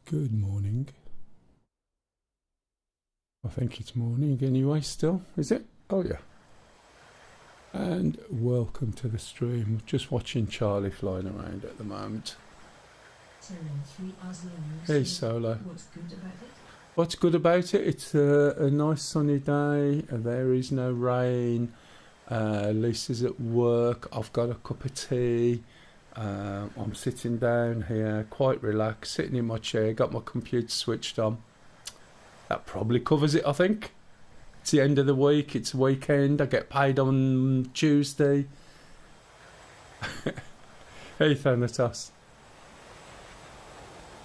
Good morning. I think it's morning anyway still, is it? Oh yeah. And welcome to the stream. Just watching Charlie flying around at the moment. Hey Solo. What's good about it? What's good about it? It's a nice sunny day. There is no rain. Lisa's at work. I've got a cup of tea. I'm sitting down here, quite relaxed, sitting in my chair, got my computer switched on. That probably covers it, I think. It's the end of the week, it's weekend, I get paid on Tuesday. Hey Thanatos.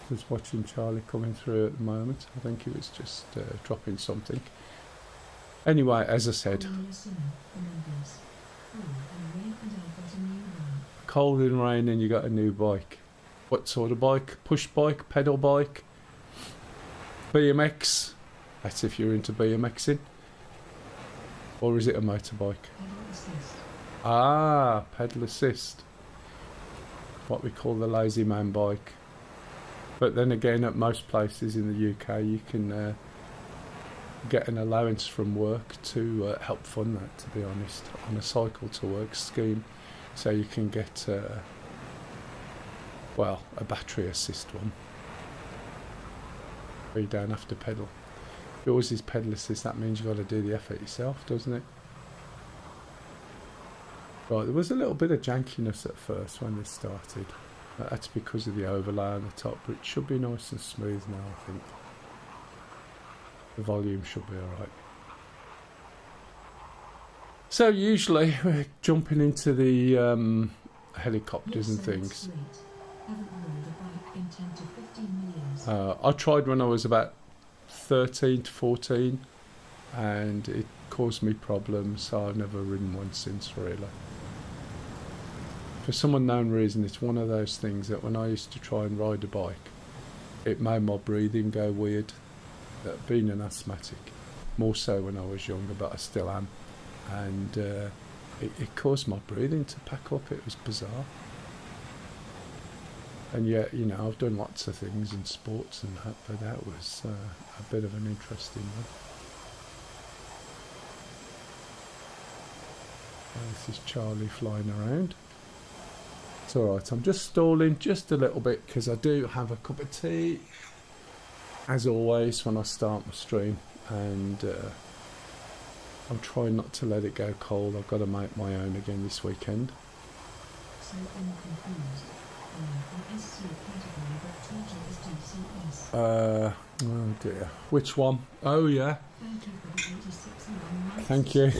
Just watching Charlie coming through at the moment. I think he was just dropping something. Anyway, as I said, cold and rain and you got a new bike. What sort of bike? Push bike? Pedal bike? BMX? That's if you're into BMXing. Or is it a motorbike? Pedal assist. Ah, pedal assist. What we call the lazy man bike. But then again, at most places in the UK you can get an allowance from work to help fund that, to be honest, on a cycle to work scheme. So you can get, well, a battery assist one. Where you don't have to pedal. If yours is pedal assist, that means you've got to do the effort yourself, doesn't it? Right, there was a little bit of jankiness at first when this started. That's because of the overlay on the top, but it should be nice and smooth now, I think. The volume should be alright. So usually we're jumping into the helicopters and things. I tried when I was about 13 to 14 and it caused me problems, so I've never ridden one since, really. For some unknown reason, it's one of those things that when I used to try and ride a bike, it made my breathing go weird. Being an asthmatic, more so when I was younger, but I still am. And it caused my breathing to pack up. It was bizarre. And yet, you know, I've done lots of things in sports and that, but that was a bit of an interesting one. This is Charlie flying around. It's alright, I'm just stalling just a little bit because I do have a cup of tea, as always, when I start my stream. And I'm trying not to let it go cold. I've got to make my own again this weekend. So I'm confused. An SC category, but total is DCS. Oh dear. Which one? Oh yeah. Thank you for the 86 months. Thank you.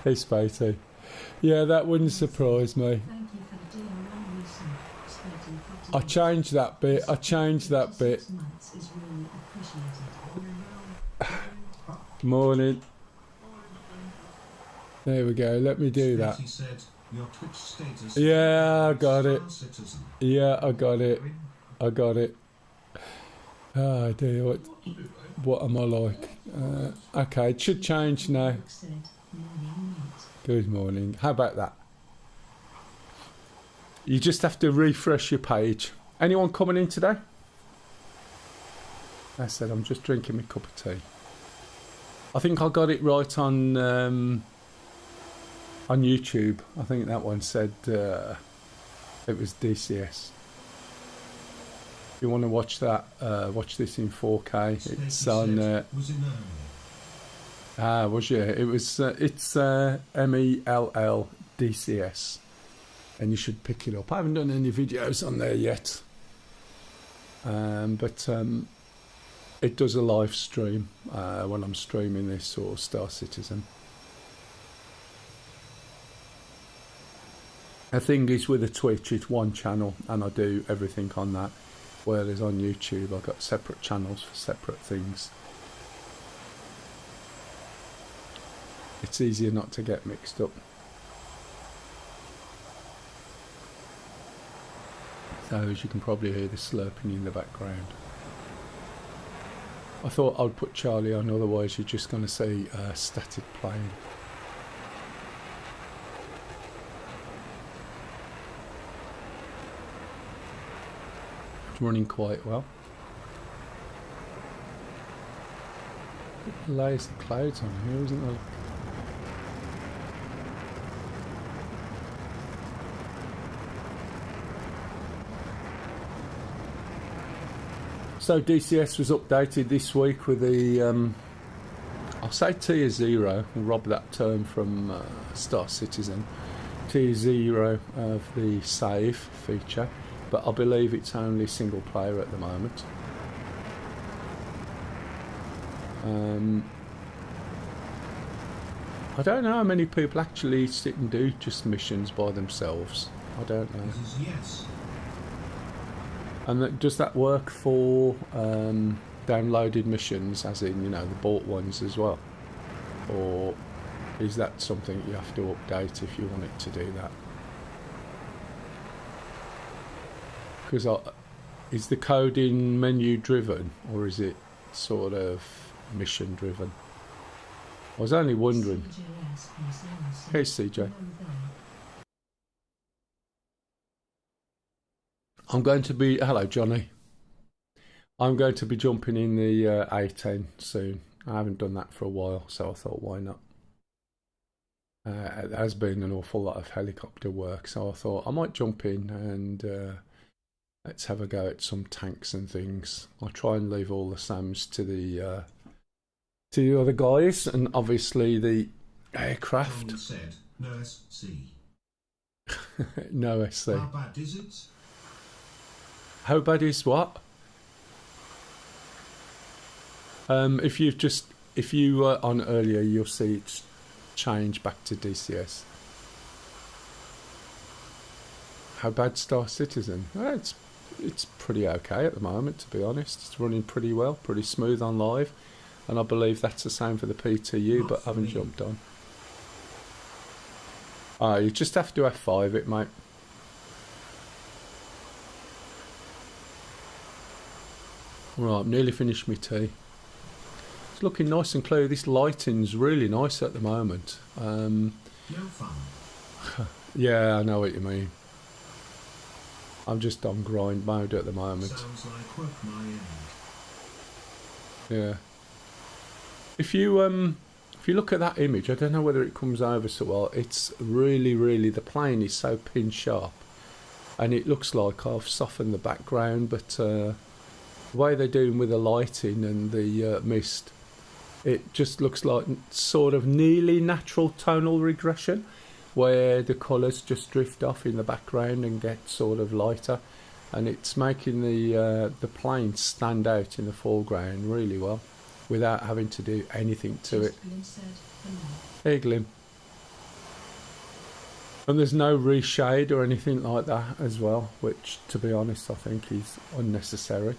Hey Spatey. Yeah, that wouldn't surprise me. Thank you for the DRL recent. I changed that bit. I changed that bit. 86 months is really appreciated. Morning. There we go. Let me do that. Your Twitch status. Yeah, I got it. Yeah, I got it. I got it. Oh dear, what am I like? Okay, it should change now. Good morning. How about that? You just have to refresh your page. Anyone coming in today? I said I'm just drinking my cup of tea. I think I got it right on YouTube. I think that one said it was DCS. If you want to watch that, watch this in 4K. It's on. Was you? It was. It's MELL DCS, and you should pick it up. I haven't done any videos on there yet, but it does a live stream when I'm streaming this, or Star Citizen. The thing is with a Twitch, it's one channel and I do everything on that, whereas on YouTube I've got separate channels for separate things. It's easier not to get mixed up. So as you can probably hear the slurping in the background. I thought I'd put Charlie on, otherwise you're just going to see static playing. It's running quite well. Layers of clouds on here, isn't there? So DCS was updated this week with the, I'll say tier 0, we'll rob that term from Star Citizen, tier 0 of the save feature, but I believe it's only single player at the moment. I don't know how many people actually sit and do just missions by themselves. I don't know. It is yes. And does that work for downloaded missions, as in, you know, the bought ones as well? Or is that something you have to update if you want it to do that? Because is the coding menu driven, or is it sort of mission driven? I was only wondering. Hey CJ. I'm going to be, hello Johnny. I'm going to be jumping in the A10 soon. I haven't done that for a while, so I thought why not. It has been an awful lot of helicopter work, so I thought I might jump in and let's have a go at some tanks and things. I'll try and leave all the SAMs to the other guys, and obviously the aircraft. Someone said no SC. No SC. How bad is it? How bad is what? If you were on earlier, you'll see it's change back to DCS. How bad Star Citizen? Well, it's pretty okay at the moment, to be honest. It's running pretty well, pretty smooth on live, and I believe that's the same for the PTU, but I haven't jumped on. You just have to F5 it, mate. Right, I've nearly finished my tea. It's looking nice and clear. This lighting's really nice at the moment. No fun. Yeah, I know what you mean. I'm just on grind mode at the moment. Sounds like work my end. Yeah. If you look at that image, I don't know whether it comes over so well. It's really, the plane is so pin sharp, and it looks like I've softened the background, but the way they're doing with the lighting and the mist, it just looks like sort of nearly natural tonal regression, where the colours just drift off in the background and get sort of lighter, and it's making the plane stand out in the foreground really well without having to do anything to it. Hey Glim. And there's no reshade or anything like that as well, which to be honest I think is unnecessary.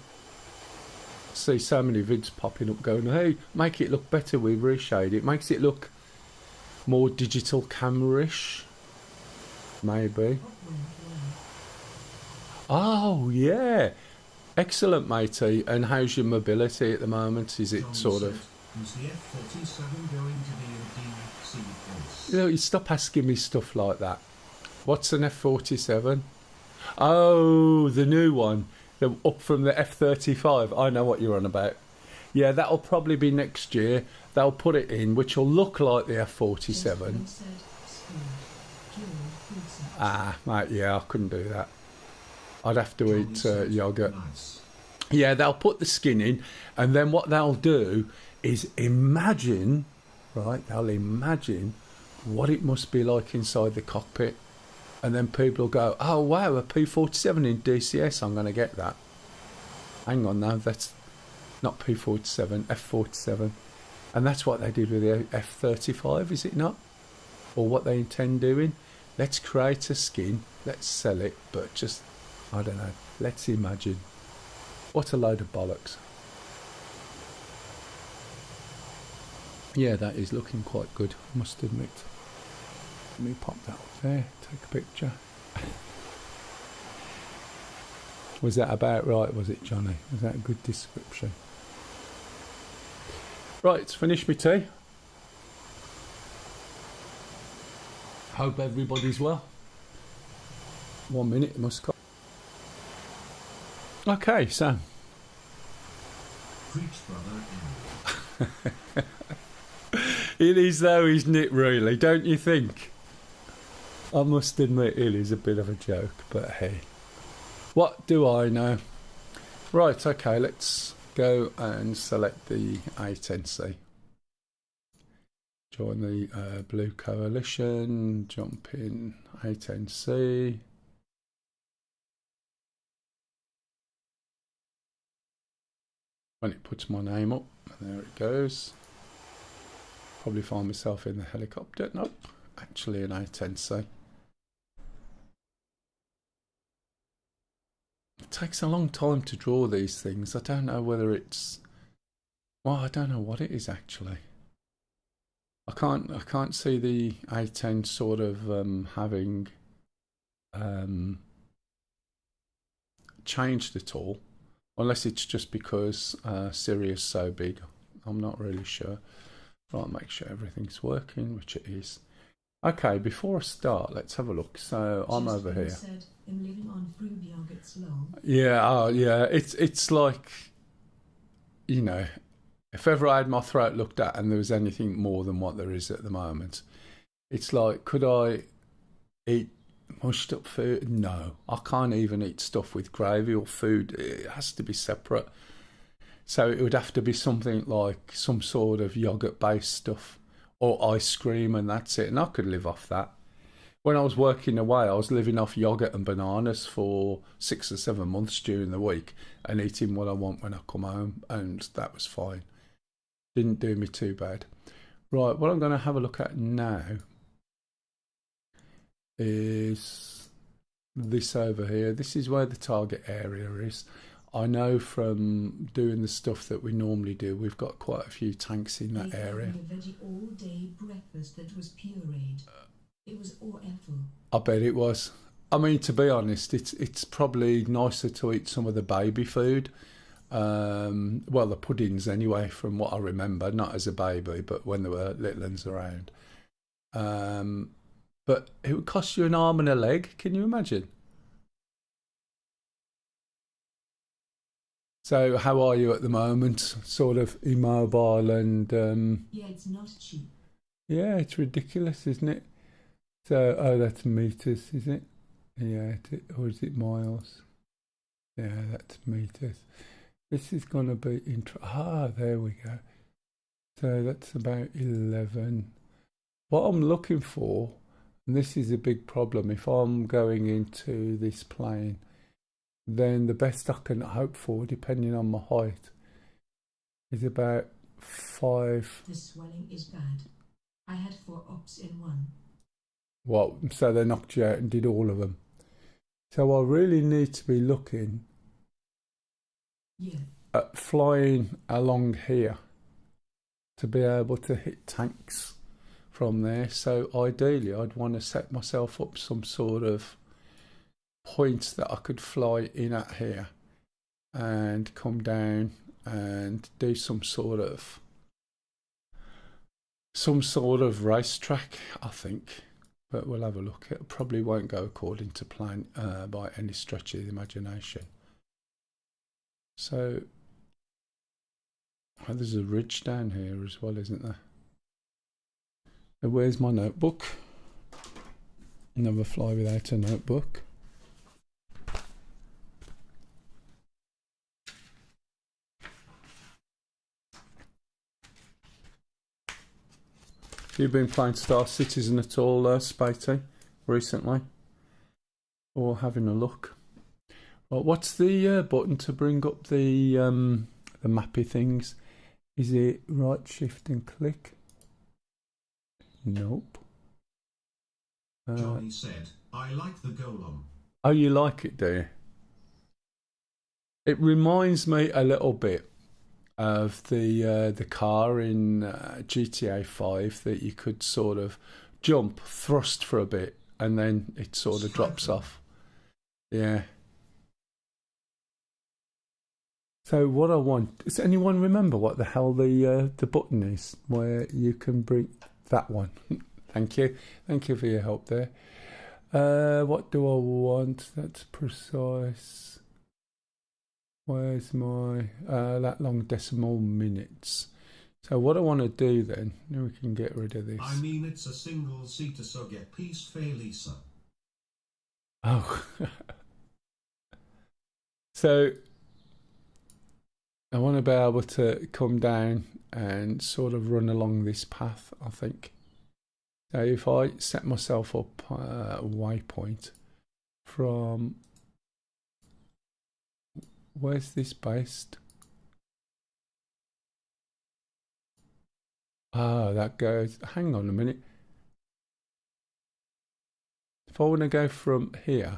I see so many vids popping up going, hey, make it look better with reshade. It makes it look more digital camera-ish, maybe. Oh yeah, excellent matey. And how's your mobility at the moment? Is it John sort said, of... is the F-47 going to be a DCS? You know, you stop asking me stuff like that. What's an F-47? Oh, the new one. The, up from the F-35. I know what you're on about. Yeah, that'll probably be next year. They'll put it in, which will look like the F-47. Mate, yeah, I couldn't do that. I'd have to eat yogurt. Nice. Yeah, they'll put the skin in, and then what they'll do is imagine, right, they'll imagine what it must be like inside the cockpit. And then people will go, oh wow, a P-47 in DCS, I'm going to get that. Hang on now, that's not P-47, F-47. And that's what they did with the F-35, is it not? Or what they intend doing? Let's create a skin, let's sell it, but just, I don't know, let's imagine. What a load of bollocks. Yeah, that is looking quite good, I must admit. Let me pop that up there, take a picture. Was that about right, was it, Johnny? Was that a good description? Right, finish my tea. Hope everybody's well. 1 minute, it must go. Okay, so Preach, brother. it is though, isn't it, really? Don't you think? I must admit it is a bit of a joke, but hey. What do I know? Right, okay, let's go and select the A10C. Join the Blue Coalition, jump in A10C. When it puts my name up, there it goes. Probably find myself in the helicopter. Nope, actually an A10C. It takes a long time to draw these things. I don't know whether it's... Well, I don't know what it is actually. I can't see the A10 sort of having changed at all. Unless it's just because Syria's so big. I'm not really sure. Right, make sure everything's working, which it is. Okay, before I start, let's have a look. So I'm over here. Said, I'm living on fruit yogurts long. Yeah, yeah. It's like, you know, if ever I had my throat looked at and there was anything more than what there is at the moment, it's like, could I eat mushed up food? No, I can't even eat stuff with gravy or food. It has to be separate. So it would have to be something like some sort of yogurt-based stuff or ice cream, and that's it. And I could live off that. When I was working away, I was living off yogurt and bananas for 6 or 7 months during the week and eating what I want when I come home, and that was fine. Didn't do me too bad. Right, what I'm going to have a look at now is this over here. This is where the target area is. I know from doing the stuff that we normally do, we've got quite a few tanks in that area. A veggie all-day breakfast that was pureed. It was awful. I bet it was. I mean, to be honest, it's probably nicer to eat some of the baby food. Well, the puddings anyway, from what I remember, not as a baby, but when there were little ones around. But it would cost you an arm and a leg. Can you imagine? So how are you at the moment? Sort of immobile and... Yeah, it's not cheap. Yeah, it's ridiculous, isn't it? So, oh, that's meters, is it? Yeah, or is it miles? Yeah, that's meters. This is going to be... there we go. So that's about 11. What I'm looking for, and this is a big problem, if I'm going into this plane, then the best I can hope for, depending on my height, is about 5. The swelling is bad. I had 4 ops in one. What? So they knocked you out and did all of them. So I really need to be looking at flying along here to be able to hit tanks from there. So ideally, I'd want to set myself up some sort of points that I could fly in at here and come down and do some sort of racetrack, I think. But we'll have a look. It probably won't go according to plan by any stretch of the imagination. So there's a ridge down here as well, isn't there? So where's my notebook? Never fly without a notebook. You've been playing Star Citizen at all, Spatey, recently? Or having a look? Well, what's the button to bring up the mappy things? Is it right shift and click? Nope. Johnny said, I like the golem. Oh, you like it, do you? It reminds me a little bit of the car in GTA 5 that you could sort of jump, thrust for a bit, and then it sort of drops off. Yeah. So what I want... Does anyone remember what the hell the button is where you can bring... That one. Thank you. Thank you for your help there. What do I want? That's precise. Where's my that long decimal minutes? So what I want to do then, we can get rid of this. I mean, it's a single seater, so get peace fair, Lisa. Oh. So I want to be able to come down and sort of run along this path, I think. So if I set myself up a waypoint from... Where's this based? Ah, that goes... Hang on a minute. If I want to go from here,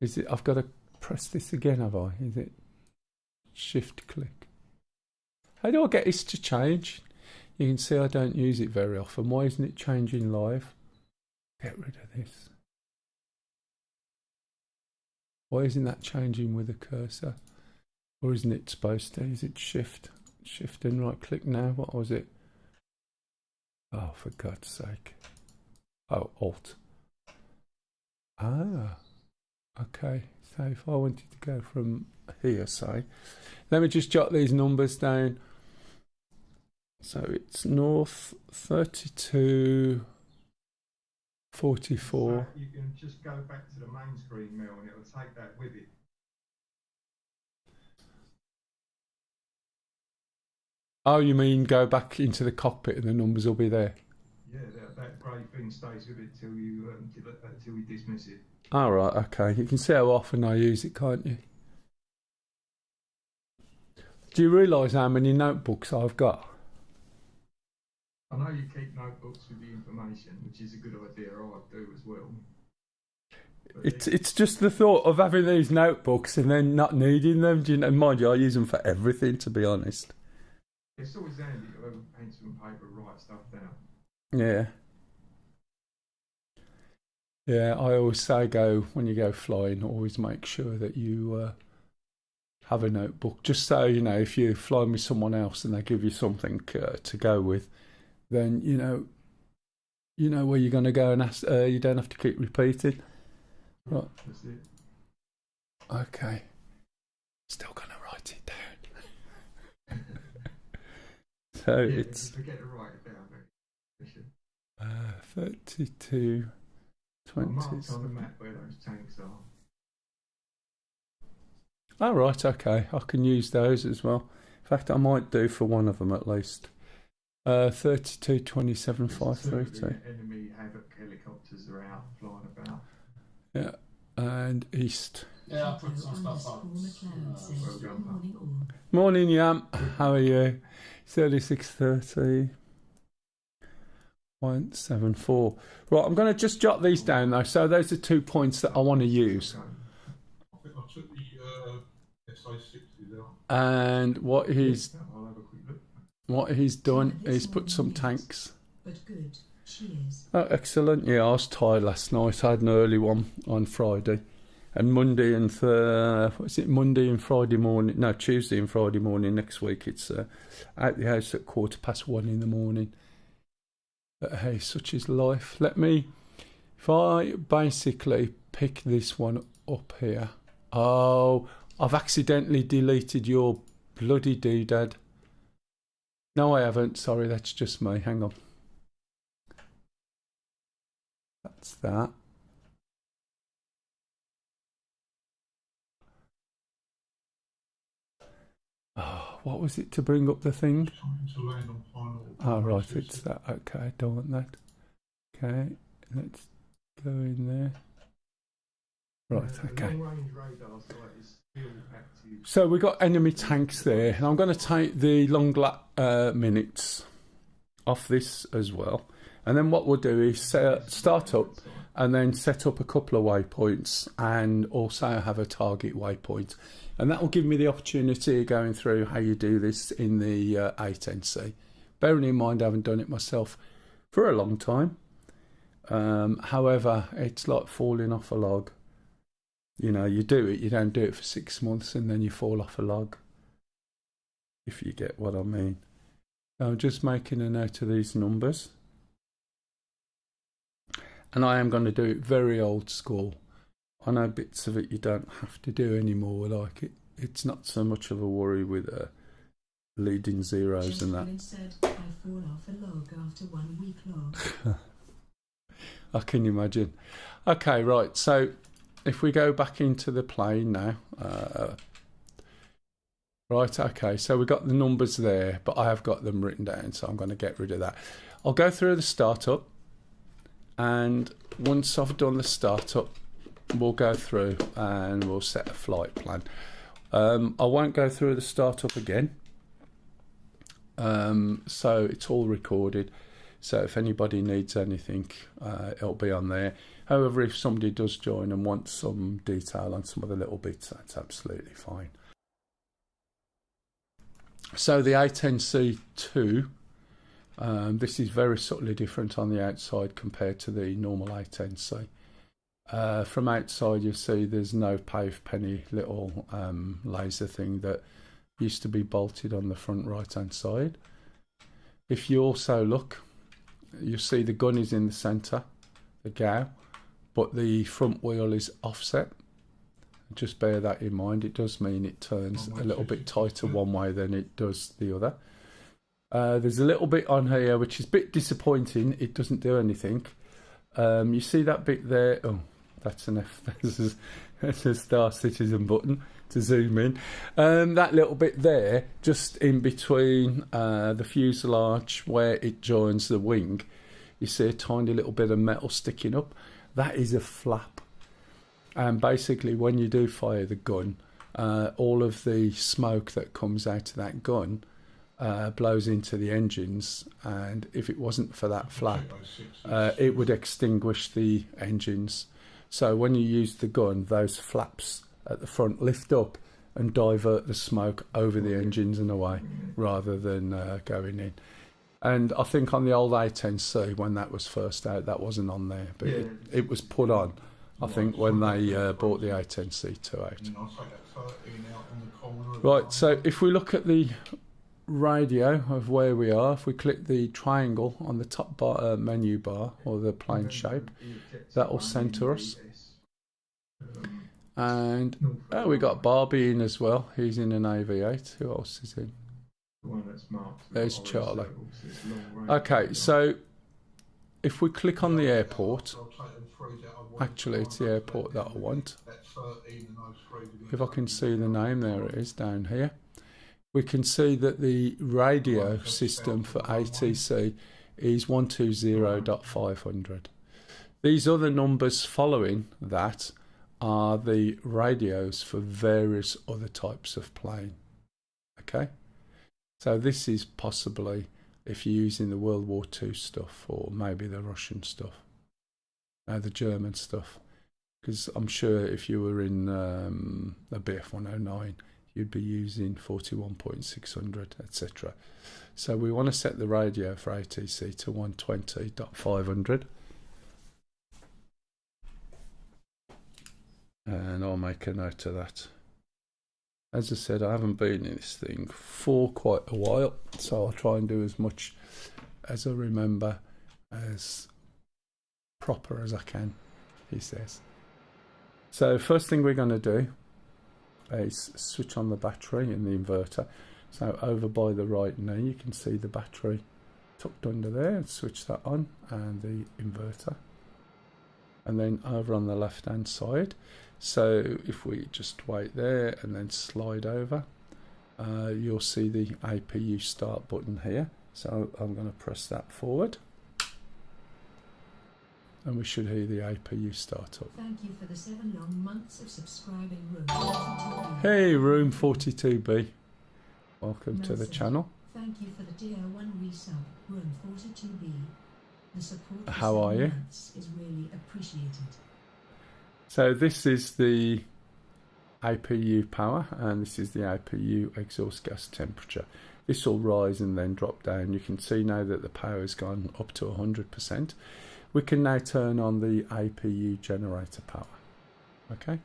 is it... I've got to press this again, have I? Is it shift click? How do I get this to change? You can see I don't use it very often. Why isn't it changing live? Get rid of this. Why isn't that changing with the cursor? Or isn't it supposed to? Is it shift? Shift and right click now? What was it? Oh, for God's sake. Oh, alt. Ah, okay. So if I wanted to go from here, say, let me just jot these numbers down. So it's north 32, 44. So you can just go back to the main screen, Mel, and it'll take that with it. Oh, you mean go back into the cockpit and the numbers will be there? Yeah, that grey thing stays with it till you dismiss it. All right, okay. You can see how often I use it, can't you? Do you realise how many notebooks I've got? I know you keep notebooks with the information, which is a good idea. I do as well. But It's just the thought of having these notebooks and then not needing them. Do you know? Mind you, I use them for everything, to be honest. it's always handy to have a pencil and paper and write stuff down. Yeah. Yeah, I always say when you go flying, always make sure that you have a notebook. Just so, you know, if you're flying with someone else and they give you something to go with, then, you know where you're going to go and ask. You don't have to keep repeating. Right. That's it. Okay. Still going to write it down. So Yeah, it's... forget to write it down, mate. 32, Marked on the 20. map where those tanks are. Oh, right, okay. I can use those as well. In fact, I might do for one of them at least. 32, 27, 532. Enemy Havoc helicopters are out flying about. Yeah, and east. Yeah, I put some stuff up. Well done, Morning all. Morning, Yam. How are you? 3630. 174. Right, I'm going to just jot these down though. So those are 2 points that I want to use. Okay. I think I took the SA60s out. And what he's I'll have a quick look. done is put some tanks. But good. Cheers. Oh, excellent. Yeah, I was tired last night. I had an early one on Friday. And Monday and Monday and Friday morning? No, Tuesday and Friday morning next week. It's out the house at 1:15 in the morning. But hey, such is life. If I basically pick this one up here. Oh, I've accidentally deleted your bloody doodad. No, I haven't. Sorry, that's just me. Hang on. That's that. Oh, what was it to bring up the thing? Something to land on final. Oh, right, it's that. Okay, I don't want that. Okay, let's go in there. Right, The okay. long-range radar site is still active. So we've got enemy tanks there, and I'm going to take the long minutes off this as well. And then what we'll do is start up and then set up a couple of waypoints and also have a target waypoint. And that will give me the opportunity of going through how you do this in the A10C. Bearing in mind I haven't done it myself for a long time. However, it's like falling off a log. You know, you do it, you don't do it for 6 months and then you fall off a log. If you get what I mean. I'm just making a note of these numbers. And I am going to do it very old school. I know bits of it you don't have to do anymore, like it's not so much of a worry with leading zeros and that. Gentleman said, I fall off a log after 1 week log. I can imagine. Okay, right, so if we go back into the plane now, right, okay, so we've got the numbers there, but I have got them written down, so I'm going to get rid of that. I'll go through the startup, and once I've done the startup, we'll go through and we'll set a flight plan. I won't go through the startup again, so it's all recorded. So if anybody needs anything, it'll be on there. However, if somebody does join and wants some detail on some of the little bits, that's absolutely fine. So the A10C2, this is very subtly different on the outside compared to the normal A10C. From outside you'll see there's no pave penny little laser thing that used to be bolted on the front right hand side. If you also look, you'll see the gun is in the centre, the GhashPL, but the front wheel is offset. Just bear that in mind. It does mean it turns a little bit tighter one way than it does the other. There's a little bit on here which is a bit disappointing. It doesn't do anything. You see that bit there? Oh, that's an F. That's a Star Citizen button to zoom in. That little bit there, just in between the fuselage where it joins the wing, you see a tiny little bit of metal sticking up. That is a flap. And basically when you do fire the gun, all of the smoke that comes out of that gun blows into the engines, and if it wasn't for that flap, it would extinguish the engines. So when you use the gun, those flaps at the front lift up and divert the smoke over the engines and away, rather than going in. And I think on the old A10C, when that was first out, that wasn't on there, but it was put on, I think, when they bought the A10C2 out. Right, so if we look at the radio of where we are, if we click the triangle on the top bar, menu bar, or the plane shape, that will centre us. And we got Barbie in as well. He's in an AV8. Who else is in? There's Charlie. Okay, so if we click on the airport, actually it's the airport that I want. If I can see the name, there it is down here. We can see that the radio system for ATC is 120.500. These other numbers following that are the radios for various other types of plane. Okay, so this is possibly if you're using the World War II stuff, or maybe the Russian stuff, the German stuff, because I'm sure if you were in a BF-109, you'd be using 41.600, etc. So we want to set the radio for ATC to 120.500. And I'll make a note of that. As I said, I haven't been in this thing for quite a while, so I'll try and do as much as I remember, as proper as I can, he says. So first thing we're going to do is switch on the battery in the inverter. So over by the right knee you can see the battery tucked under there, and switch that on, and the inverter. And then over on the left hand side, so if we just wait there and then slide over, you'll see the APU start button here. So I'm going to press that forward, and we should hear the APU start up. Thank you for the 7 long months of subscribing, Room 42B. Hey, Room 42B. Welcome to the channel. Thank you for the tier 1 resub, Room 42B. The support for How are 7 you? months is really appreciated. So this is the APU power, and this is the APU exhaust gas temperature. This will rise and then drop down. You can see now that the power has gone up to 100%. We can now turn on the APU generator power. Okay,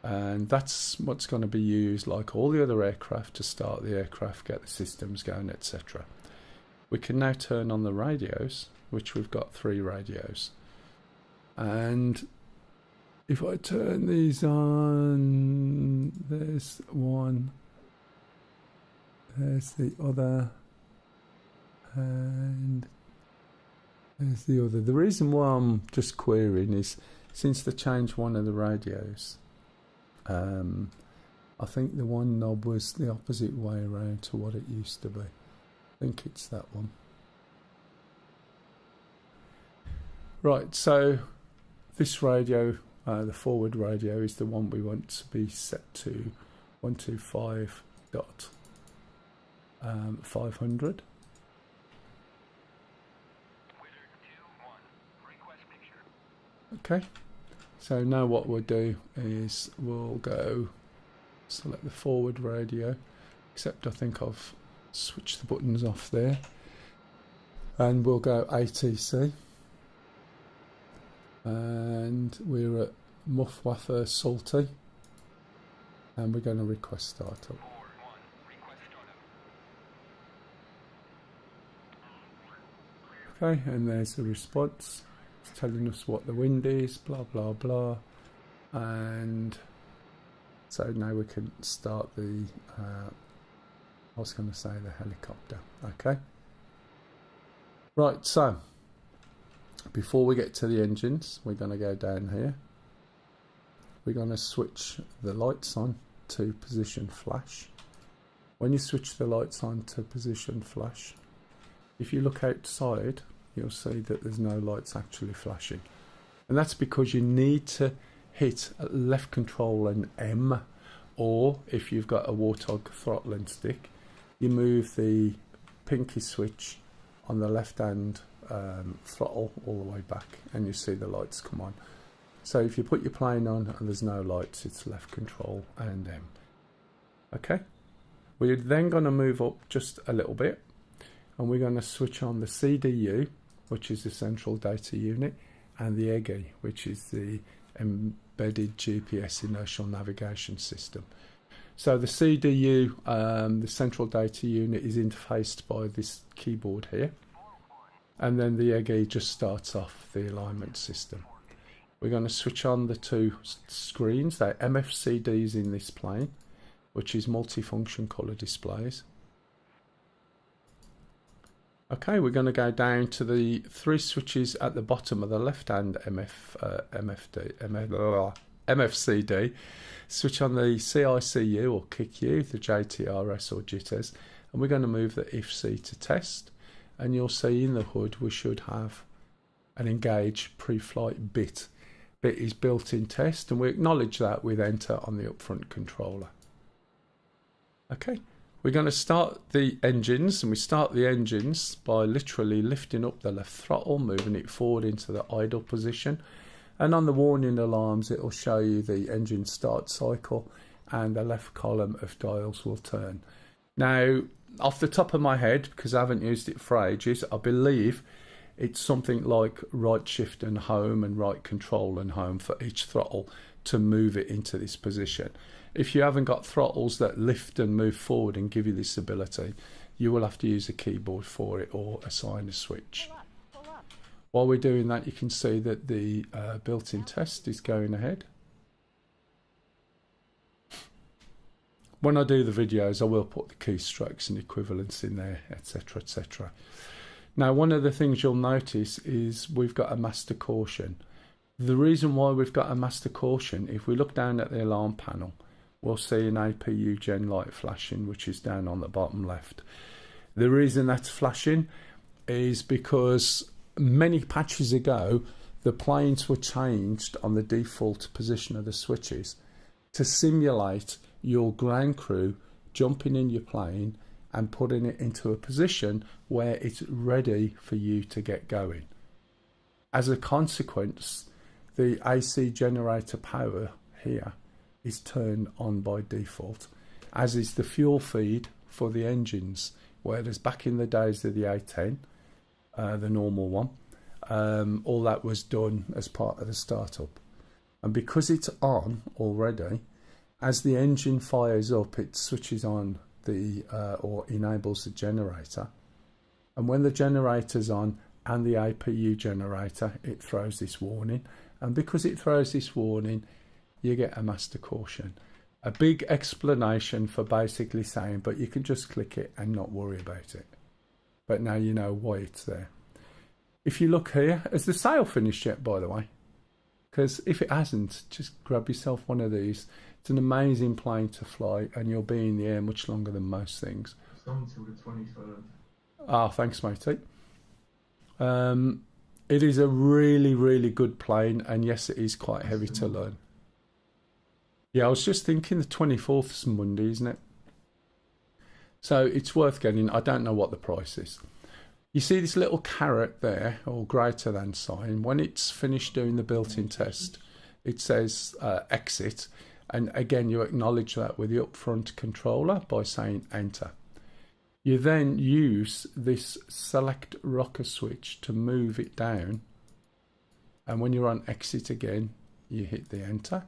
and that's what's going to be used, like all the other aircraft, to start the aircraft, get the systems going, etc. We can now turn on the radios, which we've got 3 radios, and if I turn these on, there's one, there's the other, and there's the other. The reason why I'm just querying is since they changed one of the radios, I think the one knob was the opposite way around to what it used to be. I think it's that one. Right, so this radio, the forward radio, is the one we want to be set to 125.500. Okay, so now what we'll do is we'll go select the forward radio, except I think I've switched the buttons off there, and we'll go ATC, and we're at Muffwaffer Salty, and we're going to request startup. Okay, and there's the response. It's telling us what the wind is, blah blah blah, and so now we can start the I was going to say the helicopter. Okay, right, so before we get to the engines, we're going to go down here. We're going to switch the lights on to position flash. When you switch the lights on to position flash, if you look outside, you'll see that there's no lights actually flashing, and that's because you need to hit left control and M, or if you've got a Warthog throttling stick, you move the pinky switch on the left hand throttle all the way back and you see the lights come on. So if you put your plane on and there's no lights, it's left control and M. Okay, we're then going to move up just a little bit, and we're going to switch on the CDU, which is the central data unit, and the EGI, which is the embedded GPS inertial navigation system. So the CDU, the central data unit, is interfaced by this keyboard here, and then the EGI just starts off the alignment system. We're going to switch on the two screens. They're MFCDs in this plane, which is multifunction colour displays. Okay, we're going to go down to the three switches at the bottom of the left-hand MFCD. Switch on the CICU or KICU, the JTRS or JITTERS, and we're going to move the IFC to test. And you'll see in the hood we should have an engage pre-flight bit. Bit is built in test, and we acknowledge that with enter on the upfront controller. Okay. We're going to start the engines, and we start the engines by literally lifting up the left throttle, moving it forward into the idle position, and on the warning alarms it will show you the engine start cycle and the left column of dials will turn. Now, off the top of my head, because I haven't used it for ages, I believe it's something like right shift and home and right control and home for each throttle to move it into this position. If you haven't got throttles that lift and move forward and give you this ability, you will have to use a keyboard for it or assign a switch. Pull up. While we're doing that, you can see that the built-in test is going ahead. When I do the videos, I will put the keystrokes and equivalents in there, etc, etc. Now, one of the things you'll notice is we've got a master caution. The reason why we've got a master caution, if we look down at the alarm panel, we'll see an APU gen light flashing, which is down on the bottom left. The reason that's flashing is because many patches ago, the planes were changed on the default position of the switches to simulate your ground crew jumping in your plane and putting it into a position where it's ready for you to get going. As a consequence, the AC generator power here is turned on by default, as is the fuel feed for the engines, whereas back in the days of the A10, the normal one, all that was done as part of the startup. And because it's on already, as the engine fires up, it switches on the or enables the generator, and when the generator's on and the APU generator, it throws this warning, And because it throws this warning, you get a master caution. A big explanation for basically saying, but you can just click it and not worry about it. But now you know why it's there. If you look here, has the sale finished yet, by the way? Because if it hasn't, just grab yourself one of these. It's an amazing plane to fly, and you'll be in the air much longer than most things. It's on until the 23rd. Ah, thanks, matey. It is a really, really good plane, and yes, it is quite heavy to learn. Yeah, I was just thinking the 24th is Monday, isn't it? So it's worth getting. I don't know what the price is. You see this little caret there, or greater than sign. When it's finished doing the built-in test, it says exit. And again, you acknowledge that with the upfront controller by saying enter. You then use this select rocker switch to move it down. And when you're on exit again, you hit the enter.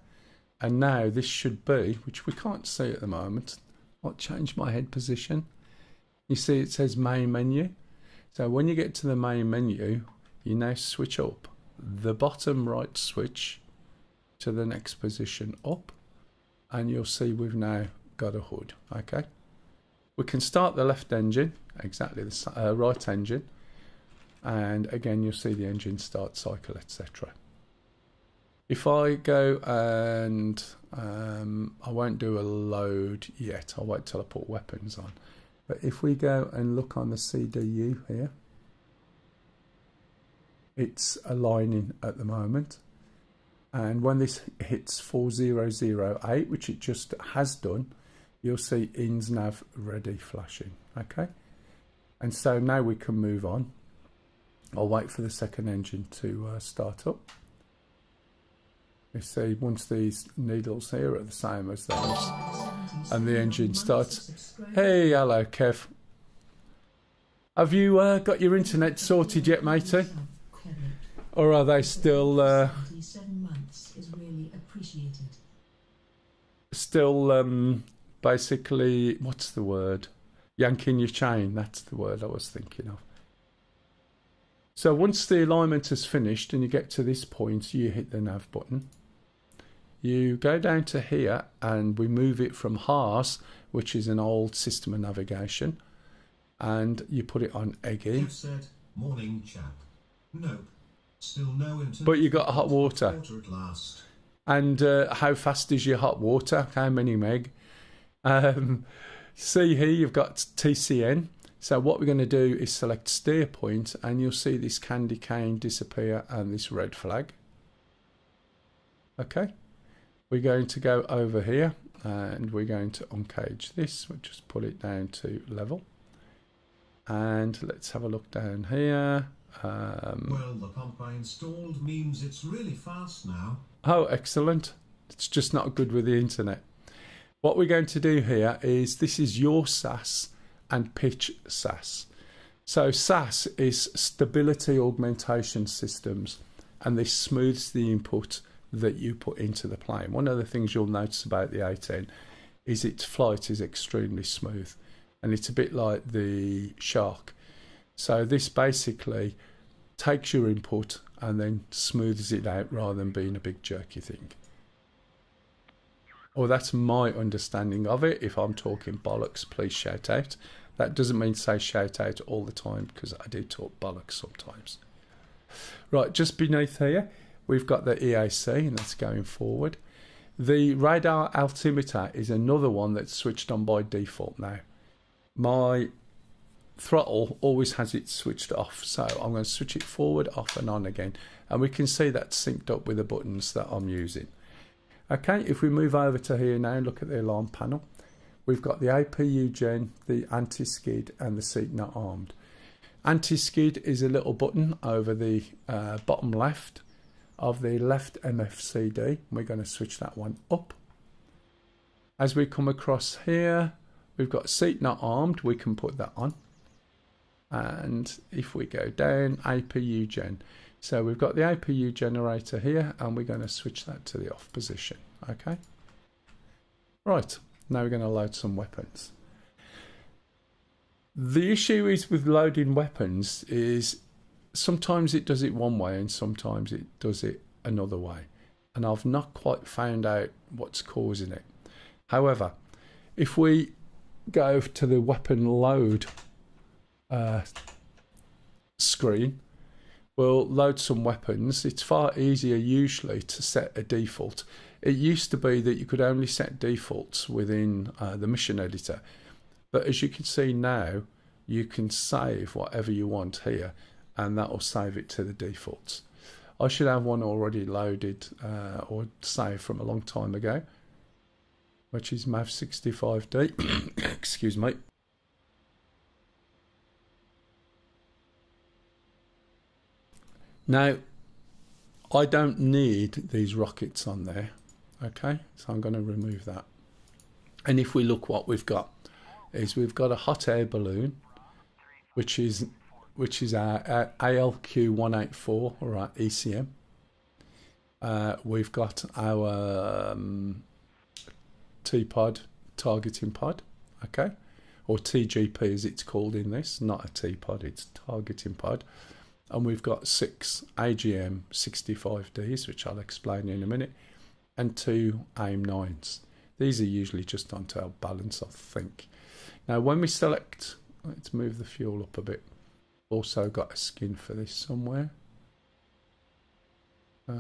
And now this should be, which we can't see at the moment. I'll change my head position. You see it says main menu. So when you get to the main menu, you now switch up the bottom right switch to the next position up. And you'll see we've now got a hood. Okay. We can start the left engine, exactly the right engine. And again, you'll see the engine start cycle, etc. If I go and I won't do a load yet. I'll wait till I put weapons on. But if we go and look on the CDU here, it's aligning at the moment. And when this hits 4008, which it just has done, you'll see INS nav ready flashing. Okay. And so now we can move on. I'll wait for the second engine to start up. You see, once these needles here are the same as those, and the engine starts. Hey, hello, Kev. Have you got your internet sorted yet, matey? Or are they still basically, what's the word? Yanking your chain. That's the word I was thinking of. So once the alignment is finished and you get to this point, you hit the nav button. You go down to here and we move it from HARS, which is an old system of navigation, and you put it on EGI. Jeff said, morning chap. Nope. Still no internet. But you got hot water. At last. And how fast is your hot water? How many meg? See here, you've got TCN. So what we're going to do is select steer point, and you'll see this candy cane disappear and this red flag. Okay. We're going to go over here and we're going to uncage this. We'll just put it down to level. And let's have a look down here. Well, the pump I installed means it's really fast now. Oh, excellent. It's just not good with the internet. What we're going to do here is, this is your SAS and pitch SAS. So SAS is stability augmentation systems, and this smooths the input that you put into the plane. One of the things you'll notice about the A10 is its flight is extremely smooth, and it's a bit like the Shark. So this basically takes your input and then smooths it out rather than being a big jerky thing. Or that's my understanding of it. If I'm talking bollocks, please shout out. That doesn't mean to say shout out all the time, because I do talk bollocks sometimes. Right, just beneath here, we've got the EAC, and that's going forward. The radar altimeter is another one that's switched on by default now. My throttle always has it switched off, so I'm going to switch it forward, off and on again, and we can see that's synced up with the buttons that I'm using. Okay, if we move over to here now, look at the alarm panel. We've got the APU gen, the anti-skid, and the seat not armed. Anti-skid is a little button over the bottom left of the left MFCD. We're going to switch that one up. As we come across here, we've got seat not armed. We can put that on. And if we go down, APU gen. So we've got the APU generator here, and we're going to switch that to the off position. Okay. Right. Now we're going to load some weapons. The issue is with loading weapons is sometimes it does it one way and sometimes it does it another way, and I've not quite found out what's causing it. However, if we go to the weapon load screen, we'll load some weapons. It's far easier usually to set a default. It used to be that you could only set defaults within the mission editor, but as you can see now, you can save whatever you want here, and that will save it to the defaults. I should have one already loaded or saved from a long time ago, which is MAV65D. Excuse me. Now, I don't need these rockets on there, okay? So I'm going to remove that. And if we look, what we've got is we've got a hot air balloon, which is our ALQ-184, all right, ECM. We've got our T-pod, targeting pod, okay? Or TGP as it's called in this, not a T-pod, it's targeting pod. And we've got 6 AGM 65Ds, which I'll explain in a minute, and 2 AIM-9s. These are usually just on tail balance, I think. Now, when we select, let's move the fuel up a bit. Also got a skin for this somewhere. Yeah,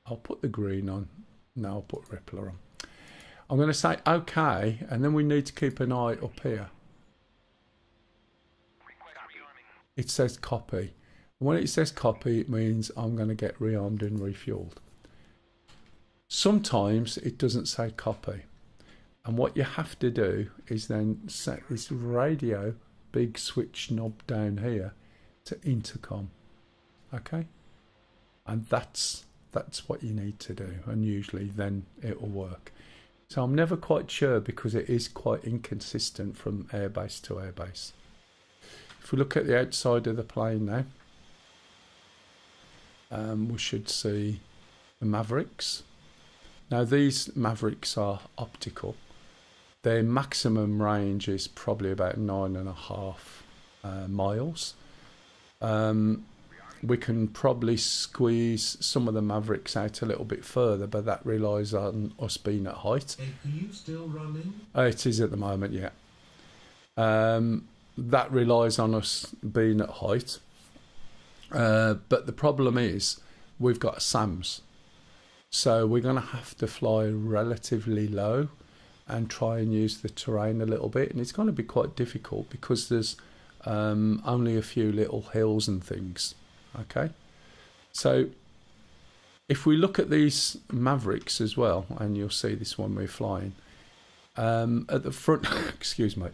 I'll put the green on. No, I'll put Rippler on. I'm going to say OK, and then we need to keep an eye up here. It says copy. When it says copy, it means I'm going to get rearmed and refueled. Sometimes it doesn't say copy. And what you have to do is then set this radio big switch knob down here to intercom. Okay? And that's what you need to do. And usually then it will work. So I'm never quite sure because it is quite inconsistent from airbase to airbase. If we look at the outside of the plane now, we should see the Mavericks. Now these Mavericks are optical. Their maximum range is probably about 9.5 miles. We can probably squeeze some of the Mavericks out a little bit further, but that relies on us being at height. APU still running? It is at the moment, yeah. That relies on us being at height. But the problem is we've got SAMs. So we're going to have to fly relatively low and try and use the terrain a little bit. And it's going to be quite difficult because there's only a few little hills and things. Okay. So if we look at these Mavericks as well, and you'll see this when we're flying, at the front, excuse me.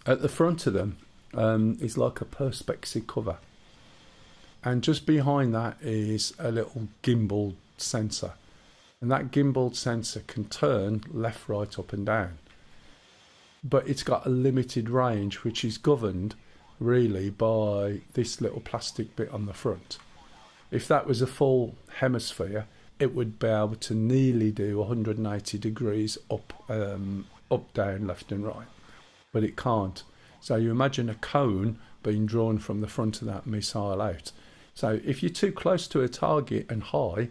At the front of them is like a perspex cover, and just behind that is a little gimbal sensor, and that gimbal sensor can turn left, right, up and down, but it's got a limited range which is governed really by this little plastic bit on the front. If that was a full hemisphere, it would be able to nearly do 180 degrees up, down, left and right. But it can't. So you imagine a cone being drawn from the front of that missile out. So if you're too close to a target and high,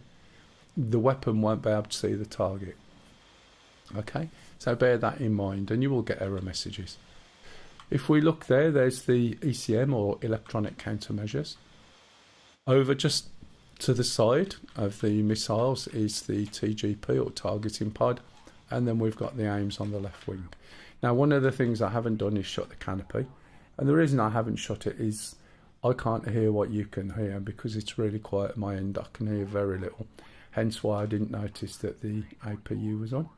the weapon won't be able to see the target. Okay, so bear that in mind and you will get error messages. If we look there, there's the ECM or electronic countermeasures. Over just to the side of the missiles is the TGP or targeting pod, and then we've got the AIMs on the left wing. Now, one of the things I haven't done is shut the canopy, and the reason I haven't shut it is I can't hear what you can hear because it's really quiet at my end. I can hear very little, hence why I didn't notice that the APU was on.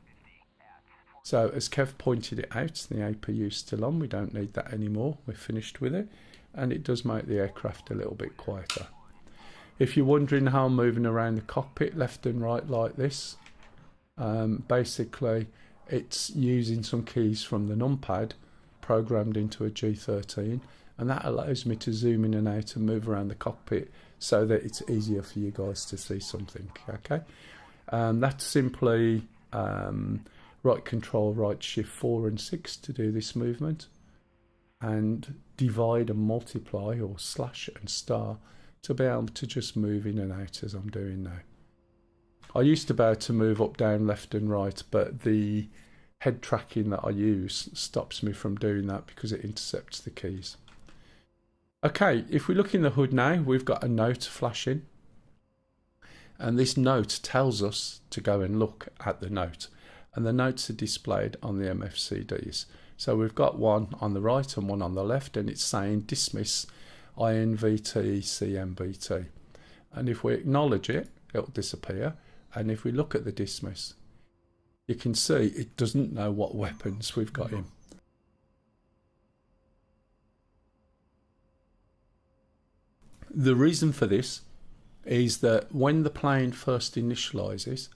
So as Kev pointed it out, the APU is still on. We don't need that anymore. We're finished with it, and it does make the aircraft a little bit quieter. If you're wondering how I'm moving around the cockpit left and right like this, basically it's using some keys from the numpad programmed into a G13, and that allows me to zoom in and out and move around the cockpit so that it's easier for you guys to see something. Okay, that's simply right control, right shift 4 and 6 to do this movement, and divide and multiply, or slash and star, to be able to just move in and out as I'm doing now. I used to be able to move up, down, left and right, but the head tracking that I use stops me from doing that because it intercepts the keys. Okay, if we look in the hood now, we've got a note flashing, and this note tells us to go and look at the note, and the notes are displayed on the MFCDs. So we've got one on the right and one on the left, and it's saying dismiss INVT CMBT, and if we acknowledge it, it'll disappear. And if we look at the dismiss, you can see it doesn't know what weapons we've got in. The reason for this is that when the plane first initializes,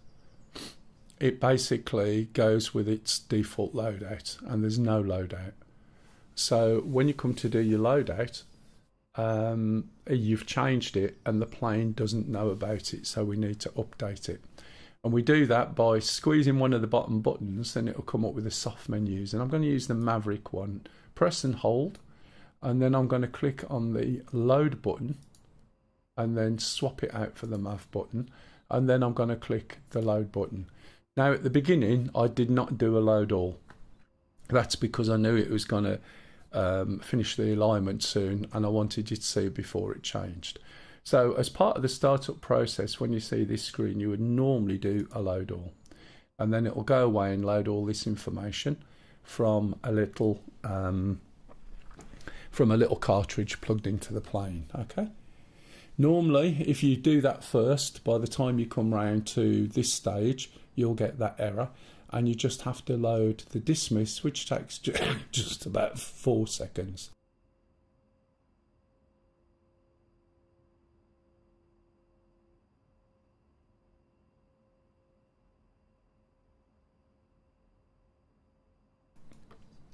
it basically goes with its default loadout, and there's no loadout. So when you come to do your loadout, you've changed it and the plane doesn't know about it, so we need to update it. And we do that by squeezing one of the bottom buttons, and it'll come up with the soft menus. And I'm going to use the Maverick one. Press and hold, and then I'm going to click on the load button and then swap it out for the Mav button, and then I'm going to click the load button. Now at the beginning I did not do a load all. That's because I knew it was going to finish the alignment soon, and I wanted you to see before it changed. So as part of the startup process, when you see this screen, you would normally do a load all, and then it will go away and load all this information from a little cartridge plugged into the plane. Okay. Normally, if you do that first, by the time you come round to this stage, you'll get that error, and you just have to load the dismiss, which takes just about 4 seconds.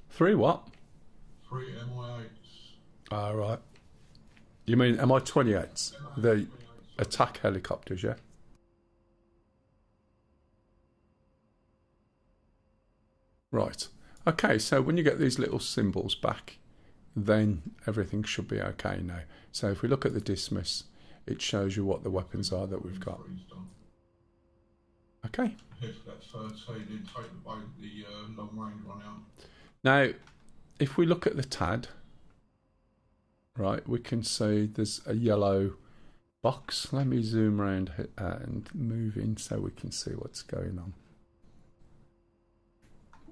Three what? 3 MI8s. All right. You mean MI-28s? The attack helicopters, yeah? Right. Okay, so when you get these little symbols back, then everything should be okay now. So if we look at the dismiss, it shows you what the weapons are that we've got. Okay. Hit that third, so you did take the long range one out. Now, if we look at the TAD, right, we can see there's a yellow box. Let me zoom around and move in so we can see what's going on.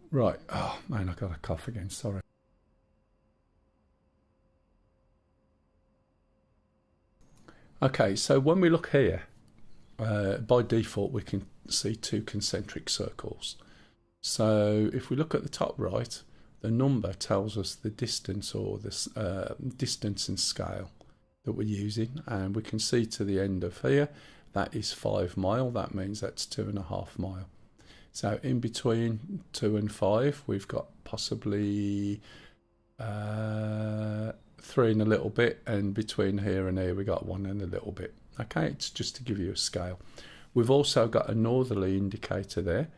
Right, oh man, I got a cough again, sorry. Okay, so when we look here, by default we can see 2 concentric circles. So if we look at the top right, the number tells us the distance, or the distance and scale that we're using, and we can see to the end of here that is 5 mile. That means that's 2.5 mile. So in between 2 and 5 we've got possibly 3 and a little bit, and between here and here we got 1 and a little bit. Okay, it's just to give you a scale. We've also got a northerly indicator there,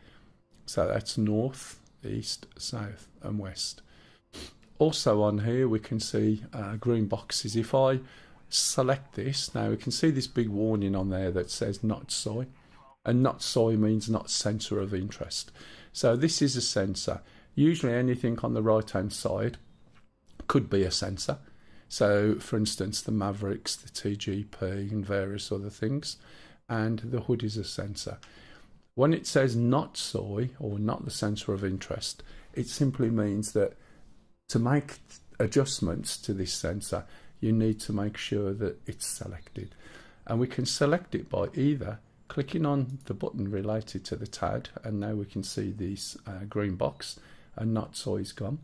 so that's north, east, south and west. Also on here we can see green boxes. If I select this, now we can see this big warning on there that says not soy, and not soy means not sensor of interest. So this is a sensor. Usually anything on the right hand side could be a sensor. So for instance the Mavericks, the TGP and various other things, and the hood is a sensor. When it says not soy, or not the sensor of interest, it simply means that to make adjustments to this sensor, you need to make sure that it's selected. And we can select it by either clicking on the button related to the TAD, and now we can see this green box and not soy's gone,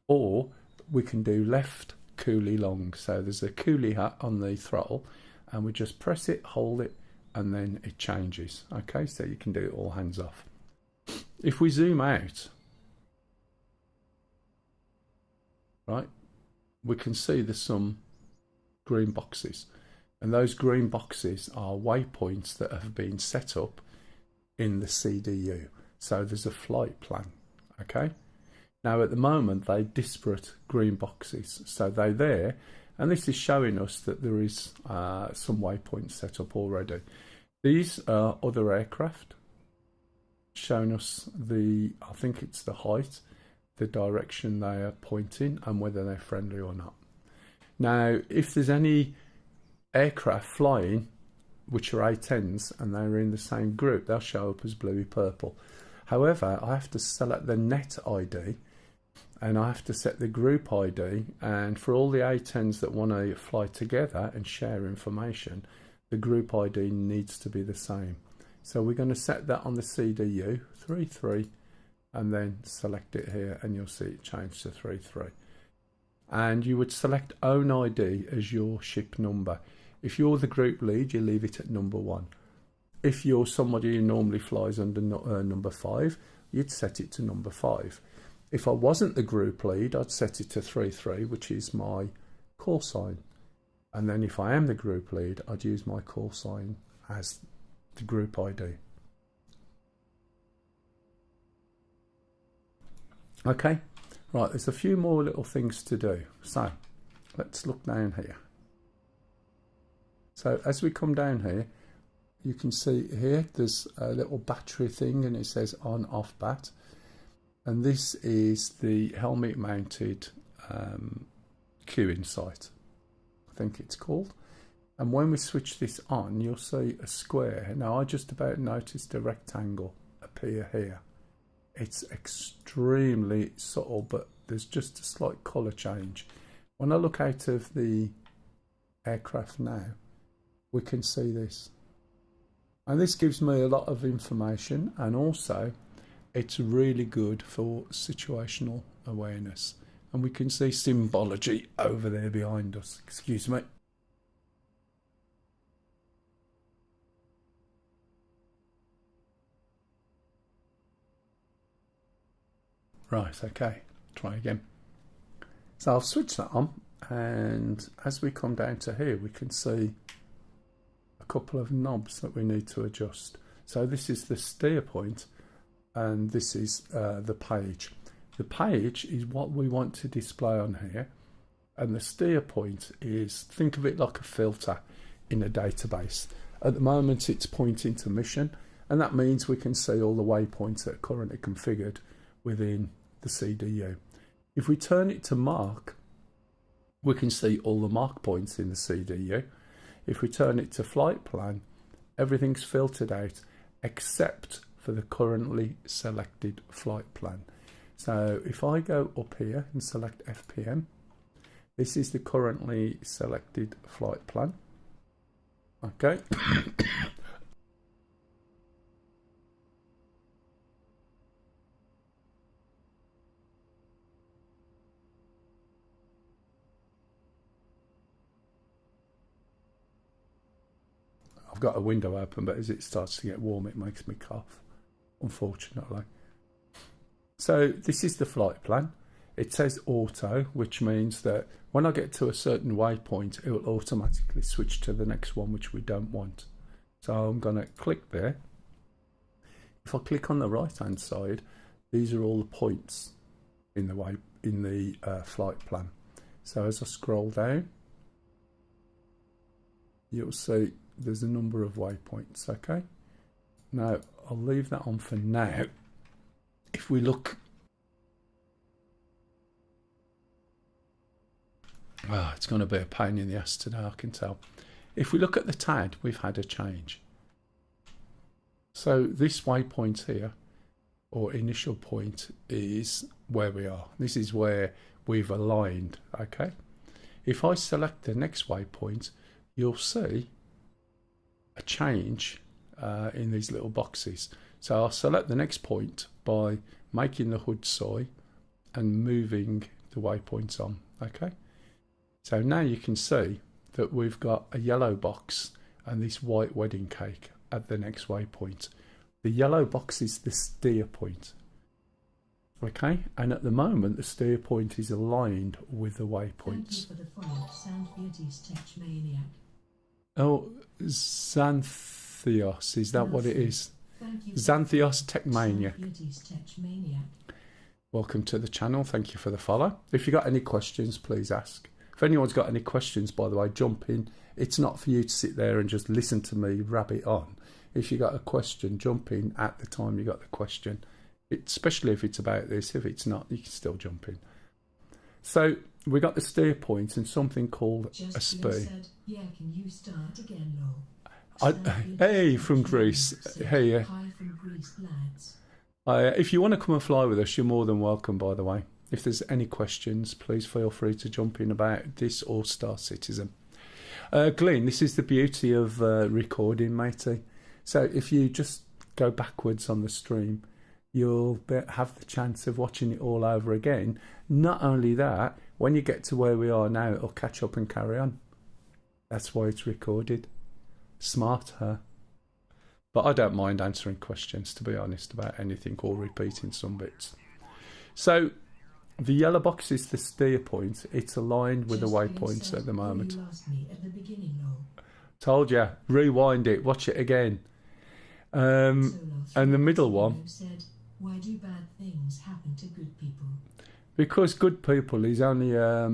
or we can do left coolie long. So there's a coolie hat on the throttle, and we just press it, hold it, and then it changes. Okay, so you can do it all hands off. If we zoom out, right, we can see there's some green boxes, and those green boxes are waypoints that have been set up in the CDU. So there's a flight plan, okay? Now at the moment they're disparate green boxes, so they're there, and this is showing us that there is some waypoints set up already. These are other aircraft, showing us I think it's the height, the direction they are pointing, and whether they're friendly or not. Now, if there's any aircraft flying which are A10s and they're in the same group, they'll show up as bluey purple. However, I have to select the net ID, and I have to set the group ID, and for all the A10s that want to fly together and share information, the group ID needs to be the same. So we're going to set that on the CDU 33, and then select it here, and you'll see it change to 33. And you would select own ID as your ship number. If you're the group lead, you leave it at number 1. If you're somebody who normally flies under number 5, you'd set it to number 5. If I wasn't the group lead, I'd set it to 33, which is my call sign. And then if I am the group lead, I'd use my call sign as the group ID. Okay, right, there's a few more little things to do. So let's look down here. So as we come down here, you can see here there's a little battery thing, and it says on off bat, and this is the helmet mounted queuing sight, I think it's called. And when we switch this on, you'll see a square. Now I just about noticed a rectangle appear here. It's extremely subtle, but there's just a slight colour change. When I look out of the aircraft now, we can see this. And this gives me a lot of information, and also it's really good for situational awareness. And we can see symbology over there behind us. Excuse me. Right, okay, try again. So I'll switch that on, and as we come down to here, we can see a couple of knobs that we need to adjust. So this is the steer point, and this is the page. The page is what we want to display on here, and the steer point is, think of it like a filter in a database. At the moment it's pointing to mission, and that means we can see all the waypoints that are currently configured within the CDU. If we turn it to mark, we can see all the mark points in the CDU. If we turn it to flight plan, everything's filtered out except for the currently selected flight plan. So if I go up here and select FPM, this is the currently selected flight plan. Okay. I've got a window open, but as it starts to get warm, it makes me cough, unfortunately. So this is the flight plan. It says auto, which means that when I get to a certain waypoint, it will automatically switch to the next one, which we don't want. So I'm going to click there. If I click on the right hand side, these are all the points in the flight plan. So as I scroll down, you'll see there's a number of waypoints. Okay, now I'll leave that on for now. If we look, it's going to be a pain in the ass today, I can tell. If we look at the TAD, we've had a change. So this waypoint here, or initial point, is where we are. This is where we've aligned. Okay, if I select the next waypoint, you'll see a change in these little boxes. So I'll select the next point by making the hood soy and moving the waypoints on. Okay, so now you can see that we've got a yellow box and this white wedding cake at the next waypoint. The yellow box is the steer point. Okay, and at the moment the steer point is aligned with the waypoints. Thank you for the follow, Sound Beauty's Tech Maniac. Oh, Xanthios, is that what it is? Thank you. Xanthios Techmania. Xanthios Techmania. Welcome to the channel. Thank you for the follow. If you got any questions, please ask. If anyone's got any questions, by the way, jump in. It's not for you to sit there and just listen to me rabbit on. If you got a question, jump in at the time you got the question. Especially if it's about this. If it's not, you can still jump in. So we got the steer point and something called Just a spee. said, yeah, can you start again, lol? Hey, from Greece. Hey, Hi from Greece, lads. if you want to come and fly with us, you're more than welcome, by the way. If there's any questions, please feel free to jump in about this or Star Citizen. Glenn, this is the beauty of recording, matey. So if you just go backwards on the stream, you'll have the chance of watching it all over again. Not only that, when you get to where we are now, it'll catch up and carry on. That's why it's recorded. Smart, huh? But I don't mind answering questions, to be honest, about anything or repeating some bits. So the yellow box is the steer point. It's aligned with the waypoints at the moment. You lost me at the beginning, lol. Told you, rewind it, watch it again. And the middle one, said, why do bad things happen to good people? because good people is only a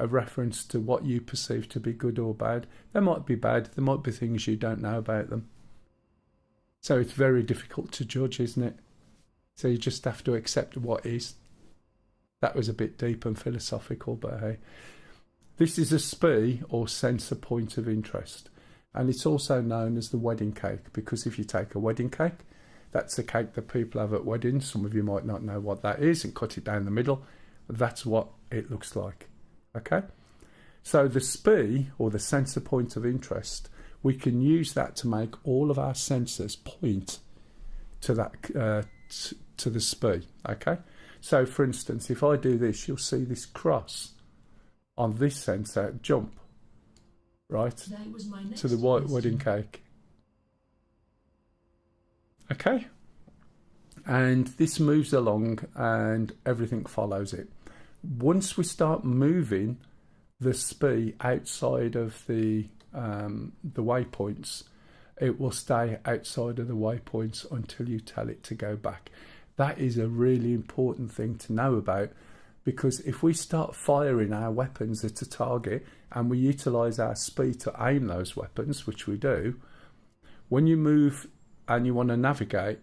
reference to what you perceive to be good or bad. They might be bad, there might be things you don't know about them. So it's very difficult to judge, isn't it? So you just have to accept what is. That was a bit deep and philosophical, but hey. This is a SPI, or sensor point of interest. And it's also known as the wedding cake, because if you take a wedding cake, that's the cake that people have at weddings. Some of you might not know what that is, and cut it down the middle. That's what it looks like. Okay? So the SPI, or the sensor point of interest, we can use that to make all of our sensors point to that to the SPI. Okay? So for instance, if I do this, you'll see this cross on this sensor jump, right, to the white wedding cake. Okay? And this moves along and everything follows it. Once we start moving the SPI outside of the waypoints, it will stay outside of the waypoints until you tell it to go back. That is a really important thing to know about, because if we start firing our weapons at a target and we utilise our SPI to aim those weapons, which we do, when you move and you want to navigate,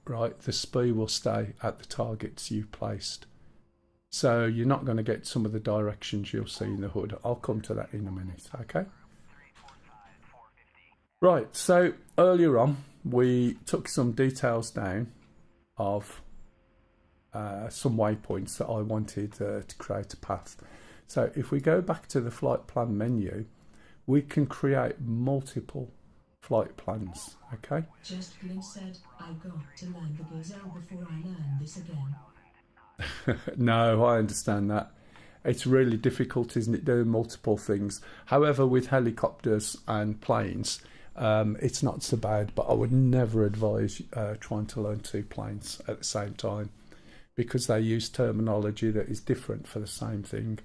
right, the SPI will stay at the targets you placed. So you're not going to get some of the directions you'll see in the HUD. I'll come to that in a minute, okay? Right, so earlier on we took some details down of some waypoints that I wanted to create a path. So if we go back to the flight plan menu, we can create multiple flight plans, okay? Just Glenn said, I got to land the gazelle before I learn this again. No, I understand that. It's really difficult, isn't it, doing multiple things. However, with helicopters and planes, it's not so bad, but I would never advise trying to learn two planes at the same time, because they use terminology that is different for the same thing,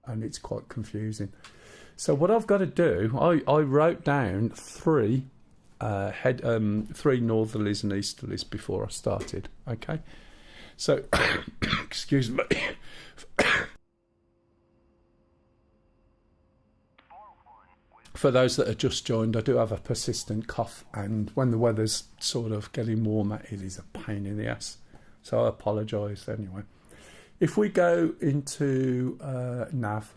and it's quite confusing. So what I've got to do, I wrote down three northerlies and easterlies before I started, okay? So, excuse me. For those that have just joined, I do have a persistent cough, and when the weather's sort of getting warmer, it is a pain in the ass. So I apologise anyway. If we go into nav,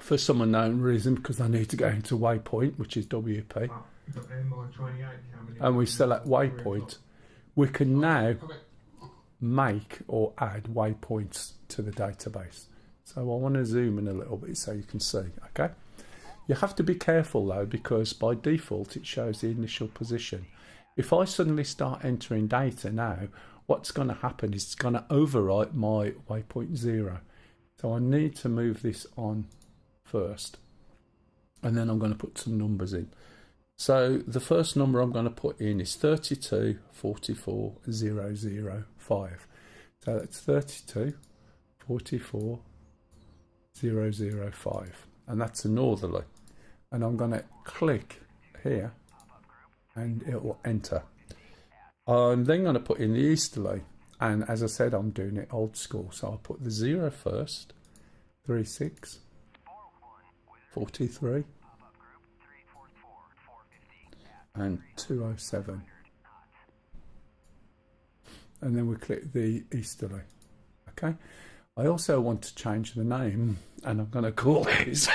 for some unknown reason, because I need to go into waypoint, which is WP, and we're still at waypoint, we can now make or add waypoints to the database. So I want to zoom in a little bit so you can see, okay? You have to be careful though, because by default it shows the initial position. If I suddenly start entering data now, what's going to happen is it's going to overwrite my waypoint 0. So I need to move this on first, and then I'm going to put some numbers in. So the first number I'm going to put in is 32 44 005. So that's 32, 44, 005. And that's a northerly. And I'm going to click here and it will enter. I'm then going to put in the easterly. And as I said, I'm doing it old school. So I'll put the 0 first, 36, 43, and 207. And then we click the easterly. Okay. I also want to change the name, and I'm going to call this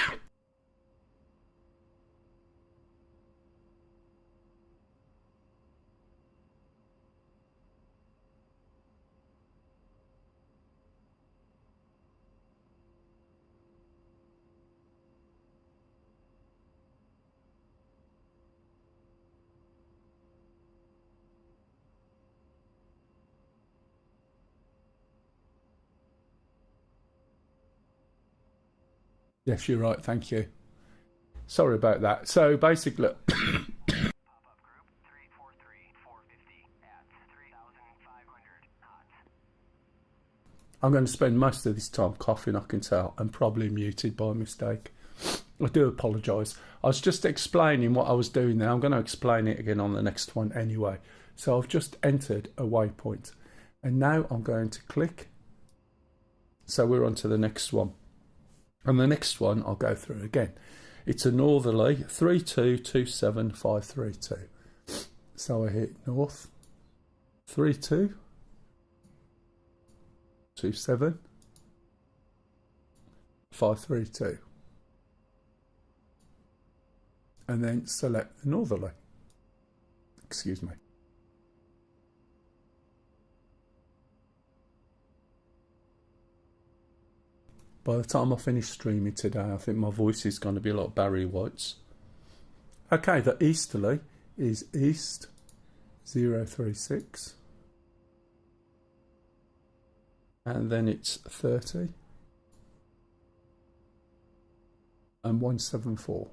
Yes, you're right. Thank you. Sorry about that. So basically, I'm going to spend most of this time coughing, I can tell, and probably muted by mistake. I do apologise. I was just explaining what I was doing there. I'm going to explain it again on the next one anyway. So I've just entered a waypoint. And now I'm going to click. So we're on to the next one. And the next one I'll go through again. It's a northerly 3227532. So I hit north 3227532. And then select the northerly. Excuse me. By the time I finish streaming today, I think my voice is going to be like Barry White's. Okay, the easterly is east 036. And then it's 30. And 174.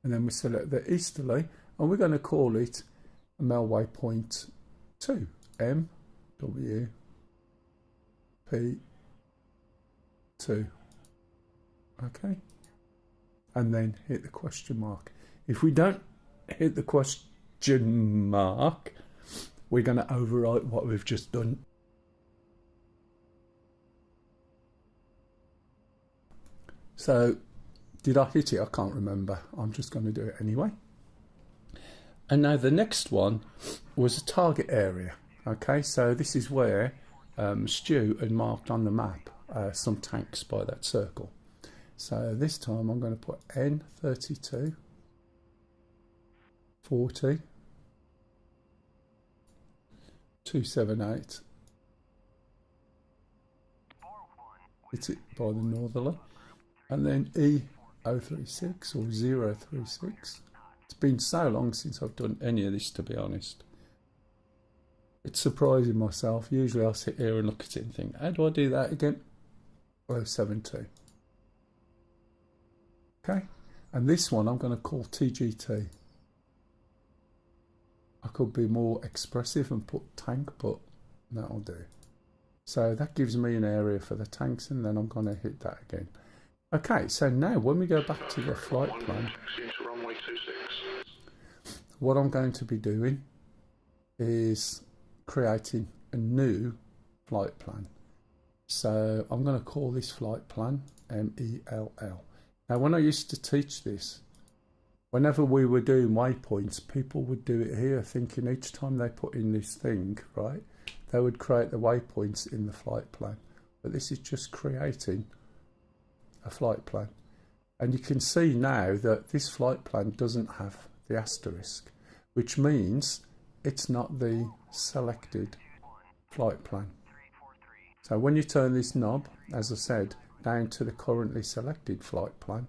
And then we select the easterly, and we're going to call it Mel Waypoint 2. M, W, P, 2. Okay, and then hit the question mark. If we don't hit the question mark, we're going to overwrite what we've just done. So did I hit it? I can't remember. I'm just going to do it anyway. And now the next one was a target area. Okay, so this is where Stu had marked on the map some tanks by that circle. So this time I'm going to put N32, 40, 278. Hit it by the northerly. And then E036 or 036. It's been so long since I've done any of this, to be honest. It's surprising myself. Usually I'll sit here and look at it and think, how do I do that again? 072. Okay, and this one I'm going to call TGT. I could be more expressive and put tank, but that'll do. So that gives me an area for the tanks, and then I'm going to hit that again. Okay, so now when we go back to the flight plan, what I'm going to be doing is creating a new flight plan. So I'm going to call this flight plan MELL. Now when I used to teach this, whenever we were doing waypoints, people would do it here, thinking each time they put in this thing, right, they would create the waypoints in the flight plan. But this is just creating a flight plan. And you can see now that this flight plan doesn't have the asterisk, which means it's not the selected flight plan. So when you turn this knob, as I said, down to the currently selected flight plan,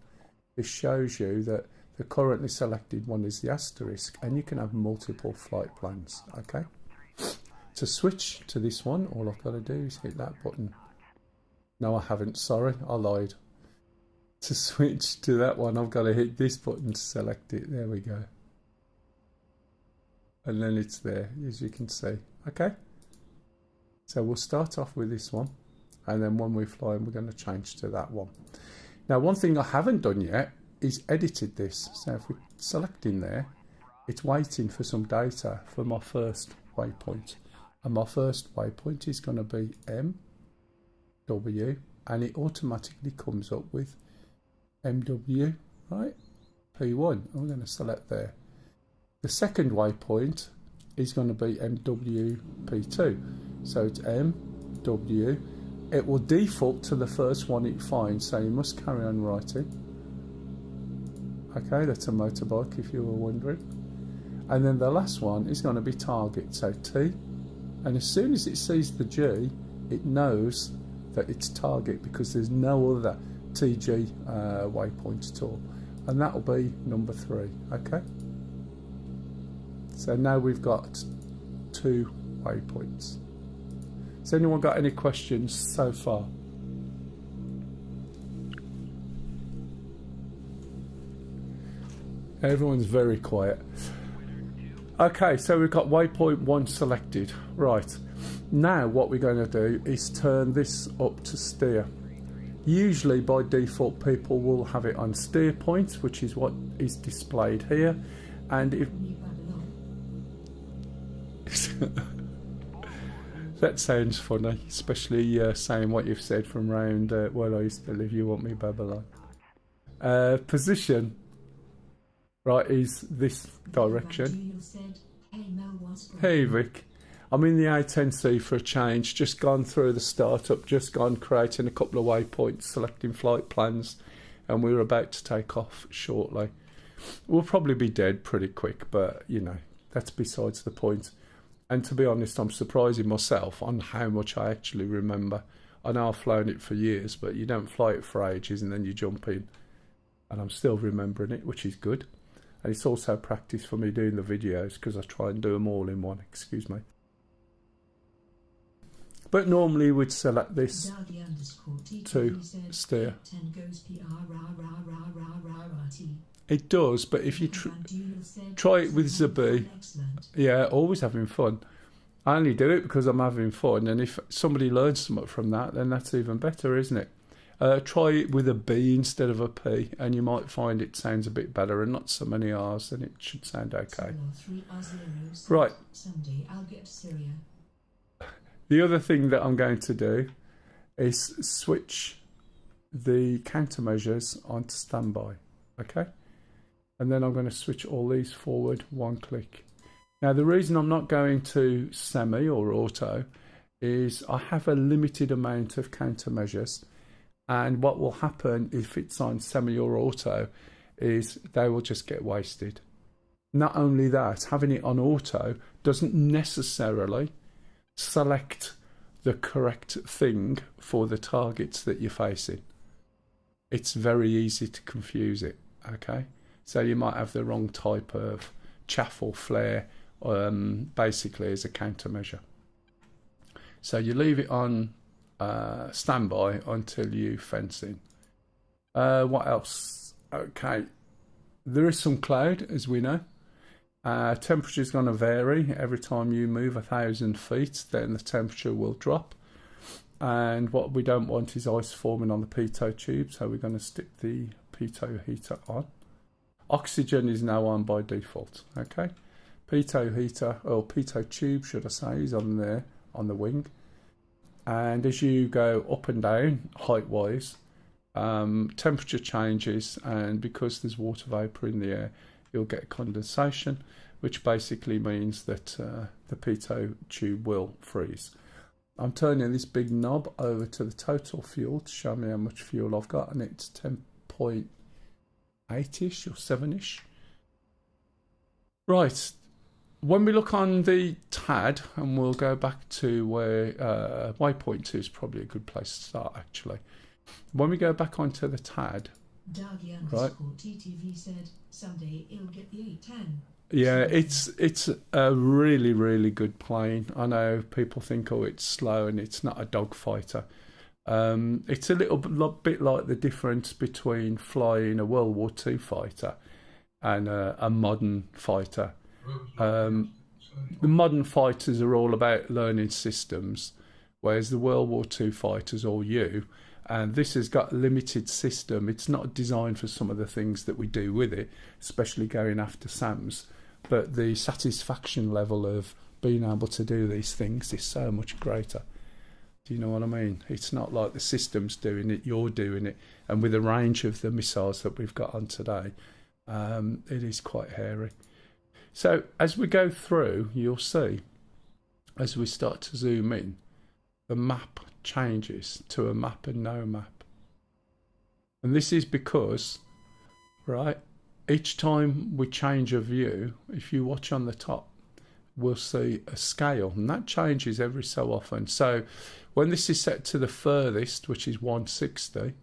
this shows you that the currently selected one is the asterisk, and you can have multiple flight plans. Okay, to switch to this one, all I've got to do is hit that button. No, I haven't, sorry, I lied. To switch to that one, I've got to hit this button to select it. There we go. And then it's there, as you can see. Okay, So we'll start off with this one, and then when we fly, we're going to change to that one. Now, one thing I haven't done yet is edited this. So if we select in there, it's waiting for some data for my first waypoint. And my first waypoint is going to be MW, and it automatically comes up with MW, right? P1, and we're going to select there. The second waypoint is going to be MW P2. So it's MW. It will default to the first one it finds, so you must carry on writing. Okay, that's a motorbike if you were wondering. And then the last one is going to be target, so T. And as soon as it sees the G, it knows that it's target because there's no other TG waypoint at all. And that will be number 3, okay? So now we've got 2 waypoints. Has anyone got any questions so far? Everyone's very quiet. Okay, so we've got waypoint 1 selected. Right, now what we're going to do is turn this up to steer. Usually by default people will have it on steer point, which is what is displayed here. And if that sounds funny, especially saying what you've said from round where I used to live, you want me Babylon. Position, right, is this direction. Hey Vic, I'm in the A10C for a change, just gone through the startup, just gone creating a couple of waypoints, selecting flight plans, and we're about to take off shortly. We'll probably be dead pretty quick, but you know, that's besides the point. And to be honest, I'm surprising myself on how much I actually remember. I know I've flown it for years, but you don't fly it for ages and then you jump in. And I'm still remembering it, which is good. And it's also practice for me doing the videos because I try and do them all in one, excuse me. But normally we'd select this to steer. It does, but if you try it with Zabi, yeah, always having fun. I only do it because I'm having fun, and if somebody learns something from that, then that's even better, isn't it? Try it with a B instead of a P, and you might find it sounds a bit better, and not so many R's, then it should sound okay. Right. Someday I'll get to Syria. The other thing that I'm going to do is switch the countermeasures onto standby, okay? And then I'm going to switch all these forward 1 click. Now the reason I'm not going to semi or auto is I have a limited amount of countermeasures, and what will happen if it's on semi or auto is they will just get wasted. Not only that, having it on auto doesn't necessarily select the correct thing for the targets that you're facing. It's very easy to confuse it, okay? So you might have the wrong type of chaff or flare basically as a countermeasure. So you leave it on standby until you fence in. What else? Okay, there is some cloud, as we know. Temperature is going to vary every time you move 1,000 feet, then the temperature will drop. And what we don't want is ice forming on the pitot tube, so we're going to stick the pitot heater on. Oxygen is now on by default, okay? Pitot heater, or pitot tube should I say, is on there on the wing. And as you go up and down height wise, temperature changes, and because there's water vapour in the air, you'll get condensation, which basically means that the pitot tube will freeze. I'm turning this big knob over to the total fuel to show me how much fuel I've got, and it's 10.8ish or 7ish. Right, when we look on the TAD, and we'll go back to where waypoint 2 is probably a good place to start actually. When we go back onto the TAD, right? TTV said someday it'll get the 810. Yeah, it's a really good plane. I know people think, oh, it's slow and it's not a dogfighter. It's a little bit like the difference between flying a World War II fighter and a modern fighter. The modern fighters are all about learning systems. whereas the World War II fighters all U. And this has got a limited system. It's not designed for some of the things that we do with it, especially going after SAMs. But the satisfaction level of being able to do these things is so much greater. Do you know what I mean? It's not like the system's doing it, you're doing it. And with the range of the missiles that we've got on today, it is quite hairy. So as we go through, you'll see, as we start to zoom in, the map changes to a map and no map. And this is because, right, each time we change a view, if you watch on the top, we'll see a scale, and that changes every so often. So when this is set to the furthest, which is 160,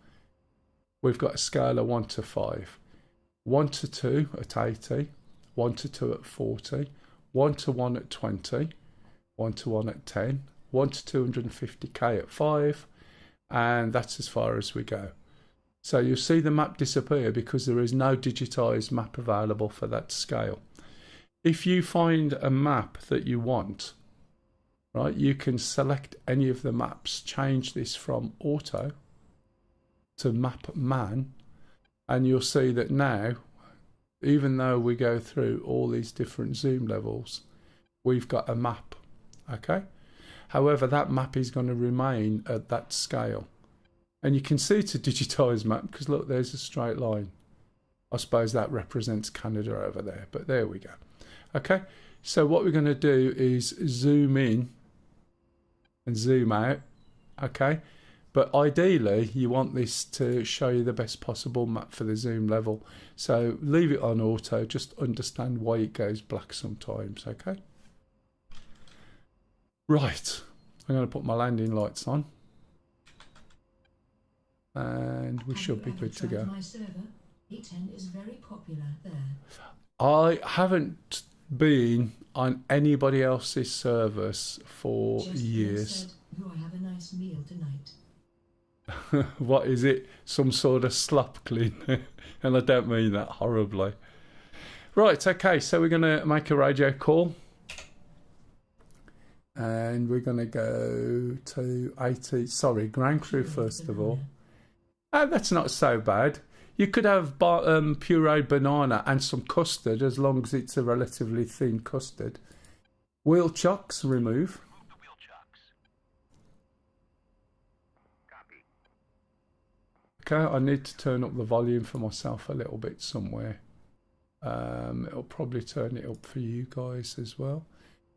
we've got a scale of 1 to 5. 1 to 2 at 80, 1 to 2 at 40, 1 to 1 at 20, 1 to 1 at 10, 1 to 250k at 5, and that's as far as we go. So you'll see the map disappear because there is no digitized map available for that scale. If you find a map that you want, right, you can select any of the maps, change this from auto to map man, and you'll see that now, even though we go through all these different zoom levels, we've got a map, okay? However, that map is going to remain at that scale. And you can see it's a digitized map because look, there's a straight line. I suppose that represents Canada over there, but there we go. Okay, so what we're going to do is zoom in and zoom out, okay? But ideally, you want this to show you the best possible map for the zoom level. So leave it on auto, just understand why it goes black sometimes, okay? Right, I'm going to put my landing lights on. And we should be good to go. My server, E10 is very popular there. I haven't been on anybody else's servers for years. Said, "Oh, I have a nice meal tonight." What is it? Some sort of slop clean? And I don't mean that horribly. Right, okay, so we're going to make a radio call. And we're going to go to 80, sorry, ground crew first of all. Oh, that's not so bad. You could have pureed banana and some custard as long as it's a relatively thin custard. Wheel chocks, remove. The wheel chocks. Copy. Okay, I need to turn up the volume for myself a little bit somewhere. It'll probably turn it up for you guys as well.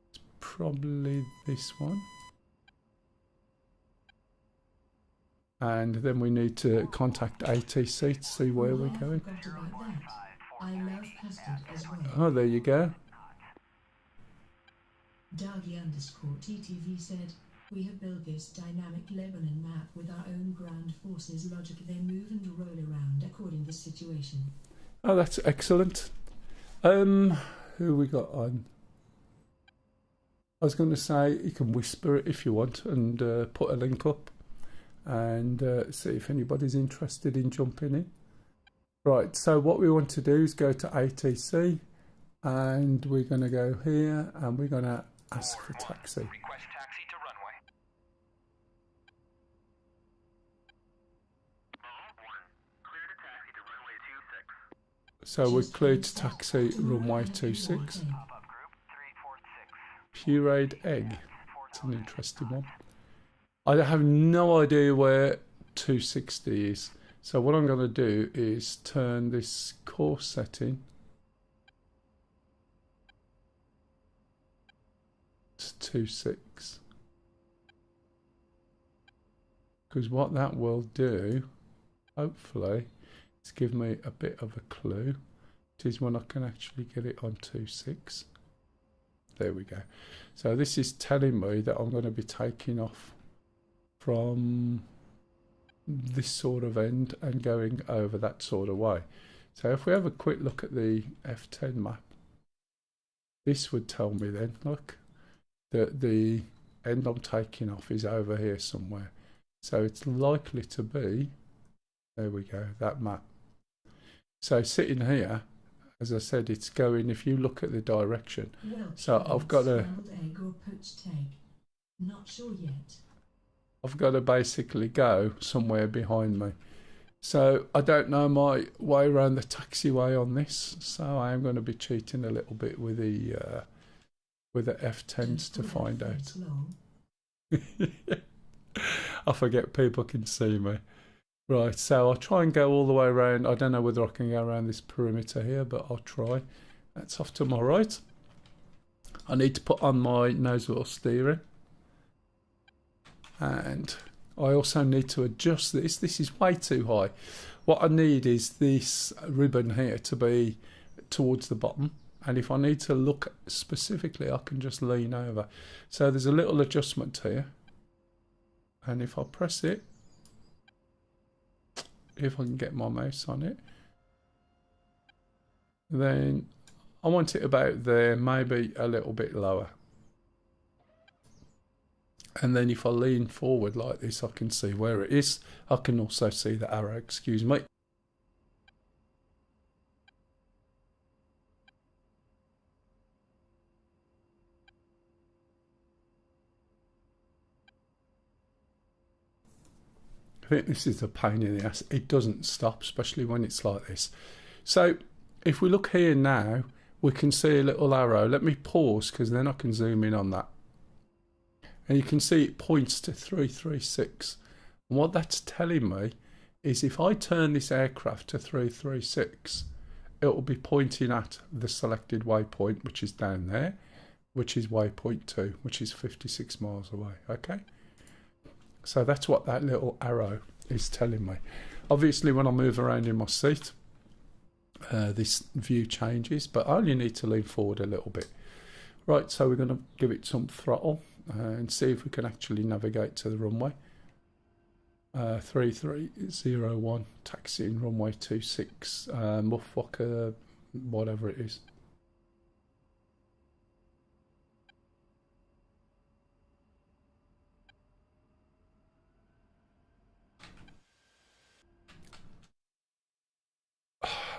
It's probably this one. And then we need to contact ATC to see where we're going. I love custard as well. Oh, there you go. Dougie_TTV said, "We have built this dynamic Lebanon map with our own ground forces logic. They move and roll around according to situation." Oh, that's excellent. Who we got on? I was going to say you can whisper it if you want and put a link up and see if anybody's interested in jumping in. Right, so what we want to do is go to ATC and we're going to go here and we're going to ask for taxi. Request taxi to runway. Clear to taxi to runway 26. So we're cleared to taxi runway 26. Above group 346. Pureed egg. It's an interesting one. I have no idea where 260 is. So what I'm going to do is turn this course setting to 26. Because what that will do, hopefully, is give me a bit of a clue. It is when I can actually get it on 26. There we go. So this is telling me that I'm going to be taking off from this sort of end and going over that sort of way. So if we have a quick look at the F10 map, this would tell me then, look, that the end I'm taking off is over here somewhere. So it's likely to be, there we go, that map. So sitting here, as I said, it's going, if you look at the direction. So I've got a... Egg or poached egg. Not sure yet. I've got to basically go somewhere behind me. So I don't know my way around the taxiway on this, so I am going to be cheating a little bit with the F10s to find out. I forget people can see me. Right, so I'll try and go all the way around. I don't know whether I can go around this perimeter here, but I'll try. That's off to my right. I need to put on my nose wheel steering. And I also need to adjust this. This is way too high. What I need is this ribbon here to be towards the bottom. And if I need to look specifically, I can just lean over. So there's a little adjustment here. And if I press it, if I can get my mouse on it, then I want it about there, maybe a little bit lower. And then if I lean forward like this, I can see where it is. I can also see the arrow, excuse me. I think this is a pain in the ass. It doesn't stop, especially when it's like this. So if we look here now, we can see a little arrow. Let me pause because then I can zoom in on that. And you can see it points to 336. And what that's telling me is if I turn this aircraft to 336, it will be pointing at the selected waypoint, which is down there, which is waypoint 2, which is 56 miles away. Okay? So that's what that little arrow is telling me. Obviously, when I move around in my seat, this view changes, but I only need to lean forward a little bit. Right, so we're going to give it some throttle and see if we can actually navigate to the runway. 3301, taxiing runway 26, Muffwalker, whatever it is.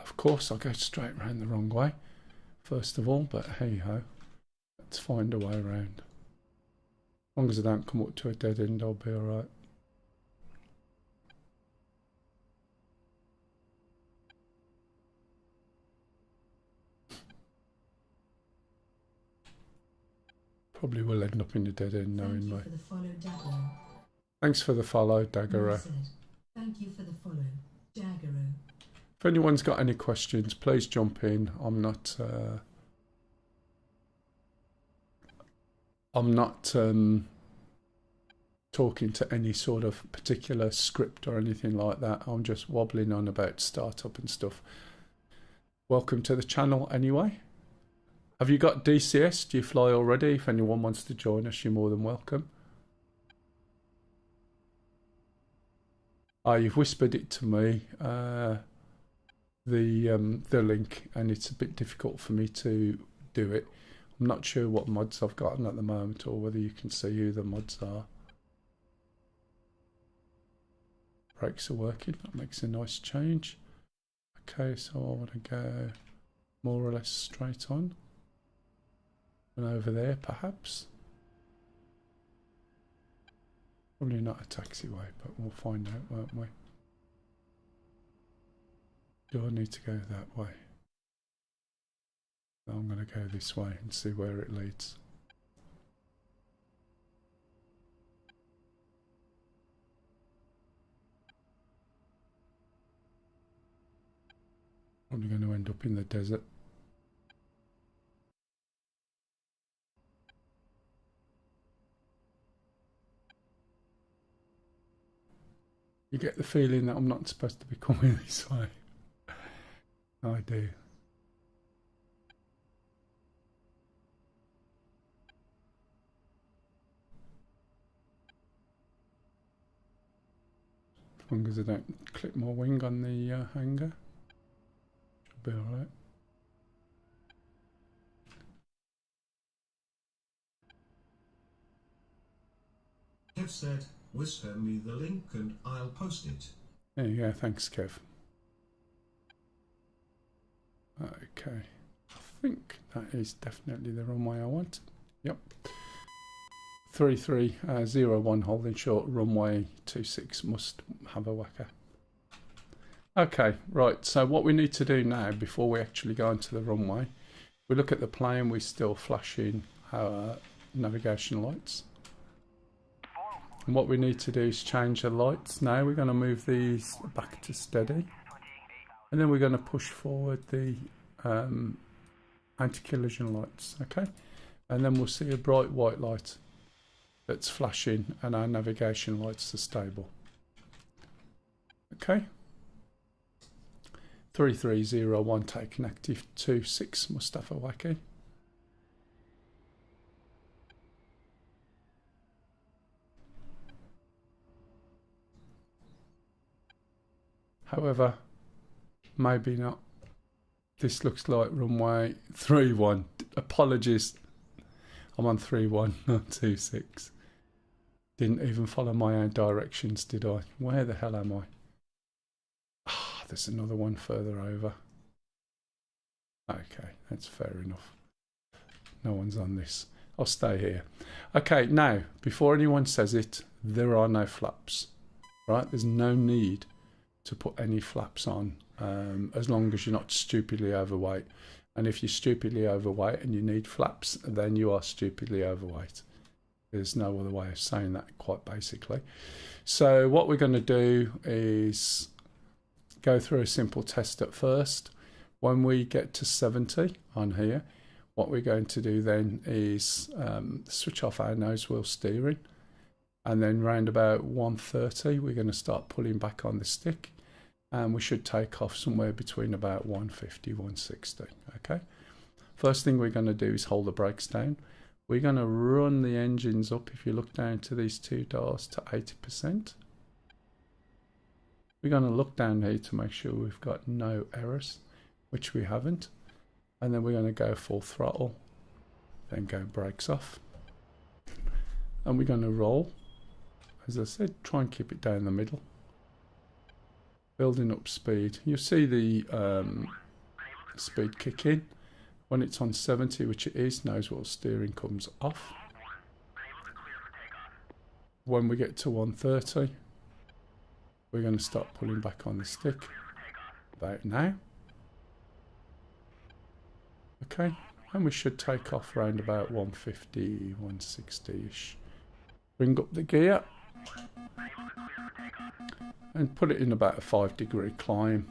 Of course, I'll go straight around the wrong way, first of all, but hey ho, let's find a way around. As long as I don't come up to a dead end, I'll be alright. Probably will end up in a dead end knowing me. Thanks for the follow, Daggero. Thank you for the follow, Daggero. If anyone's got any questions, please jump in. I'm not talking to any sort of particular script or anything like that. I'm just wobbling on about startup and stuff. Welcome to the channel anyway. Have you got DCS? Do you fly already? If anyone wants to join us, you're more than welcome. You've whispered it to me, the link, and it's a bit difficult for me to do it. I'm not sure what mods I've gotten at the moment or whether you can see who the mods are. Brakes are working, that makes a nice change. Okay, so I want to go more or less straight on. And over there perhaps. Probably not a taxiway, but we'll find out, won't we? Do I need to go that way? I'm going to go this way and see where it leads. Probably going to end up in the desert. You get the feeling that I'm not supposed to be coming this way. I do. As long as I don't clip my wing on the hanger, should be alright. Kev said, whisper me the link and I'll post it. There you go, thanks Kev. Okay, I think that is definitely the runway I want. Yep. 3301 holding short, runway 26 must have a whacker. Okay, right, so what we need to do now before we actually go into the runway, we look at the plane, we're still flashing our navigation lights. And what we need to do is change the lights. Now we're going to move these back to steady. And then we're going to push forward the anti-collision lights, okay? And then we'll see a bright white light that's flashing and our navigation lights are stable. Okay? 3301 taken active 26 Mustafa Waki. However, maybe not. This looks like runway 31. Apologies. I'm on 31, not 26. Didn't even follow my own directions, did I? Where the hell am I? Ah, there's another one further over. Okay, that's fair enough. No one's on this. I'll stay here. Okay, now, before anyone says it, there are no flaps. Right? There's no need to put any flaps on as long as you're not stupidly overweight. And if you're stupidly overweight and you need flaps, then you are stupidly overweight. There's no other way of saying that, quite basically. So what we're going to do is go through a simple test at first. When we get to 70 on here, what we're going to do then is switch off our nose wheel steering. And then round about 130, we're going to start pulling back on the stick. And we should take off somewhere between about 150, 160, okay? First thing we're going to do is hold the brakes down. We're going to run the engines up, if you look down to these two dials, to 80%. We're going to look down here to make sure we've got no errors, which we haven't. And then we're going to go full throttle, then go brakes off. And we're going to roll. As I said, try and keep it down the middle. Building up speed. You see the speed kick in. When it's on 70, which it is, nose wheel steering comes off. When we get to 130, we're going to start pulling back on the stick. About now. Okay, and we should take off around about 150, 160-ish. Bring up the gear. And put it in about a 5-degree climb.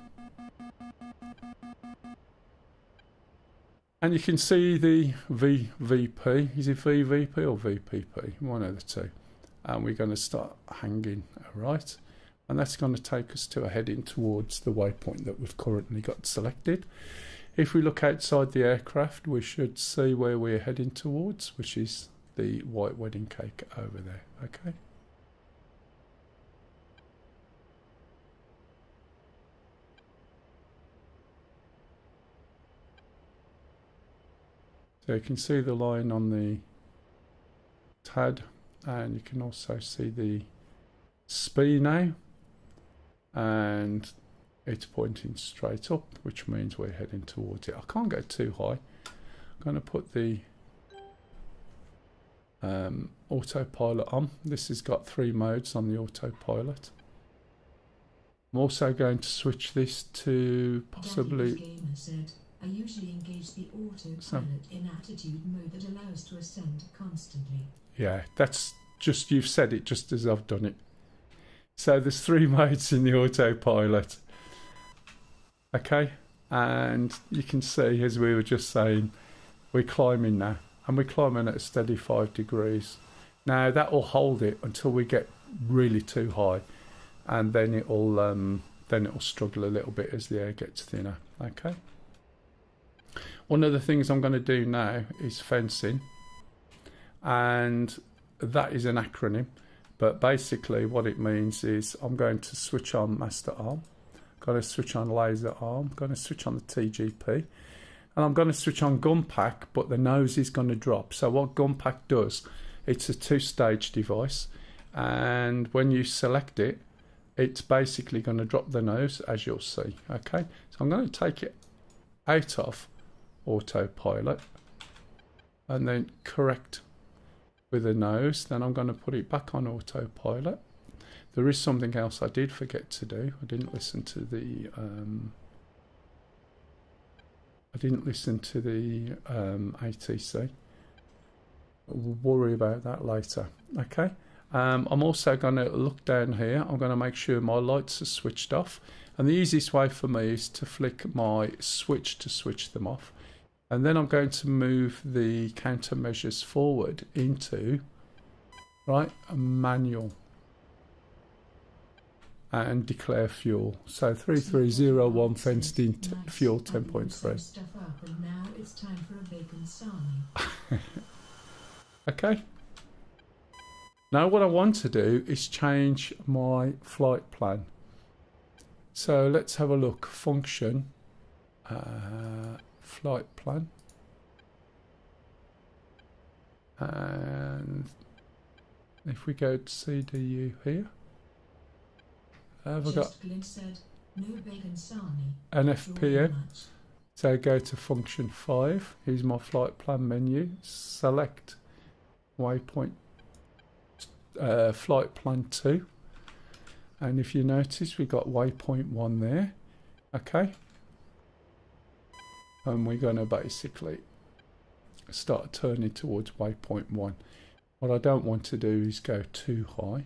And you can see the VVP. Is it VVP or VPP? One of the two. And we're going to start hanging right. And that's going to take us to a heading towards the waypoint that we've currently got selected. If we look outside the aircraft, we should see where we're heading towards, which is the white wedding cake over there. Okay. So you can see the line on the TAD, and you can also see the SPI now, and it's pointing straight up, which means we're heading towards it. I can't go too high. I'm going to put the autopilot on. This has got 3 modes on the autopilot. I'm also going to switch this to possibly... I usually engage the autopilot in attitude mode that allows to ascend constantly. Yeah, that's just, you've said it just as I've done it. So there's 3 modes in the autopilot. Okay, and you can see, as we were just saying, we're climbing now. And we're climbing at a steady 5 degrees. Now that will hold it until we get really too high. And then it'll struggle a little bit as the air gets thinner. Okay. One of the things I'm going to do now is fencing, and that is an acronym, but basically what it means is I'm going to switch on master arm, going to switch on laser arm, going to switch on the TGP, and I'm going to switch on gun pack, but the nose is going to drop. So what gun pack does, it's a 2-stage device, and when you select it, it's basically going to drop the nose, as you'll see. Okay, so I'm going to take it out of autopilot and then correct with a nose. Then I'm going to put it back on autopilot. There is something else I did forget to do. I didn't listen to the ATC. We'll worry about that later. Okay. I'm also going to look down here. I'm going to make sure my lights are switched off. And the easiest way for me is to flick my switch to switch them off. And then I'm going to move the countermeasures forward into, right, a manual. And declare fuel. So 3301 fenced in fuel 10.3. Stuff up and now it's time for a bacon sarnie. Okay. Now what I want to do is change my flight plan. So let's have a look. Function, flight plan, and if we go to CDU here, have I got Said, no bacon sarnie. NFPM? So go to function 5. Here's my flight plan menu. Select waypoint, flight plan 2. And if you notice, we got waypoint 1 there. Okay. And we're going to basically start turning towards waypoint 1. What I don't want to do is go too high.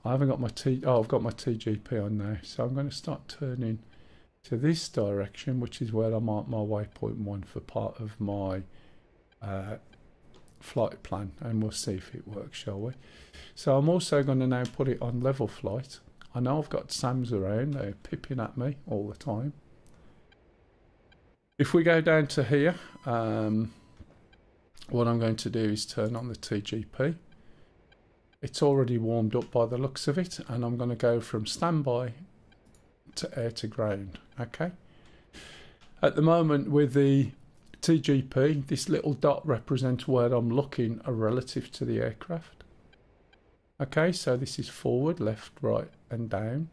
I haven't got my I've got my TGP on now, so I'm going to start turning to this direction, which is where I mark my waypoint 1 for part of my flight plan, and we'll see if it works, shall we? So I'm also going to now put it on level flight. I know I've got SAMs around, they're pipping at me all the time. If we go down to here, what I'm going to do is turn on the TGP. It's already warmed up by the looks of it, and I'm going to go from standby to air to ground. Okay. At the moment with the TGP, this little dot represents where I'm looking relative to the aircraft. Okay, so this is forward, left, right and down,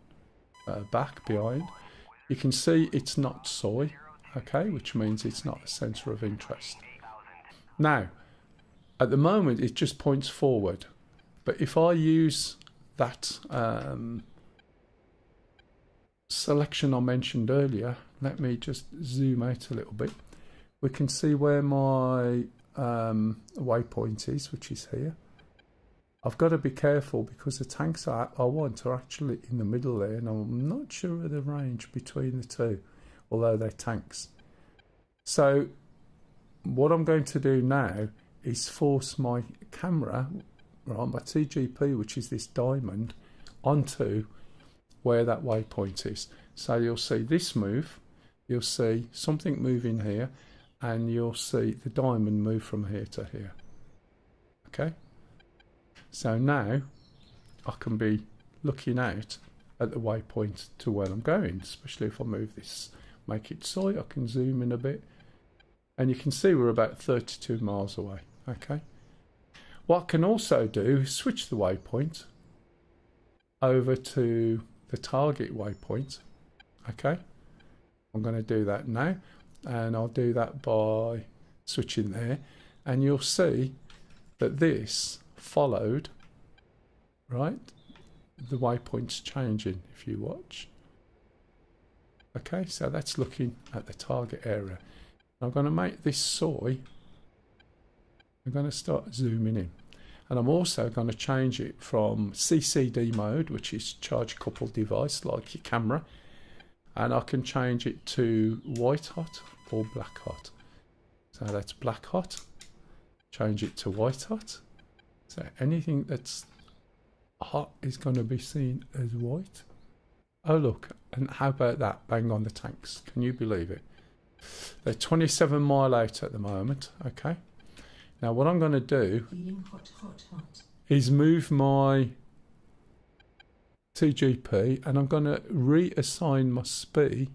back, behind. You can see it's not soy, okay, which means it's not a sensor of interest. Now, at the moment it just points forward, but if I use that selection I mentioned earlier, let me just zoom out a little bit. We can see where my waypoint is, which is here. I've got to be careful because the tanks I want are actually in the middle there, and I'm not sure of the range between the two, although they're tanks. So what I'm going to do now is force my camera, right, my TGP, which is this diamond, onto where that waypoint is. So you'll see this move, you'll see something moving here, and you'll see the diamond move from here to here. Okay, so now I can be looking out at the waypoint to where I'm going, especially if I move this, make it soy. I can zoom in a bit, and you can see we're about 32 miles away. Okay, what I can also do is switch the waypoint over to the target waypoint. Okay, I'm going to do that now, and I'll do that by switching there, and you'll see that this followed, right, the waypoint's changing if you watch. Okay, so that's looking at the target area. I'm going to make this soy. I'm going to start zooming in, and I'm also going to change it from CCD mode, which is charge coupled device like your camera, and I can change it to white hot or black hot. So that's black hot, change it to white hot. So anything that's hot is going to be seen as white. Oh look, and how about that, bang on the tanks, can you believe it? They're 27 mile out at the moment. Okay, now what I'm going to do is move my TGP, and I'm going to reassign my SPI,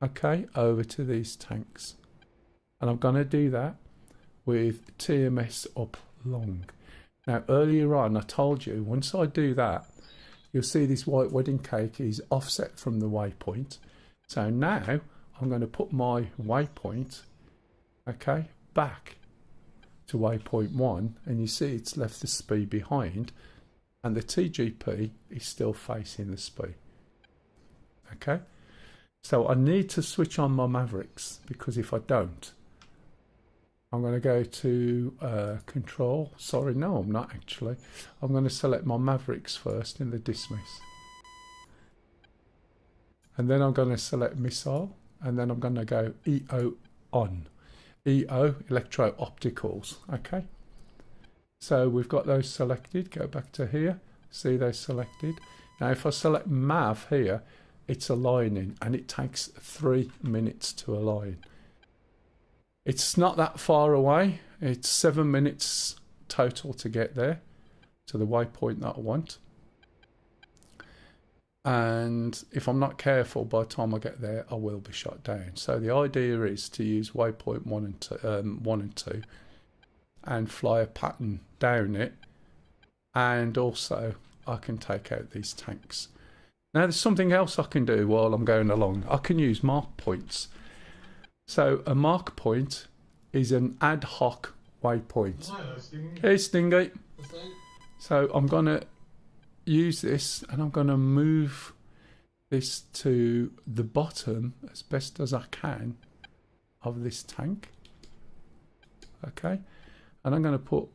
okay, over to these tanks, and I'm going to do that with TMS up long. Now earlier on I told you once I do that, you'll see this white wedding cake is offset from the waypoint. So now I'm going to put my waypoint, okay, back to waypoint 1, and you see it's left the SPI behind, and the TGP is still facing the SPI. Okay, so I need to switch on my Mavericks, because if I don't, I'm going to go to control. Sorry, no, I'm not actually. I'm going to select my Mavericks first in the dismiss. And then I'm going to select missile, and then I'm going to go EO on. EO, electro-opticals, okay? So we've got those selected. Go back to here, see those selected. Now if I select MAV here, it's aligning, and it takes 3 minutes to align. It's not that far away. It's 7 minutes total to get there, to the waypoint that I want. And if I'm not careful, by the time I get there, I will be shot down. So the idea is to use waypoint 1 and 2 and fly a pattern down it, and also I can take out these tanks. Now there's something else I can do while I'm going along. I can use mark points. So a mark point is an ad hoc waypoint. Hey Stingy. So I'm going to use this, and I'm going to move this to the bottom as best as I can of this tank. Okay, and I'm going to put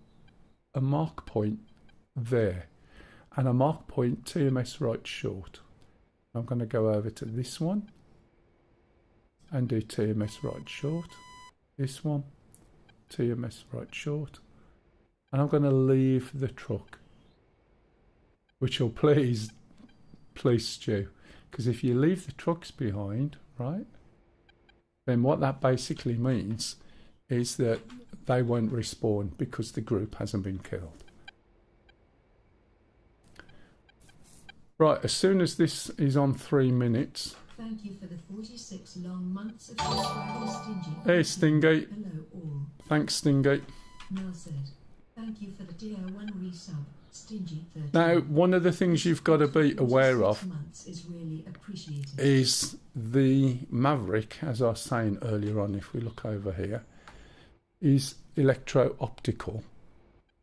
a mark point there and a mark point TMS right short. I'm going to go over to this one and do TMS right short, this one, TMS right short, and I'm going to leave the truck, which will please Stu, because if you leave the trucks behind, right, then what that basically means is that they won't respawn because the group hasn't been killed. Right, as soon as this is on 3 minutes. Thank you for the 46 long months of subscribing, Stingy. Hey Stingy. Hello all. Thanks Stingy. Mel said, thank you for the DR1 resub, Stingy 13. Now, one of the things you've got to be aware of is really appreciated. Is the Maverick, as I was saying earlier on, if we look over here, is electro-optical,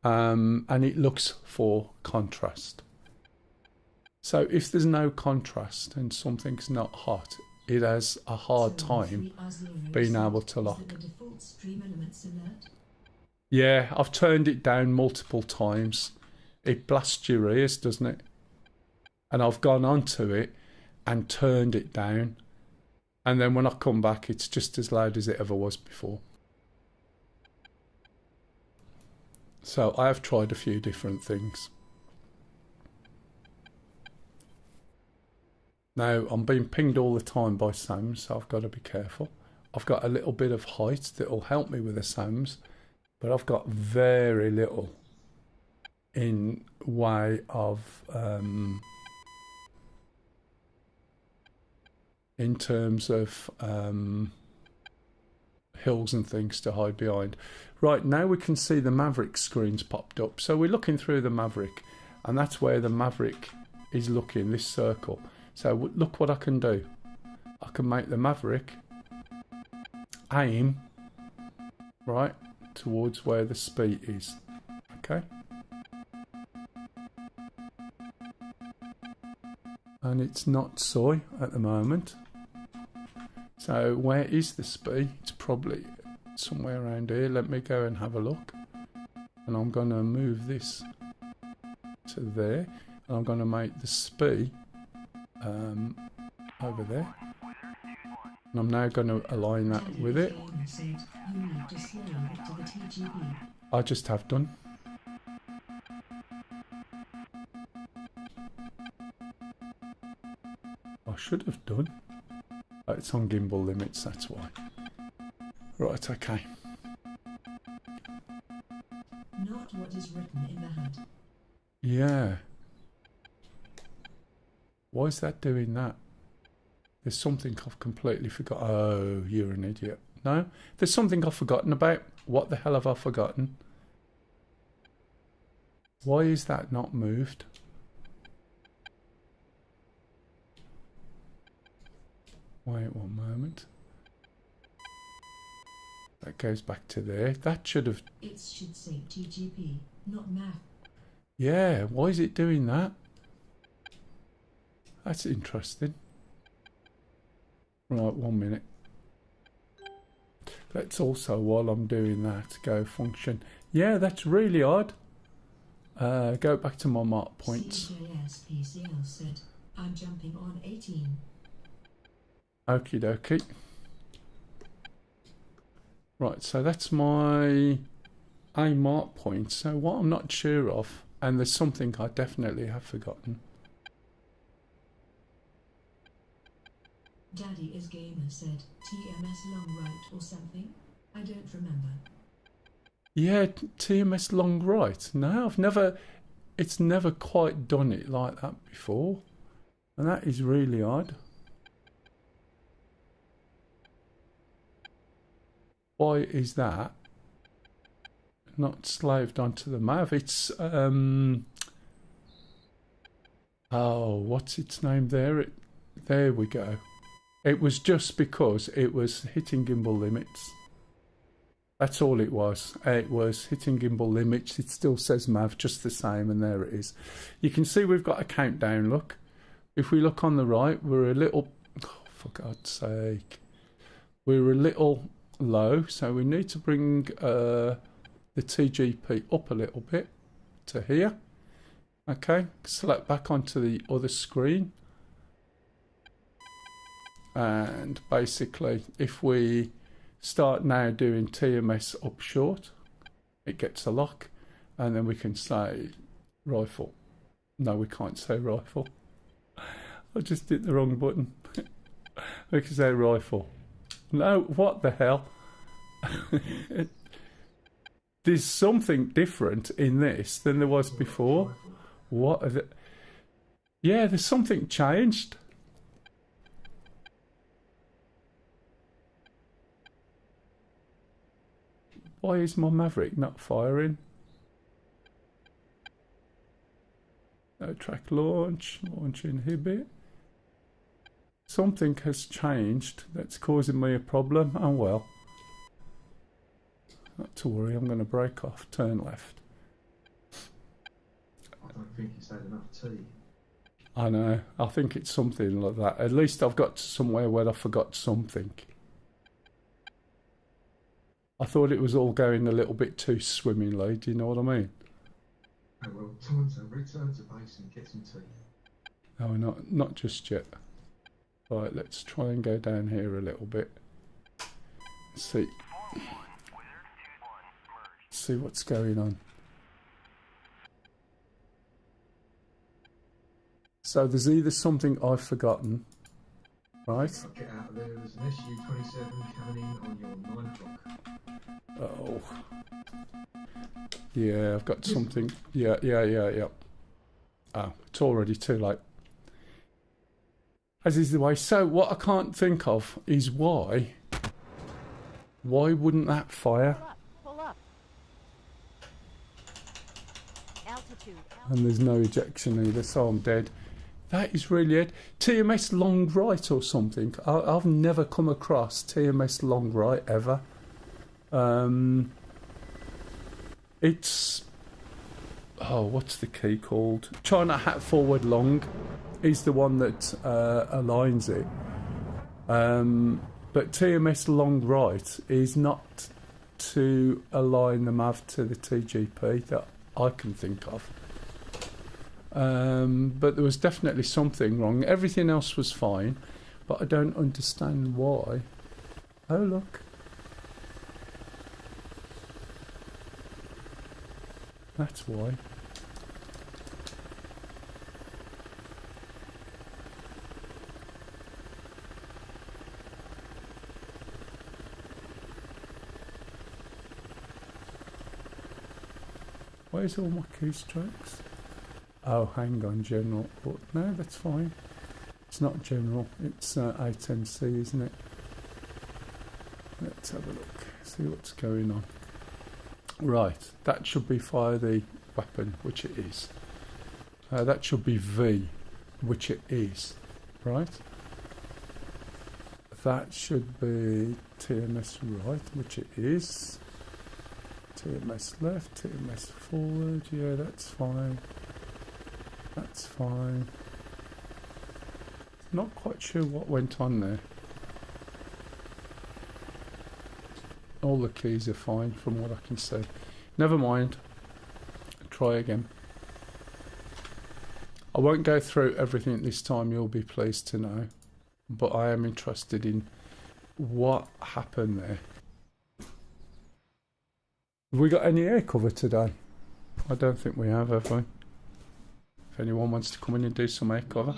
and it looks for contrast. So if there's no contrast and something's not hot, it has a hard time being able to lock. Yeah, I've turned it down multiple times. It blasts your ears, doesn't it? And I've gone onto it and turned it down, and then when I come back, it's just as loud as it ever was before. So I have tried a few different things. Now I'm being pinged all the time by SAMs, so I've got to be careful. I've got a little bit of height that will help me with the SAMs, but I've got very little in way of in terms of hills and things to hide behind. Right, now we can see the Maverick screens popped up. So we're looking through the Maverick, and that's where the Maverick is looking, this circle. So look what I can do. I can make the Maverick aim right towards where the SPI is. Okay. And it's not soy at the moment. So where is the SPI? It's probably somewhere around here. Let me go and have a look. And I'm going to move this to there. And I'm going to make the SPI over there. And I'm now going to align that with it. I just have done. I should have done. Oh, it's on gimbal limits, that's why. Right, okay. Not what is written in the hat. Yeah. Why is that doing that? There's something I've completely forgotten. Oh, you're an idiot. No? There's something I've forgotten about. What the hell have I forgotten? Why is that not moved? Wait one moment. That goes back to there. That should have... It should say TGP, not MAF. Yeah, why is it doing that? That's interesting. Right, 1 minute. Let's also, while I'm doing that, go function. Yeah, that's really odd. Go back to my mark points. CJSPCL said, I'm jumping on 18. Okie dokie. Right, so that's my A mark point. So what I'm not sure of, and there's something I definitely have forgotten. Daddy is Gamer said, TMS long right or something? I don't remember. Yeah, TMS long right. No, I've never, it's never quite done it like that before. And that is really odd. Why is that not slaved onto the MAV? It's, oh, what's its name there? There we go. It was just because it was hitting gimbal limits. That's all it was. It was hitting gimbal limits. It still says MAV just the same, and there it is. You can see we've got a countdown, look. If we look on the right, we're a little... Oh, for God's sake. We're a little low, so we need to bring the TGP up a little bit to here. Okay, select back onto the other screen. And basically, if we start now doing TMS up short, it gets a lock, and then we can say rifle. No, we can't say rifle. I just hit the wrong button. We can say rifle. No, what the hell? There's something different in this than there was before. What are the... Yeah, there's something changed. Why is my Maverick not firing? No track launch, launch inhibit. Something has changed that's causing me a problem. Oh well. Not to worry, I'm going to break off, turn left. I don't think he's had enough tea. I know, I think it's something like that. At least I've got to somewhere where I forgot something. I thought it was all going a little bit too swimmingly, do you know what I mean? Oh well, time to return to base and get some tea. No, not just yet. Right, let's try and go down here a little bit. See what's going on. So there's either something I've forgotten, right? Get out of there, there's an SU-27 coming in on your 9 o'clock. Oh. Yeah, I've got something. Yeah. Oh, it's already too late. As is the way. So what I can't think of is why wouldn't that fire? Pull up. Altitude. And there's no ejection either, so I'm dead. That is really it. TMS long right or something. I've never come across TMS long right ever. It's... Oh, what's the key called? China hat forward long is the one that aligns it. But TMS long right is not to align the MAV to the TGP that I can think of. But there was definitely something wrong. Everything else was fine, but I don't understand why. Oh, look. That's why. Where's all my keystrokes? Oh, hang on, general. But no, that's fine. It's not general. It's A10C, isn't it? Let's have a look. See what's going on. Right, that should be fire the weapon, which it is. That should be V, which it is. Right? that should be TMS right, which it is. TMS left, TMS forward, yeah, that's fine. That's fine. Not quite sure what went on there. All the keys are fine from what I can see. Never mind. Try again. I won't go through everything this time, you'll be pleased to know. But I am interested in what happened there. Have we got any air cover today? I don't think we have we? If anyone wants to come in and do some air cover.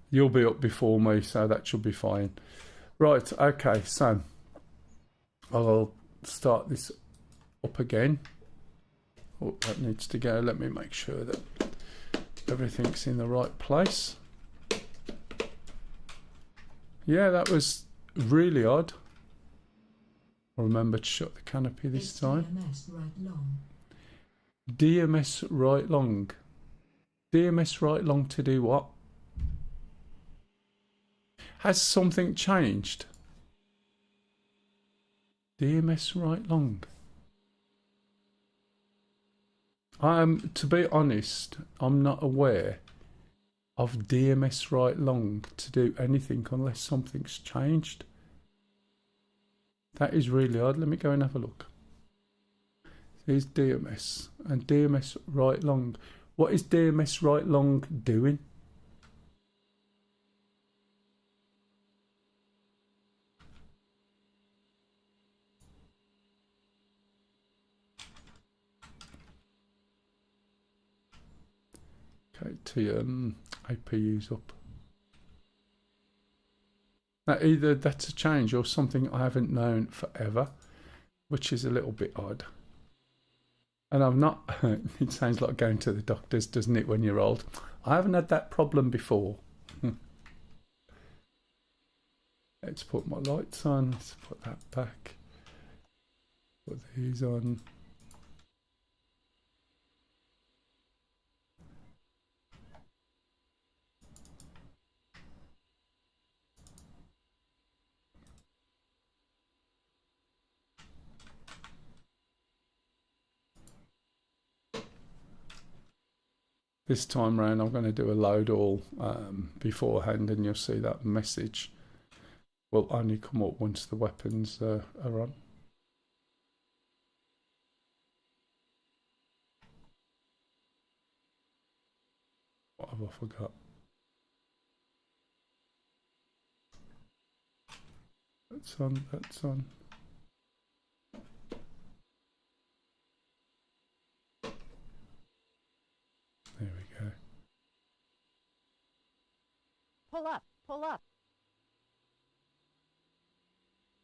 You'll be up before me, so that should be fine. Right, okay, so I'll start this up again. Oh, that needs to go. Let me make sure that everything's in the right place. Yeah, that was really odd. I'll remember to shut the canopy this time. DMS right long. DMS right long. DMS right long to do what? Has something changed? DMS right long. To be honest, I'm not aware of DMS right long to do anything unless something's changed. That is really odd. Let me go and have a look. Here's DMS and DMS right long. What is DMS right long doing? Okay, APU's up. Now either that's a change or something I haven't known forever, which is a little bit odd. And I'm not, it sounds like going to the doctors, doesn't it, when you're old? I haven't had that problem before. Let's put my lights on, let's put that back. Put these on. This time round I'm going to do a load all beforehand, and you'll see that message will only come up once the weapons are on. What have I forgot? That's on, that's on. There we go. Pull up, pull up.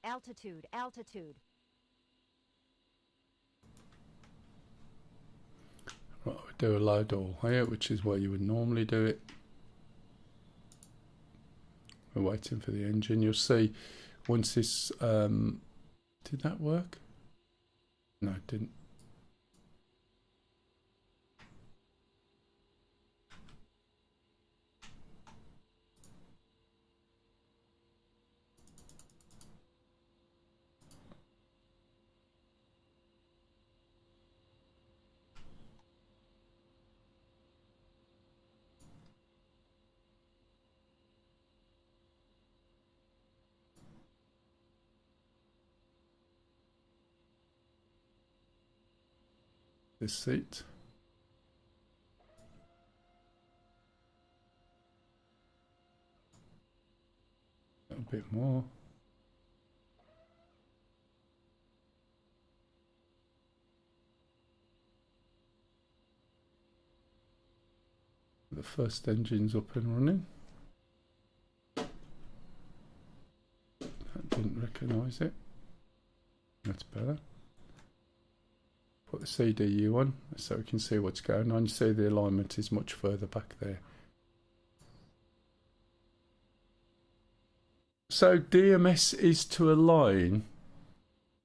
Altitude, altitude. Right, we do a load all here, which is where you would normally do it. We're waiting for the engine. You'll see once this, did that work? No, it didn't. This seat. A bit more. The first engine's up and running. That didn't recognise it. That's better. Put the CDU on so we can see what's going on. You see the alignment is much further back there. So DMS is to align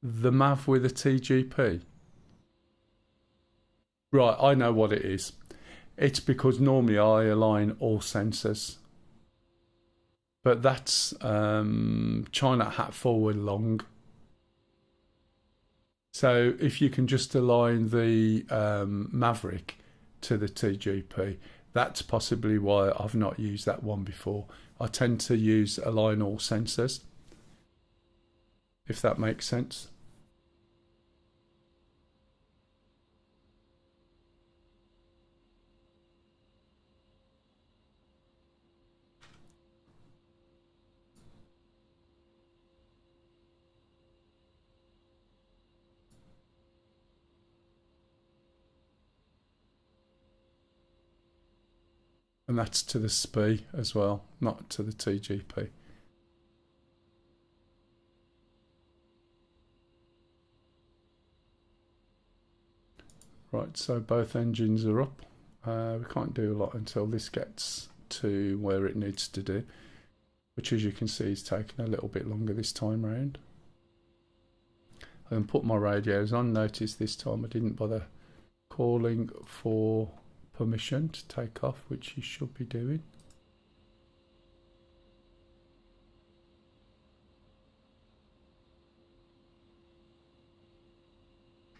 the MAV with a TGP. Right, I know what it is. It's because normally I align all sensors. But that's China hat forward long. So if you can just align the Maverick to the TGP, that's possibly why I've not used that one before. I tend to use align all sensors, if that makes sense. And that's to the SPI as well, not to the TGP. Right, so both engines are up. We can't do a lot until this gets to where it needs to do, which as you can see is taking a little bit longer this time round. I can put my radios on. Notice this time I didn't bother calling for permission to take off, which you should be doing.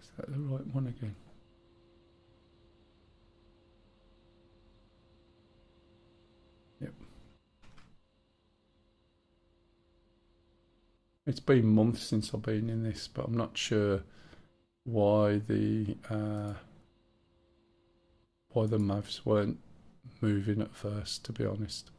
Is that the right one again? Yep. It's been months since I've been in this, but I'm not sure why the mavs weren't moving at first, to be honest.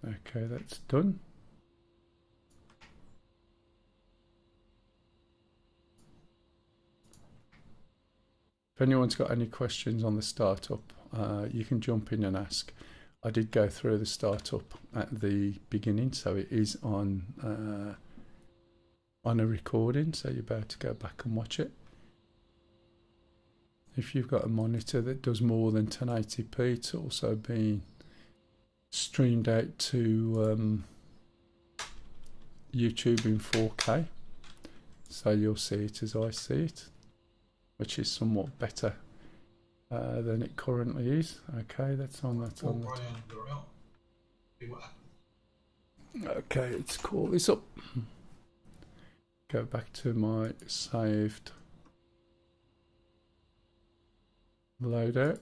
Okay, that's done. If anyone's got any questions on the startup, you can jump in and ask. I did go through the startup at the beginning, so it is on a recording, so you're about to go back and watch it. If you've got a monitor that does more than 1080p, it's also being streamed out to YouTube in 4K, so you'll see it as I see it, which is somewhat better than it currently is. Okay, that's on. Okay, let's call this up. Go back to my saved loadout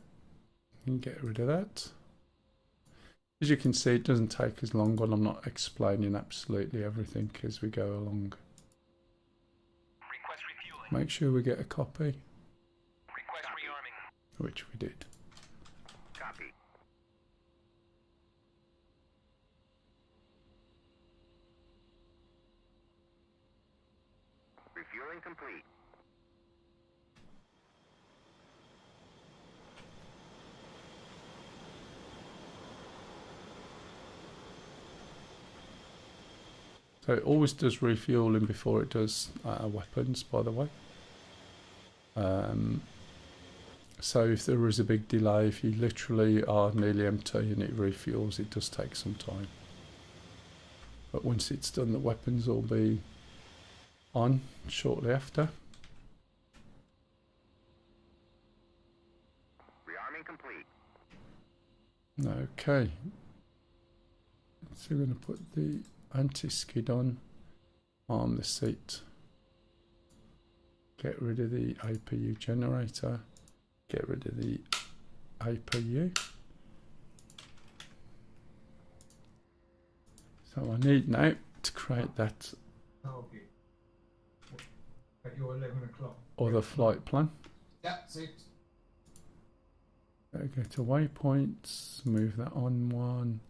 and get rid of that. As you can see, it doesn't take as long when I'm not explaining absolutely everything as we go along. Request refueling. Make sure we get a copy, Request rearming. which we did. Copy. Refueling complete. So it always does refueling before it does weapons, by the way. So if there is a big delay, if you literally are nearly empty and it refuels, it does take some time. But once it's done, the weapons will be on shortly after. Rearming complete. Okay. So we're going to put the anti-skid on the seat. Get rid of the APU generator. Get rid of the APU. So I need now to create that Target. At your 11 o'clock. other flight plan. That's it. Go to waypoints, move that on one.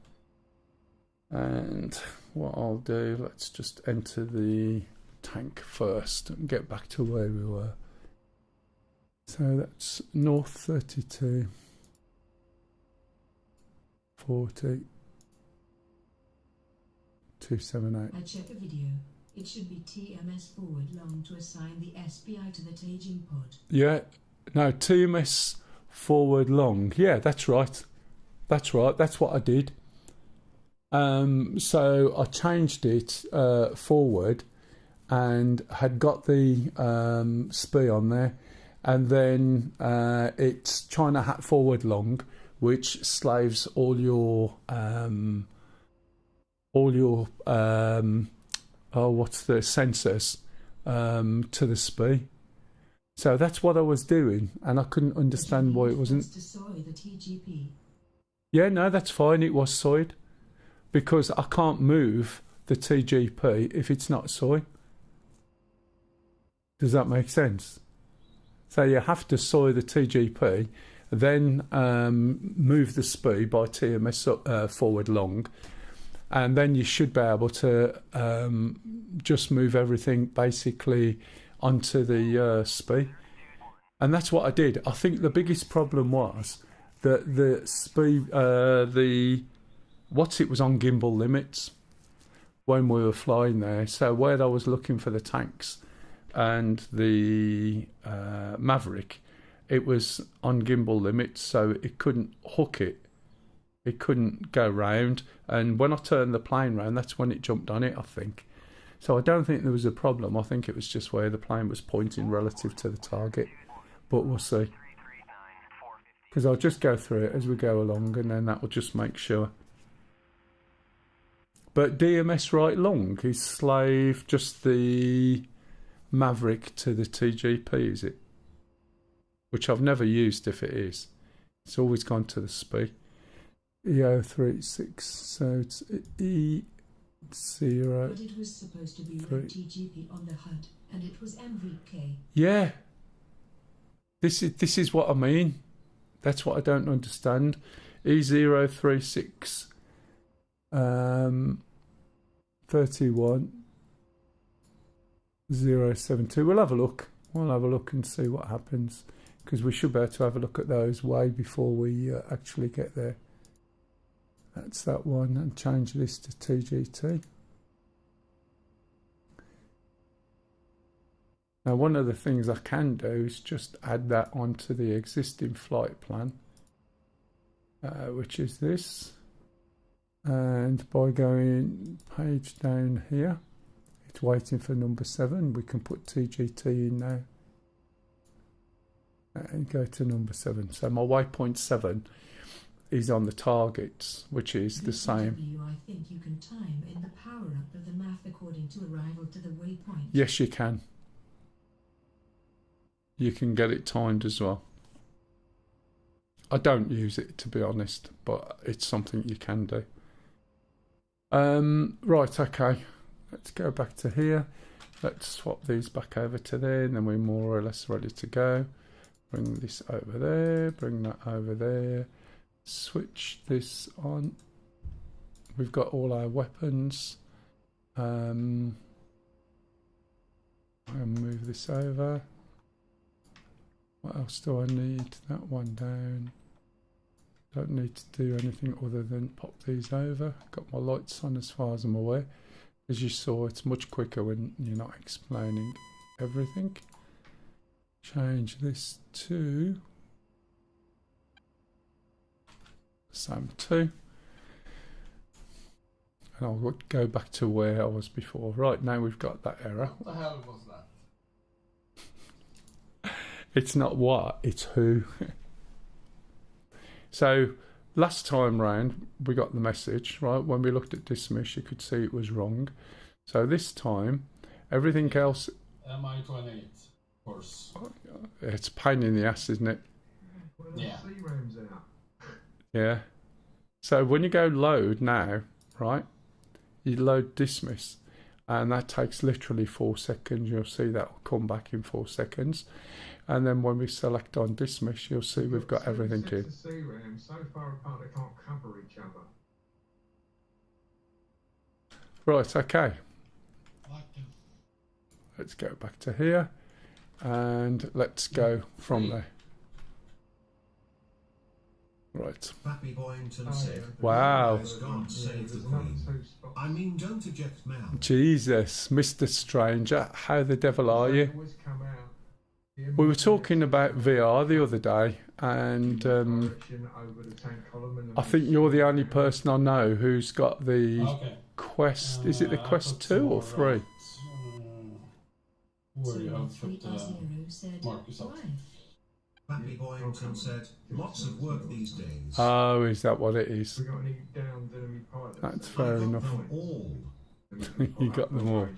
And what I'll do, let's just enter the tank first and get back to where we were. So that's north 32, 40, 278. I check a video. It should be TMS forward long to assign the SPI to the staging pod. Yeah, no, TMS forward long. Yeah, that's right. That's right. That's what I did. So I changed it forward and had got the SPI on there, and then it's China hat forward long, which slaves all your what's the sensors to the SPI. So that's what I was doing, and I couldn't understand why it wasn't. To soy the TGP. Yeah, no, that's fine. It was soyed because I can't move the TGP if it's not soy. Does that make sense? So you have to soy the TGP, then move the SPI by TMS forward long, and then you should be able to just move everything basically onto the SPI. And that's what I did. I think the biggest problem was that the SPI, it was on gimbal limits when we were flying there. So where I was looking for the tanks and the Maverick, it was on gimbal limits, so it couldn't hook it. It couldn't go round. And when I turned the plane round, that's when it jumped on it, I think. So I don't think there was a problem. I think it was just where the plane was pointing relative to the target. But we'll see. Because I'll just go through it as we go along, and then that will just make sure. But DMS right long is slave just the Maverick to the TGP, is it? Which I've never used if it is. It's always gone to the SPI. EO36, so it's E0. But it was supposed to be like TGP on the HUD, and it was MVK. Yeah. This is what I mean. That's what I don't understand. E036 31 072. We'll have a look. We'll have a look and see what happens, because we should be able to have a look at those way before we actually get there. That's that one, and change this to TGT. Now, one of the things I can do is just add that onto the existing flight plan, which is this. And by going page down here, it's waiting for number 7. We can put TGT in now and go to number 7. So my waypoint 7 is on the targets, which is the same. I think you can time in the power up of the MAF according to arrival to the waypoint. Yes, you can. You can get it timed as well. I don't use it, to be honest, but it's something you can do. Right, okay. Let's go back to here. Let's swap these back over to there, and then we're more or less ready to go. Bring this over there, bring that over there. Switch this on. We've got all our weapons. I'll move this over. What else do I need? That one down. Don't need to do anything other than pop these over. Got my lights on as far as I'm aware. As you saw, it's much quicker when you're not explaining everything. Change this to SAM 2. And I'll go back to where I was before. Right, now we've got that error. What the hell was that? It's not what, it's who. So last time round we got the message, right? When we looked at dismiss, you could see it was wrong. So this time, everything else. MI28, of course. It's a pain in the ass, isn't it? Well, Yeah. C-RAM's out. Yeah. So when you go load now, right? You load dismiss, and that takes literally 4 seconds. You'll see that will come back in 4 seconds. And then when we select on dismiss, you'll see we've got everything in. The C-RAM so far apart they can't cover each other. Right, okay. Let's go back to here, and let's go from there. Right. Pappy Boynton said, Wow. God save the Queen. I mean, don't eject now. Jesus, Mr. Stranger, how the devil are you? Always come out. We were talking about VR the other day, and direction over the tank column and I think you're the only person I know who's got the Okay. Quest. Is it the I Quest put 2 or some 3? right, where you Solar have put 3R0 said, mark yourself. why? Bappy Boyington said, lots of work these days. Oh, is that what it is? We got any downed enemy pilots? That's I fair got enough. them all. You got them all.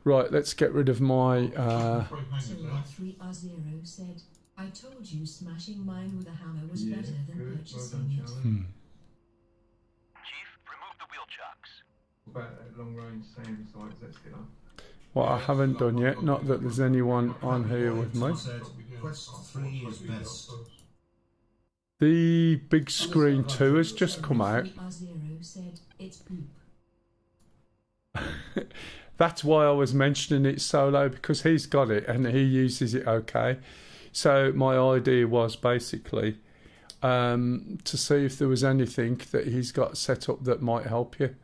Right, let's get rid of my. Solar 3R0 said, I told you smashing mine with a hammer was Yeah, better than good. Well purchasing done, it. Charlie. Chief, remove the wheel chocks. What about that long range SAM sight? Is that still up? What I haven't done yet, not that there's anyone on here with me. Said, Quest 3 is best. The big screen 2 has just come out. 3R0 said, it's poop. That's why I was mentioning it solo, because he's got it and he uses it okay. So my idea was basically to see if there was anything that he's got set up that might help you.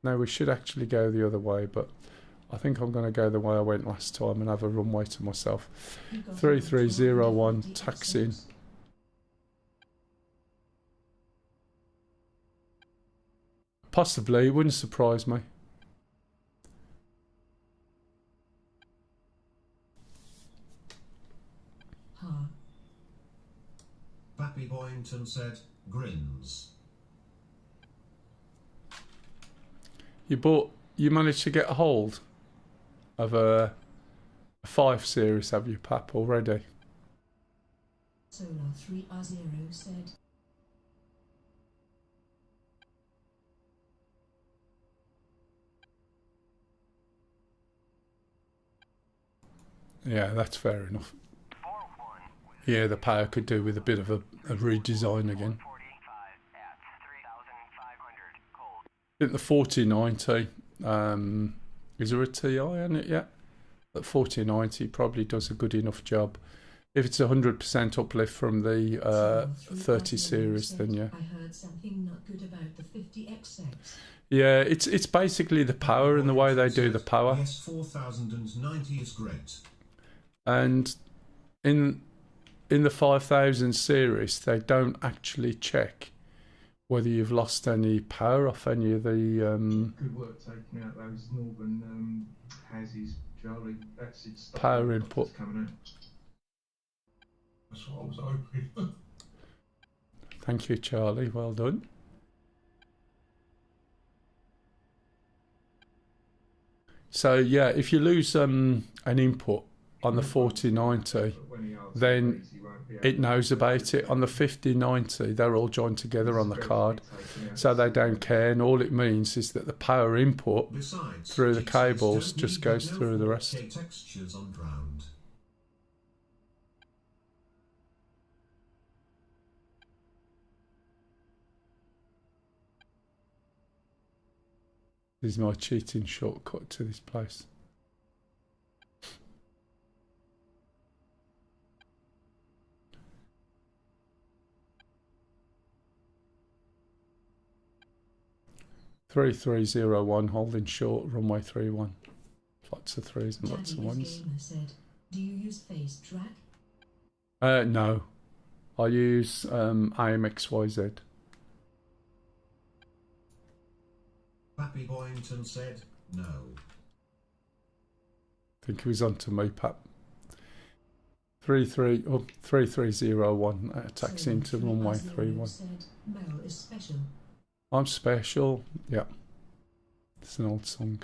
Now we should actually go the other way, but I think I'm going to go the way I went last time and have a runway to myself. 3301 taxiing. Possibly, it wouldn't surprise me. Bappy Boyington said, grins. You managed to get a hold of a 5 Series, have you, Pap, already? Solar 3R0 said, Yeah, that's fair enough. Yeah, the power could do with a bit of a redesign again. I think the 4090, is there a TI on it yet? That 4090 probably does a good enough job. If it's 100% uplift from the 30 series, then yeah. I heard something not good about the 50XX. Yeah, it's basically the power and the way they do the power. Yes, 4090 is great. And in the 5000 series, they don't actually check whether you've lost any power off any of the Good work taking out those northern houses, Charlie. That's its power input. coming out. That's what I was hoping. Thank you, Charlie. Well done. So yeah, if you lose an input on the 4090, then it knows about it. On the 5090, they're all joined together on the card, so they don't care, and all it means is that the power input Besides, through the GCS cables don't just need goes no through the rest. 4K textures on ground. This is my cheating shortcut to this place. Three 301 holding short, runway 31. Lots of threes and lots of ones. Gamer said, do you use face track? No, I use AMXYZ. Bappy Boyington said, no. I think he was on to me, Pat. 3301 taxi into runway 31. Said, Mel is special. I'm special. Yeah, it's an old song.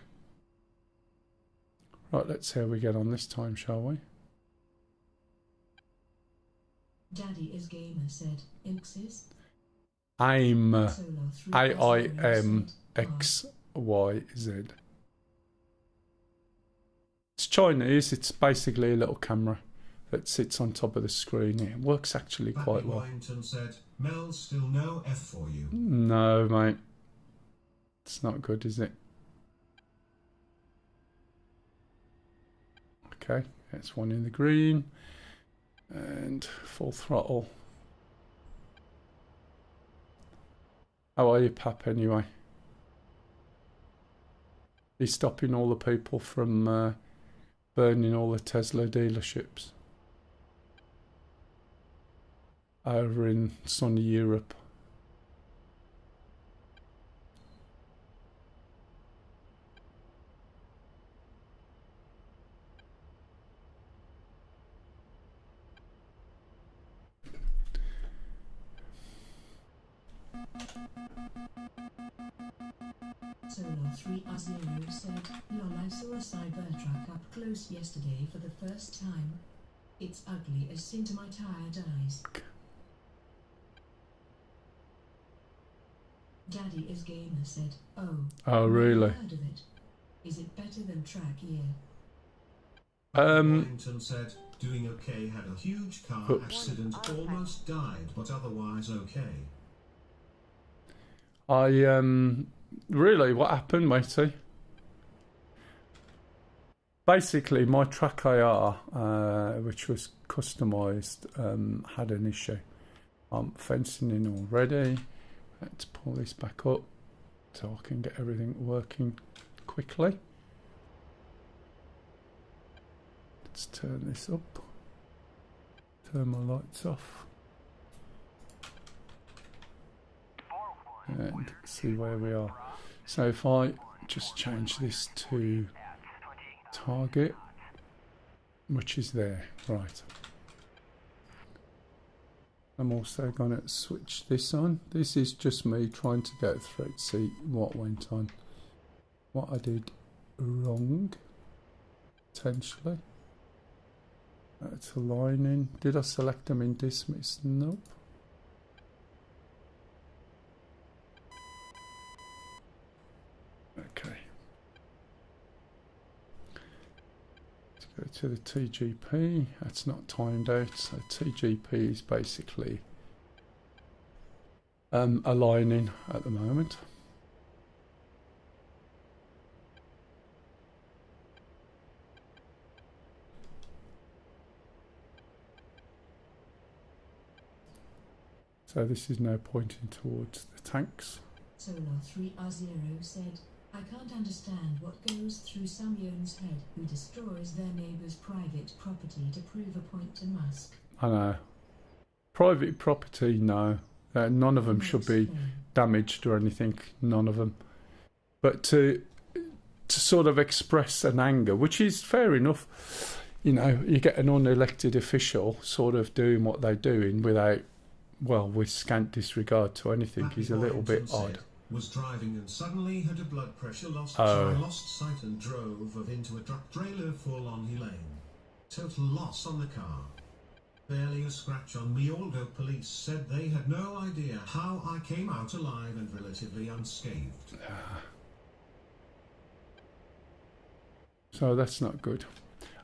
Right, let's see how we get on this time, shall we? Daddy is gamer said, Inxis. AIM, Solar 3 AIMXYZ. It's Chinese. It's basically a little camera that sits on top of the screen. It works actually quite well. Boyington said, Mel's still no F for you. No, mate. It's not good, is it? Okay, that's one in the green. And full throttle. How are you, Pap, anyway? He's stopping all the people from burning all the Tesla dealerships over in sunny Europe. Solar 3R0 said, "Lol, I saw a Cybertruck up close yesterday for the first time. It's ugly as sin to my tired eyes." Daddy is Gamer said, "Oh, Oh, really? heard of it. Is it better than Track Year?" Wellington said, doing okay, had a huge car Oops. accident, almost died, but otherwise okay. Really, what happened, matey? Basically, my Track AR, which was customised, had an issue. I'm fencing in already. Let's pull this back up so I can get everything working quickly. Let's turn this up. Turn my lights off. And see where we are. So if I just change this to target, which is there, right. I'm also going to switch this on. This is just me trying to go through to see what went on, what I did wrong, potentially. That's aligning. Did I select them in dismiss? Nope. Okay. Let's go to the TGP. That's not timed out. So TGP is basically aligning at the moment. So this is now pointing towards the tanks. Solar 3R0 said, "I can't understand what goes through some Yon's head who destroys their neighbour's private property to prove a point to Musk." I know. Private property, no. None of them should be damaged or anything. None of them. But to sort of express an anger, which is fair enough, you know, you get an unelected official sort of doing what they're doing without, well, with scant disregard to anything, is a little bit odd. Was driving and suddenly had a blood pressure loss. Oh. So I lost sight and drove into a truck trailer full on lane. Total loss on the car. Barely a scratch on me, although police said they had no idea how I came out alive and relatively unscathed. So that's not good.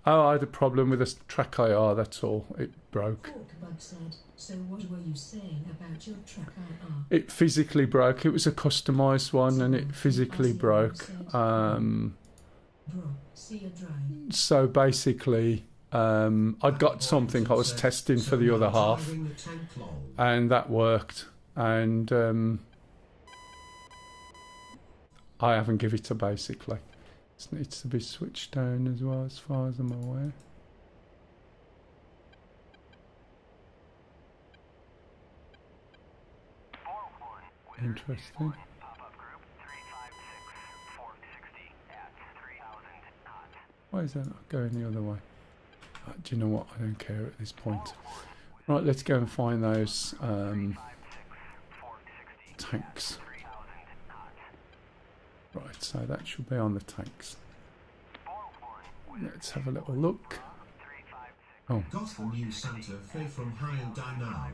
Oh, I had a problem with a Track IR, that's all. It broke. Forkbug said, "So what were you saying about your Track IR?" It physically broke. It was a customised one and it physically broke. Bro, see a drive. So basically, I'd got something I was testing for the other half, and that worked. And I haven't given it to basically. It needs to be switched down as well, as far as I'm aware. Interesting. Why is that not going the other way? Do you know what? I don't care at this point. Right, let's go and find those tanks. Right, so that should be on the tanks. Let's have a little look. Oh. Got the new Santa Fe from Hyundai now.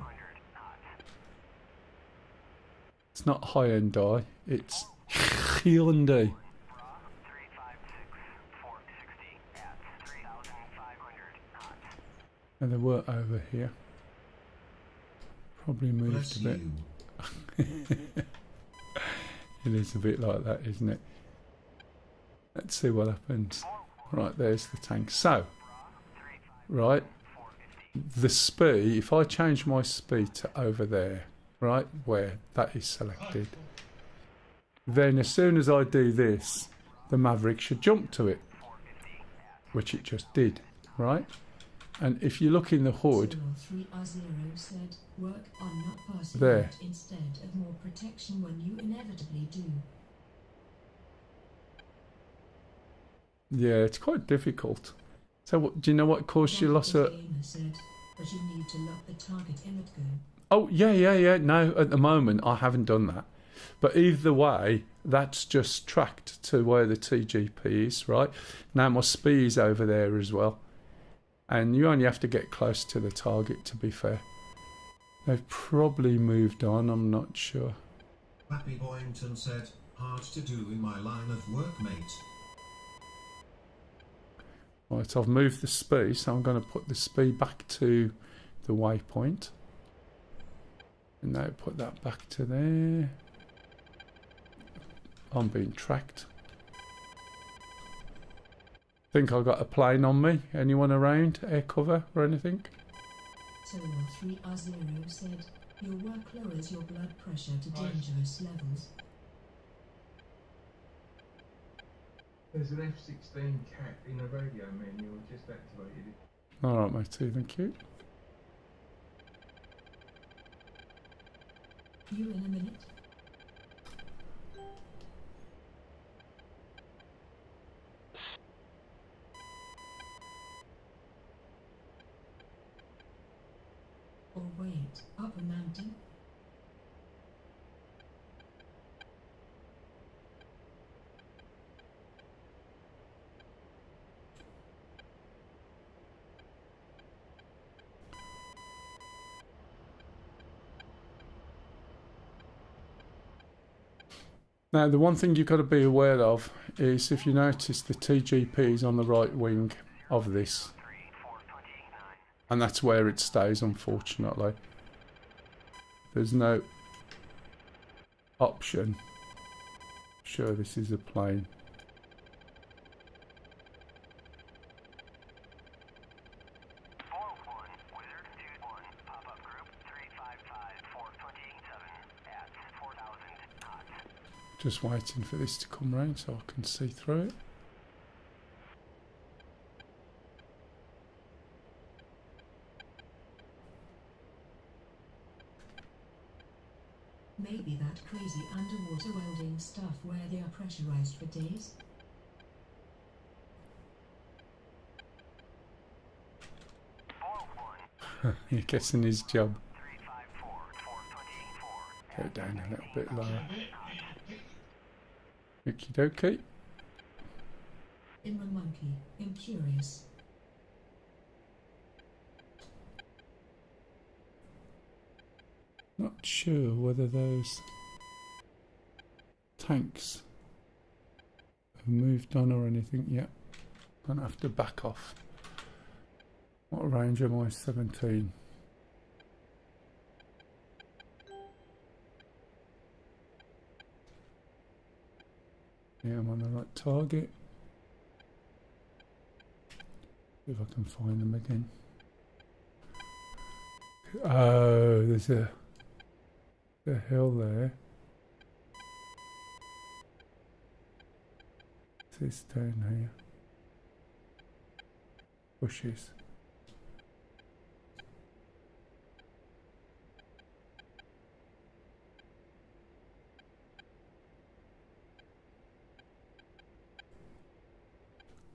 It's not Hyundai, it's Hyundai. And they were over here. Probably moved a bit. It is a bit like that, isn't it? Let's see what happens. Right, there's the tank. So, right, the speed, if I change my speed to over there, right, where that is selected, then as soon as I do this, the Maverick should jump to it. which it just did, right? And if you look in the hood, 03R0 said, work on not passing there. out instead of more protection when you inevitably do. Yeah, it's quite difficult. So do you know what caused your loss of... Said, but you need to lock the target inlet go. Oh, yeah. No, at the moment, I haven't done that. But either way, that's just tracked to where the TGP is, right? Now my speed's over there as well. And you only have to get close to the target, to be fair. They've probably moved on, I'm not sure. Happy Boyington said, hard to do in my line of work, mate. Right, I've moved the speed, so I'm going to put the speed back to the waypoint. And now put that back to there. I'm being tracked. Think I got a plane on me? Anyone around? Air cover or anything? Solar 3R0 said, your work lowers your blood pressure to dangerous levels. There's an F-16 cat in the radio menu. I just activated it. Alright, matey, thank you. You in a minute? Or wait, up a mountain? Now, the one thing you've got to be aware of is if you notice the TGP is on the right wing of this. And that's where it stays, unfortunately. There's no option. Sure, this is a plane. Just waiting for this to come round so I can see through it. Maybe that crazy underwater welding stuff where they are pressurized for days? You're guessing his job. Go down a little bit lower. Okie dokie. I'm a monkey. I'm curious. Not sure whether those tanks have moved on or anything yet. Gonna have to back off. What range am I? 17. Yeah, I'm on the right target. See if I can find them again. Oh, there's a hill there. What's this down here? Bushes.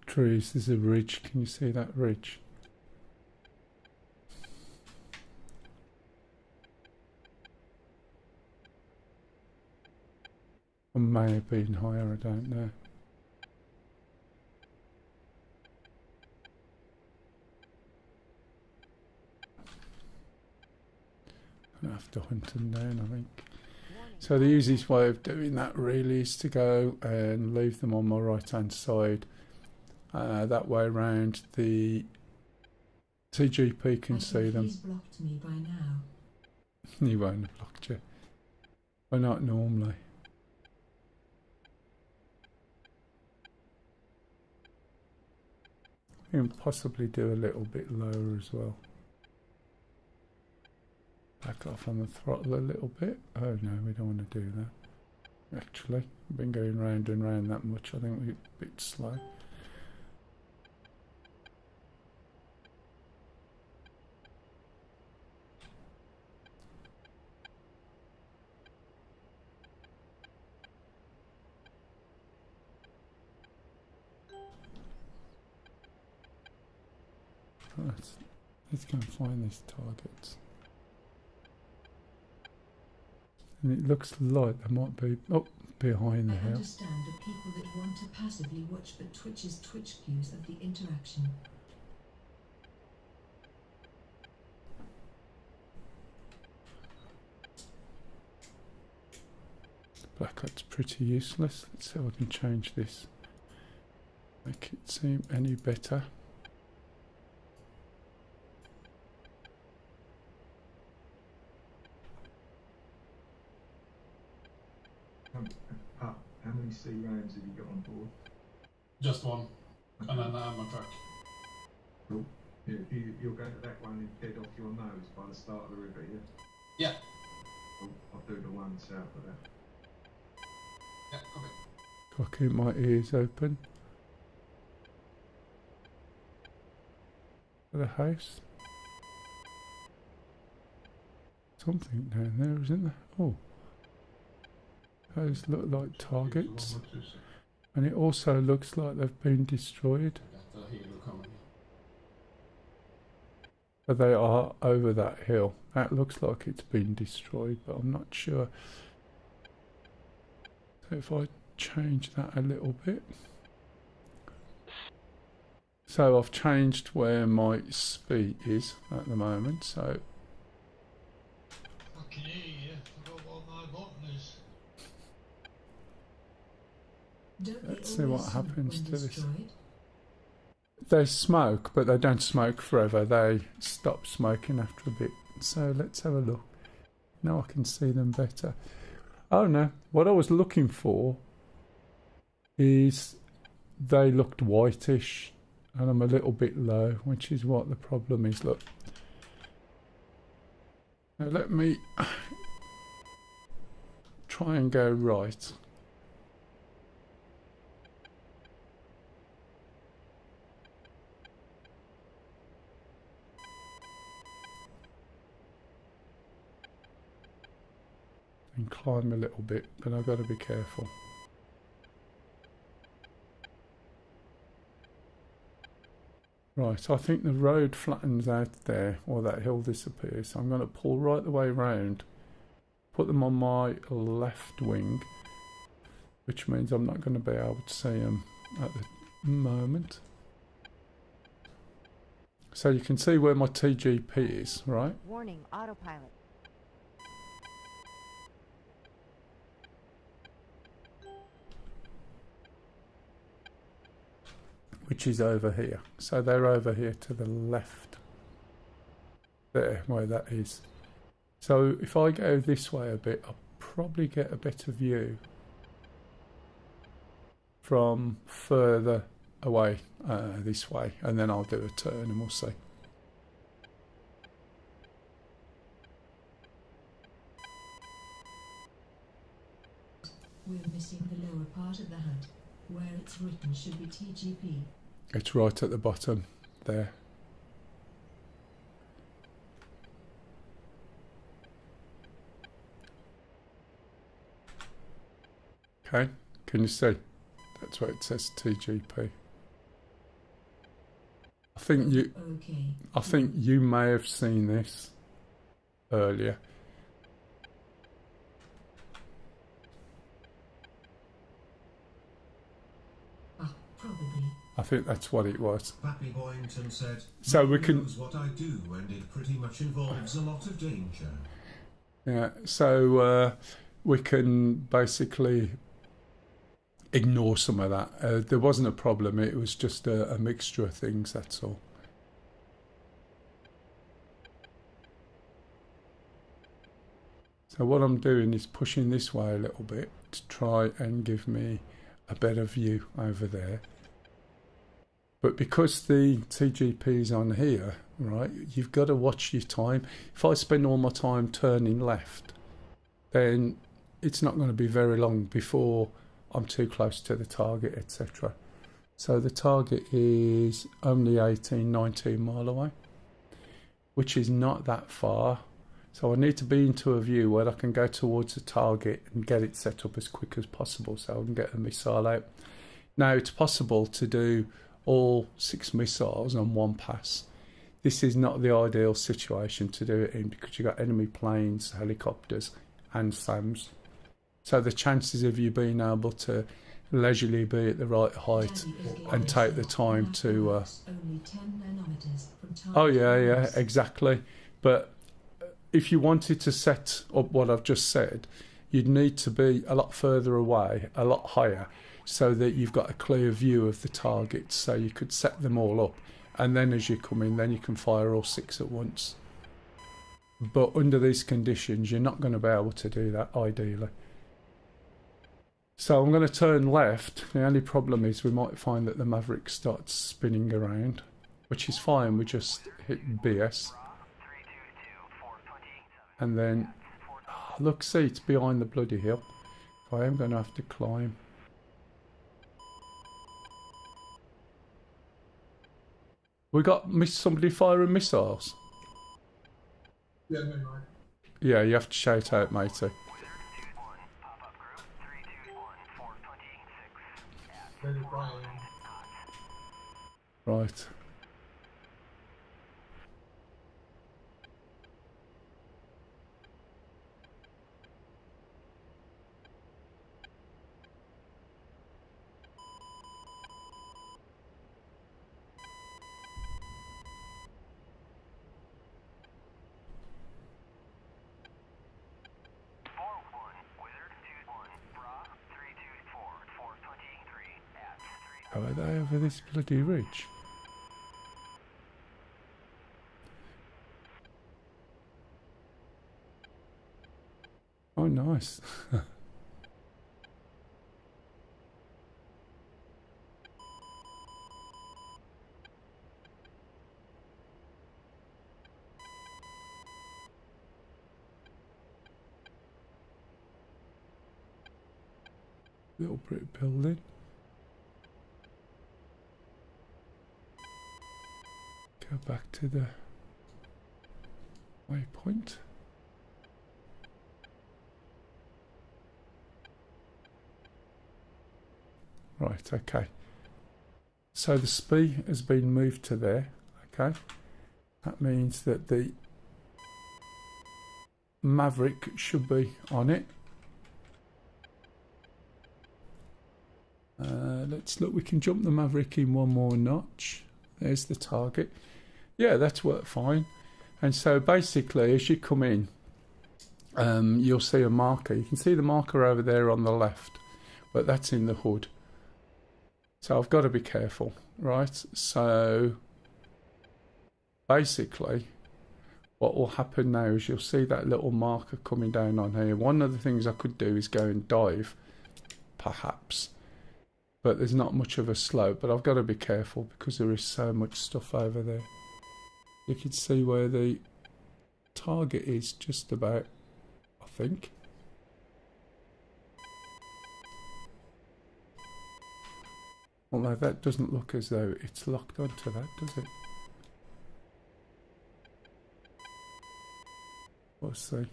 Trees, there's a ridge. Can you see that ridge? Or may have been higher, I don't know. I have to hunt them down, I think. So the easiest way of doing that really is to go and leave them on my right hand side. That way around the TGP can see them. He's blocked me by now. He won't have blocked you. Why not normally? You can possibly do a little bit lower as well. Back off on the throttle a little bit. Oh no, we don't want to do that. Actually, we've been going round and round that much. I think we're a bit slow. let's go and find these targets. And it looks like they might be behind the I hill. understand the people that want to passively watch but Twitch's Twitch views of the interaction. Blacklight's pretty useless. Let's see if I can change this. Make it seem any better. How many C rams have you got on board? Just one. And then the ammo track. Cool. Yeah, you'll go to that one and dead off your nose by the start of the river, yeah? Yeah. I'll do the one south of that. Yeah, copy. I'll keep my ears open. For the house. Something down there, isn't there? Oh. Those look like targets. And it also looks like they've been destroyed. Got the helo coming. But they are over that hill. That looks like it's been destroyed, but I'm not sure. So if I change that a little bit. So I've changed where my speed is at the moment, so I can hear you. I forgot what my button is. let's see what happens to this. They smoke, but they don't smoke forever. They stop smoking after a bit. So let's have a look. Now I can see them better. Oh no, what I was looking for is they looked whitish and I'm a little bit low, which is what the problem is. Look. Now let me try and go right. And climb a little bit, but I've got to be careful. Right, I think the road flattens out there, or that hill disappears. So I'm going to pull right the way round, put them on my left wing, which means I'm not going to be able to see them at the moment. So you can see where my TGP is, right? Warning, autopilot. Which is over here. So they're over here to the left. There, where that is. So if I go this way a bit, I'll probably get a better view from further away this way. And then I'll do a turn and we'll see. We're missing the lower part of the HUD. Where it's written should be TGP. It's right at the bottom there. Okay, can you see? That's where it says TGP. I think you may have seen this earlier. Probably. I think that's what it was. Pappy Boyington said, So we can. knows what I do, and it pretty much involves a lot of danger. Yeah, so we can basically ignore some of that. There wasn't a problem, it was just a mixture of things, that's all. So what I'm doing is pushing this way a little bit to try and give me a better view over there. But because the TGP is on here, right, you've got to watch your time. If I spend all my time turning left, then it's not going to be very long before I'm too close to the target, etc. So the target is only 18, 19 mile away, which is not that far. So I need to be into a view where I can go towards the target and get it set up as quick as possible so I can get a missile out. Now it's possible to do all 6 missiles on one pass. this is not the ideal situation to do it in because you've got enemy planes, helicopters, and SAMs. So the chances of you being able to leisurely be at the right height and take the time to oh yeah, exactly. But if you wanted to set up what I've just said, you'd need to be a lot further away, a lot higher, so that you've got a clear view of the targets, so you could set them all up, and then as you come in, then you can fire all 6 at once. But under these conditions, you're not going to be able to do that ideally. So I'm going to turn left. The only problem is we might find that the Maverick starts spinning around, which is fine. We just hit BS. And then, oh, look, see, it's behind the bloody hill. I am going to have to climb. We got somebody firing missiles. Yeah, no, mate. Yeah, you have to shout out, matey. Right. Oh, are they over this bloody ridge? Oh, nice. Little brick building. Go back to the waypoint. Right, okay. So the SPI has been moved to there, okay. That means that the Maverick should be on it. Let's look, we can jump the Maverick in one more notch. There's the target. Yeah, that's worked fine. And so basically, as you come in, you'll see a marker. You can see the marker over there on the left, but that's in the hood. So I've got to be careful, right? So basically, what will happen now is you'll see that little marker coming down on here. One of the things I could do is go and dive, perhaps. But there's not much of a slope, but I've got to be careful because there is so much stuff over there. You can see where the target is just about, I think. Although that doesn't look as though it's locked onto that, does it? We'll see. In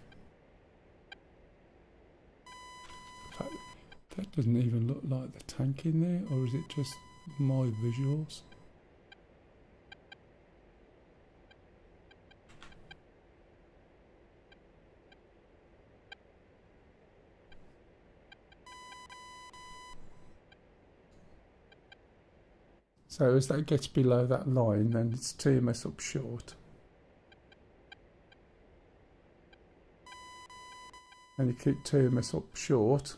fact, that doesn't even look like the tank in there, or is it just my visuals? So as that gets below that line, then it's TMS up short. And you keep TMS up short.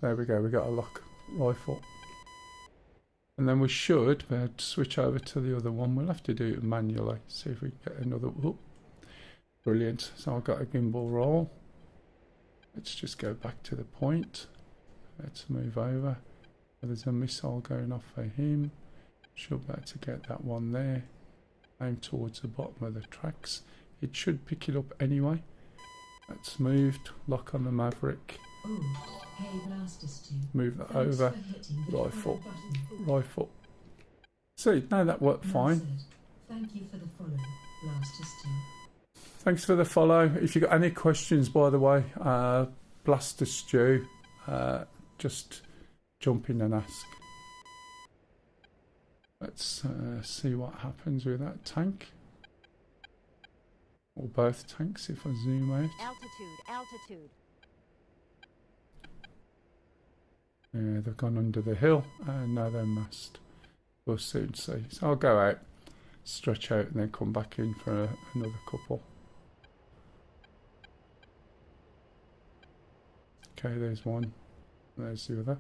There we go, we got a lock rifle. And then we should be able to switch over to the other one. We'll have to do it manually, see if we can get another. Whoop. Brilliant. So I've got a gimbal roll. Let's just go back to the point. Let's move over. There's a missile going off for him. Should be able to get that one there. Aim towards the bottom of the tracks. It should pick it up anyway. That's moved. Lock on the Maverick. Move that over. Rifle. Rifle. See, now that worked fine. Thank you for the follow, Blaster Stew. Thanks for the follow. If you've got any questions, by the way, Blaster Stew, just jump in and ask. Let's see what happens with that tank. Or both tanks if I zoom out. Altitude, altitude. Yeah, they've gone under the hill and now they must. We'll soon see. So I'll go out, stretch out and then come back in for another couple. Okay, there's one. There's the other.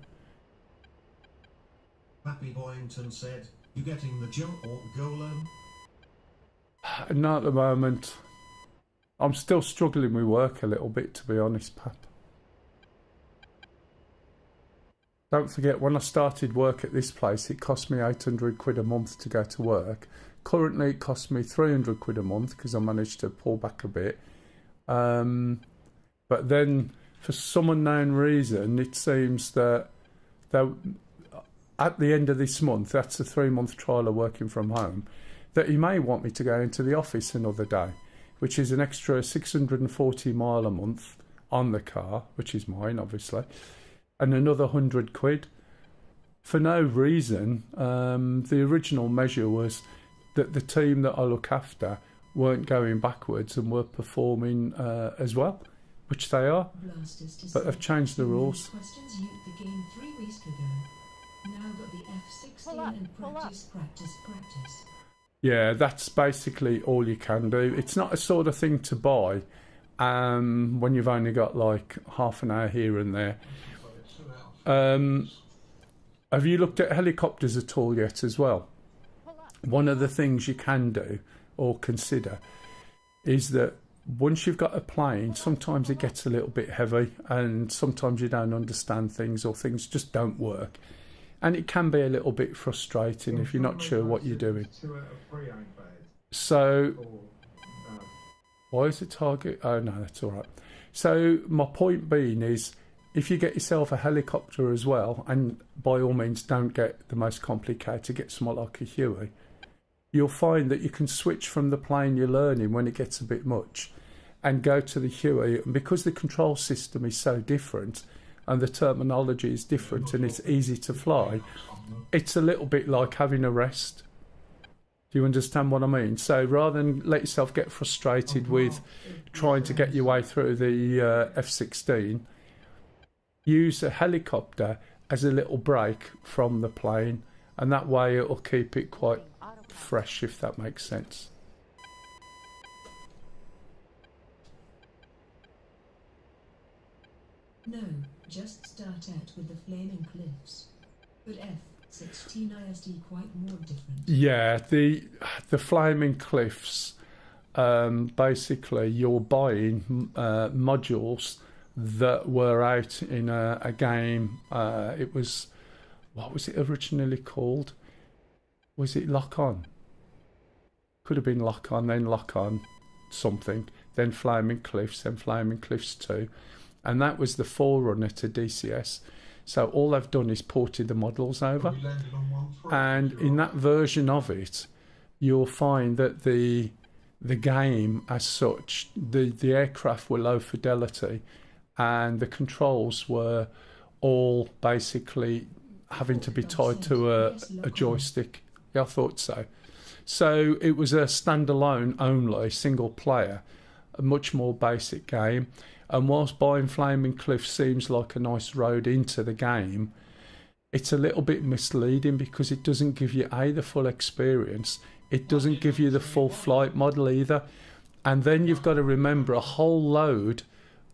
Happy Boyington said, "You getting the Joe or Golan?" Not at the moment. I'm still struggling with work a little bit, to be honest, Pap. Don't forget, when I started work at this place, it cost me 800 quid a month to go to work. Currently, it costs me 300 quid a month because I managed to pull back a bit. But then, for some unknown reason, it seems that at the end of this month, that's a 3-month trial of working from home, that he may want me to go into the office another day, which is an extra 640 mile a month on the car, which is mine, obviously, and another 100 quid. For no reason. The original measure was that the team that I look after weren't going backwards and were performing as well, which they are, but they've changed the rules. Questions used the game 3 weeks ago. Now got the F16 and practice. Yeah, that's basically all you can do. It's not a sort of thing to buy when you've only got like half an hour here and there. Have you looked at helicopters at all yet as well? One of the things you can do or consider is that once you've got a plane, sometimes it gets a little bit heavy and sometimes you don't understand things or things just don't work. And it can be a little bit frustrating if you're not sure what you're doing. So, why is the target? Oh no, that's all right. So my point being is, if you get yourself a helicopter as well, and by all means don't get the most complicated, get something like a Huey, you'll find that you can switch from the plane you're learning when it gets a bit much and go to the Huey. And because the control system is so different and the terminology is different and it's easy to fly, it's a little bit like having a rest. Do you understand what I mean? So rather than let yourself get frustrated with trying to get your way through the F-16, use a helicopter as a little break from the plane, and that way it'll keep it quite fresh, if that makes sense. No, just start out with the Flaming Cliffs. But F-16 ISD quite more different. Yeah, the Flaming Cliffs, basically you're buying modules that were out in a game. It was, what was it originally called? Was it Lock On? Could have been Lock On, then Lock On something, then Flaming Cliffs, then Flaming Cliffs 2. And that was the forerunner to DCS. So all they've done is ported the models over. And in that version of it, you'll find that the game as such, the aircraft were low fidelity and the controls were all basically having to be tied to a joystick. Yeah, I thought so. So it was a standalone only, single player, a much more basic game. And whilst buying Flaming Cliff seems like a nice road into the game, it's a little bit misleading because it doesn't give you the full experience. It doesn't give you the full flight model either. And then you've got to remember a whole load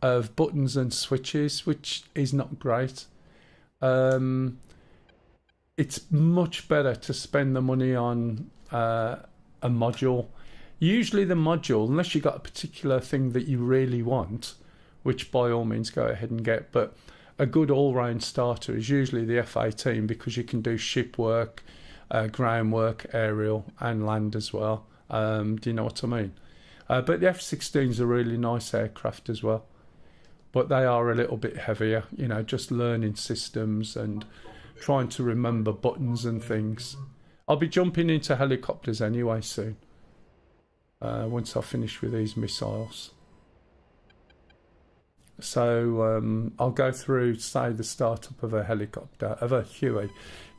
of buttons and switches, which is not great. It's much better to spend the money on a module. Usually the module, unless you've got a particular thing that you really want, which by all means go ahead and get, but a good all-round starter is usually the F-18 because you can do ship work, ground work, aerial and land as well. Do you know what I mean? But the F-16 is a really nice aircraft as well, but they are a little bit heavier, you know, just learning systems and trying to remember buttons and things. I'll be jumping into helicopters anyway soon, once I finish with these missiles. So I'll go through, say, the startup of a helicopter, of a Huey.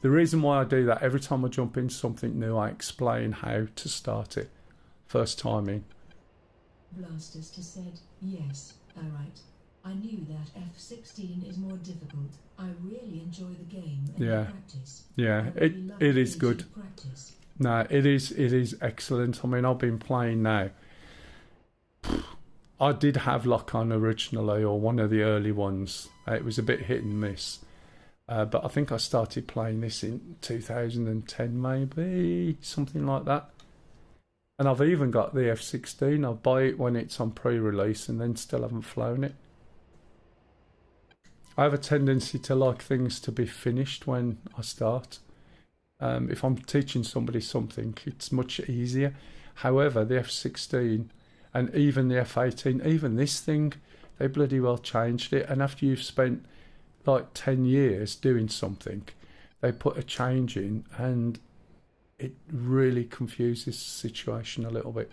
The reason why I do that, every time I jump into something new, I explain how to start it. First time in. Blasters said, yes, alright. I knew that F-16 is more difficult. I really enjoy the game and Yeah. practice. Yeah, I really love it is the good. practice. No, it is excellent. I mean, I've been playing now. I did have Lock-On originally, or one of the early ones. It was a bit hit and miss. But I think I started playing this in 2010, maybe, something like that. And I've even got the F-16. I'll buy it when it's on pre-release and then still haven't flown it. I have a tendency to like things to be finished when I start. If I'm teaching somebody something, it's much easier. However, the F-16 and even the F-18, even this thing, they bloody well changed it. And after you've spent like 10 years doing something, they put a change in and it really confuses the situation a little bit.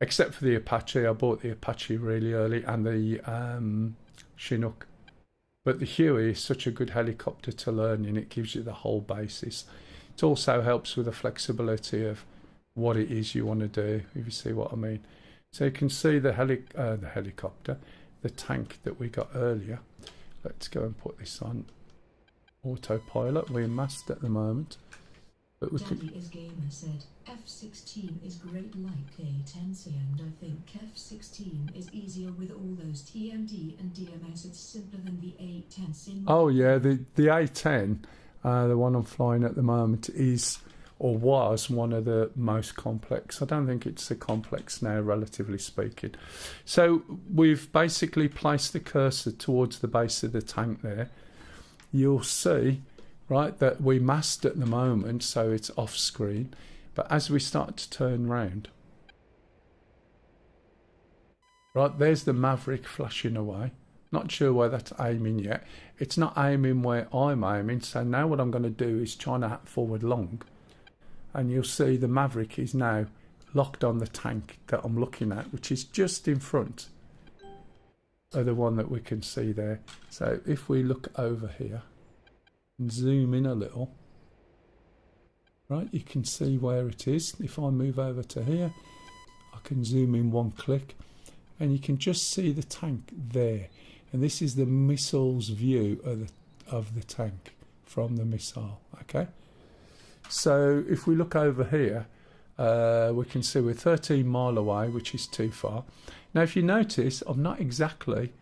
Except for the Apache. I bought the Apache really early, and the Chinook. But the Huey is such a good helicopter to learn in. It gives you the whole basis. It also helps with the flexibility of what it is you want to do, if you see what I mean. So you can see the helicopter, the tank that we got earlier. Let's go and put this on autopilot. We're masked at the moment. But we Daddy is Gamer said, F-16 is great like A-10C, and I think F-16 is easier with all those TMD and DMS. It's simpler than the A-10C. Oh yeah, the A-10, the one I'm flying at the moment, is or was one of the most complex. I don't think it's so complex now, relatively speaking. So we've basically placed the cursor towards the base of the tank there. You'll see, right, that we masked at the moment, so it's off screen. But as we start to turn round, right, there's the Maverick flashing away. Not sure where that's aiming yet. It's not aiming where I'm aiming, so now what I'm going to do is try to hat forward long. And you'll see the Maverick is now locked on the tank that I'm looking at, which is just in front of the one that we can see there. So if we look over here and zoom in a little, right, you can see where it is. If I move over to here, I can zoom in one click and you can just see the tank there. And this is the missile's view of the tank from the missile, okay? So if we look over here, we can see we're 13 mile away, which is too far. Now, if you notice, I'm not exactly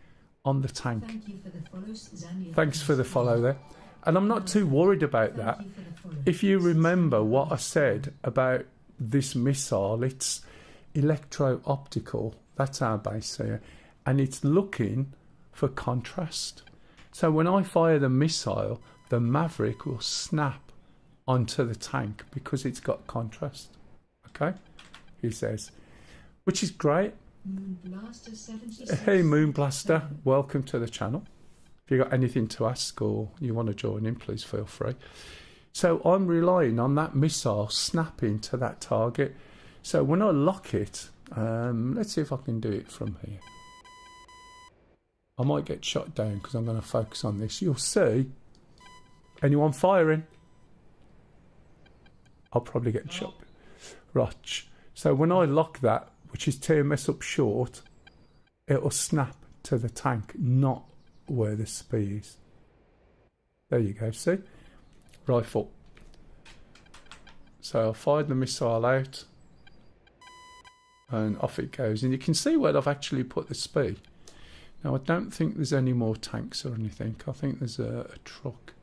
on the tank. Thank you for the follow, Zania. Thanks for the follow there. And I'm not too worried about that. If you remember what I said about this missile, it's electro-optical. That's our base here. And it's looking for contrast. So when I fire the missile, the Maverick will snap onto the tank because it's got contrast. Okay, he says, which is great. Moonblaster 76. Hey Moonblaster, welcome to the channel. If you got anything to ask or you want to join in, please feel free. So I'm relying on that missile snapping to that target. So when I lock it, let's see if I can do it from here. I might get shot down because I'm going to focus on this. You'll see anyone firing, I'll probably get shot. Right. So when I lock that, which is TMS up short, it'll snap to the tank, not where the SPI is. There you go, see? Rifle. So I fired the missile out and off it goes. And you can see where I've actually put the SPI. Now I don't think there's any more tanks or anything. I think there's a truck.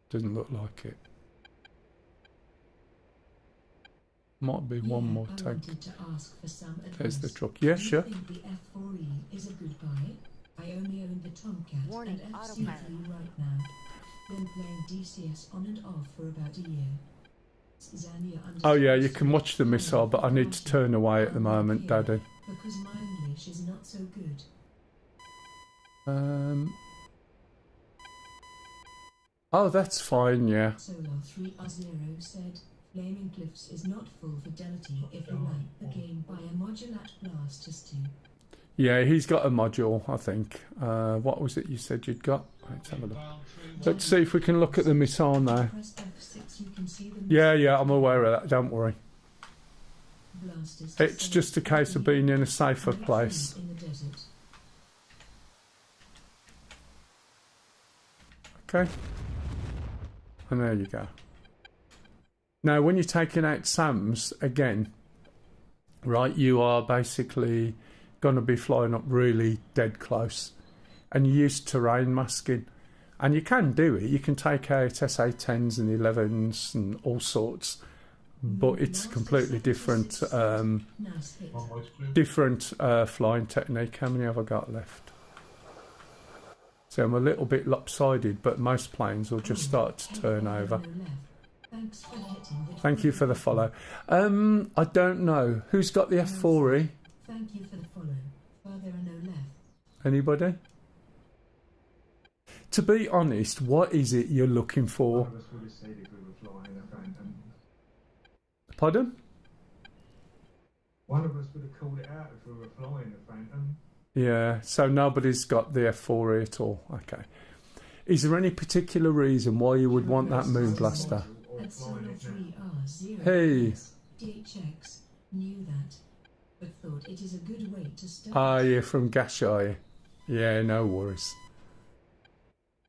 Doesn't look like it. Might be one more tank. There's the truck. Yeah, sure. Do you think the F4E is a good buy? I only own the Tomcat Warning, and FC3 autopilot. right now. Been playing DCS on and off for about a year. Zania Oh yeah, you can watch the missile, but I need to turn away at the moment, Daddy. Because my English is not so good. Oh, that's fine, yeah. Solar3R0 said, Flaming Cliffs is not full fidelity if you like the game by a modulat blasters too. Yeah, he's got a module, I think. What was it you said you'd got? Let's have a look. Let's see if we can look at the missile now. Press F6, you can see the Yeah, I'm aware of that. Don't worry. blasters. It's just a case of being in a safer Great place. things in the desert. Okay. And there you go. Now, when you're taking out SAMs, again, right, you are basically going to be flying up really dead close. And you use terrain masking. And you can do it. You can take out SA-10s and 11s and all sorts. But it's completely different, Nice hit. different flying technique. How many have I got left? So I'm a little bit lopsided, but most planes will just start to turn over. Thanks for hitting the Thank you for the follow. I don't know. Who's got the F4E? Thank you for the follow. There are no left. Anybody? To be honest, what is it you're looking One for? of us would have said if we were flying a Phantom. Pardon? One of us would have called it out if we were flying a Phantom. Yeah, so nobody's got the F4E at all. Okay. Is there any particular reason why you would want that moon blaster? Or At flying it now. 3R0. Hey. DHX knew that, but thought it is a good way to start. Ah, you're from Gash, are you? Yeah, no worries.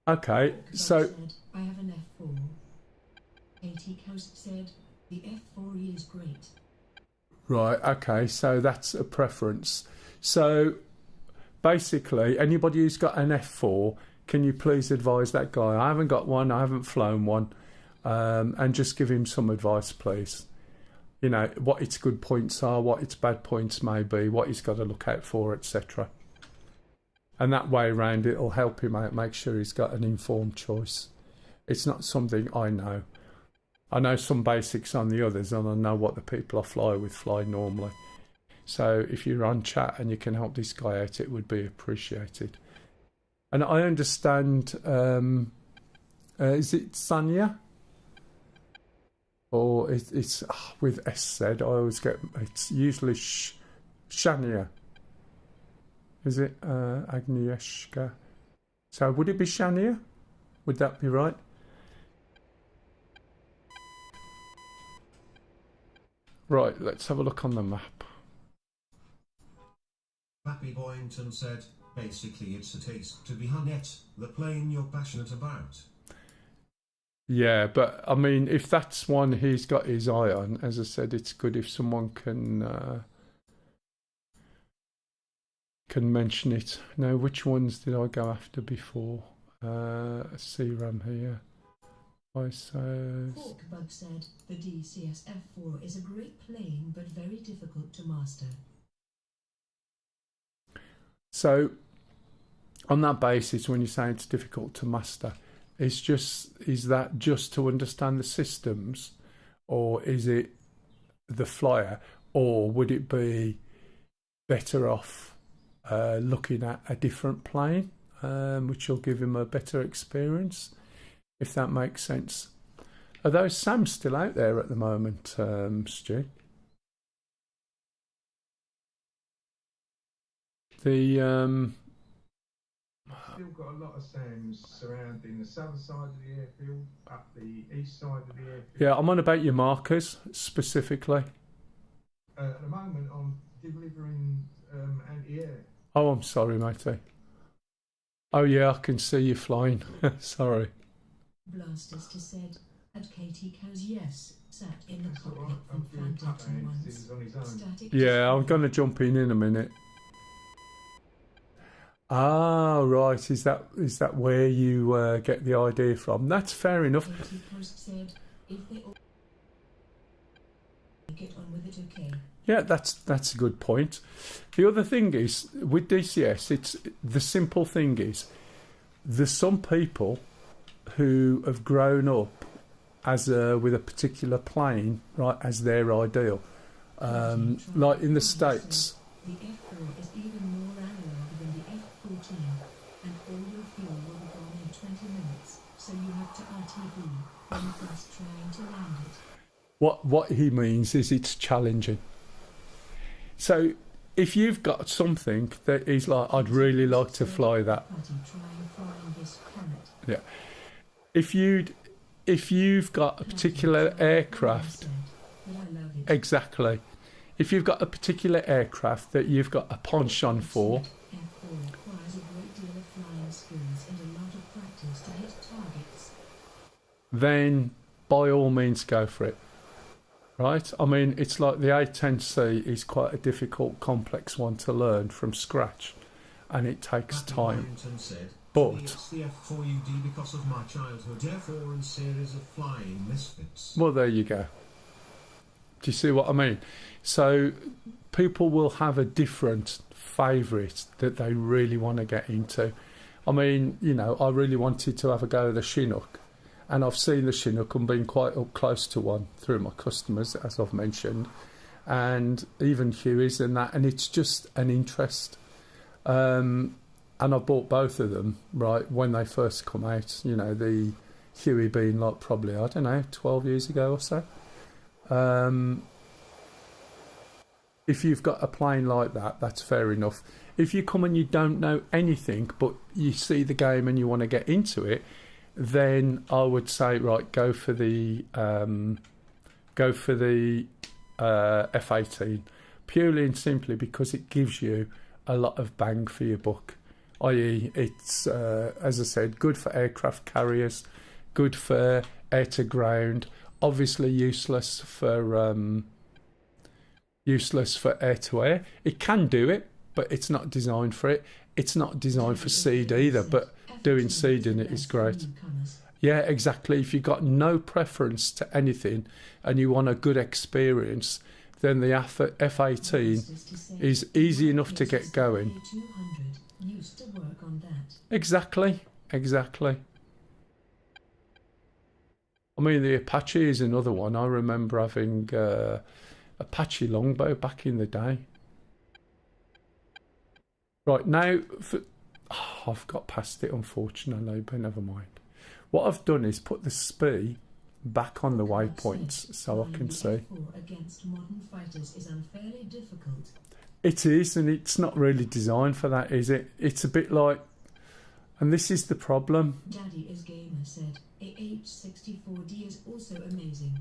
Okay, Bob so said, I have an F4. AT Coast said, the F4E is great. right, okay, so that's a preference. So basically, anybody who's got an F4, can you please advise that guy? I haven't got one, I haven't flown one, and just give him some advice, please. You know, what its good points are, what its bad points may be, what he's got to look out for, etc. And that way around, it'll help him out, make sure he's got an informed choice. It's not something I know. I know some basics on the others, and I know what the people I fly with fly normally. So if you're on chat and you can help this guy out, it would be appreciated. And I understand, is it Sanya? Or it's with SZ, I always get, it's usually Shania. Is it Agnieszka? So would it be Shania? Would that be right? Right, let's have a look on the map. Happy Boynton said, basically it's a taste to be Hunnet, the plane you're passionate about. Yeah, but I mean, if that's one he's got his eye on, as I said, it's good if someone can mention it. Now, which ones did I go after before? CRAM here. I says. Porkbug said, the DCS F4 is a great plane but very difficult to master. So, on that basis, when you say it's difficult to master, is that just to understand the systems, or is it the flyer, or would it be better off looking at a different plane, which will give him a better experience, if that makes sense? Are those SAMs still out there at the moment, Stu? The Still got a lot of SAMs surrounding the southern side of the airfield, up the east side of the airfield. yeah, I'm on about your markers specifically. At the moment, I'm delivering anti-air. Oh, I'm sorry, matey. Oh yeah, I can see you flying. Sorry. Blasters to said, at KT Cows yes, sat in the That's all cockpit right. I'm from doing Phantom cut ends. He once. was on his own. Static Yeah, I'm display. going to jump in a minute. Ah, right. Is that where you get the idea from? That's fair enough. KT Coast said, if they all get on with it, okay. Yeah, that's a good point. The other thing is with DCS, it's the simple thing is there's some people who have grown up as with a particular plane, right, as their ideal. Like in the States. The F4 is even more analog than the F14, and all your fuel will be gone in 20 minutes, so you have to RTB when first trying to land it. What he means is it's challenging. So if you've got something that is like, I'd really like to fly that. Yeah. If you've got a particular aircraft, exactly. If you've got a particular aircraft that you've got a penchant for, then by all means go for it. Right? I mean, it's like the A10C is quite a difficult, complex one to learn from scratch, and it takes time. But it's the F4UD because of my childhood F4 and series of flying misfits. Well, there you go. Do you see what I mean? So people will have a different favourite that they really want to get into. I mean, you know, I really wanted to have a go at the Chinook, and I've seen the Chinook and been quite up close to one through my customers, as I've mentioned, and even Hueys and that, and it's just an interest. And I bought both of them, right, when they first come out, you know, the Huey being like probably, I don't know, 12 years ago or so. If you've got a plane like that, that's fair enough. If you come and you don't know anything, but you see the game and you want to get into it, then I would say, right, go for the F-18, purely and simply because it gives you a lot of bang for your buck. I.e., it's, as I said, good for aircraft carriers, good for air to ground, obviously useless for air to air. It can do it, but it's not designed for it. It's not designed for seed either, but doing seed in it is great. Yeah, exactly. If you've got no preference to anything and you want a good experience, then the F-18 is easy enough to get going. Used to work on that. Exactly. I mean, the Apache is another one. I remember having Apache longbow back in the day. Right, now, I've got past it, unfortunately, but never mind. What I've done is put the SPI back on the waypoints so I can see. Against modern fighters is unfairly difficult. It is, and it's not really designed for that, is it? It's a bit like, and this is the problem. Daddy is Gamer said, AH64D is also amazing.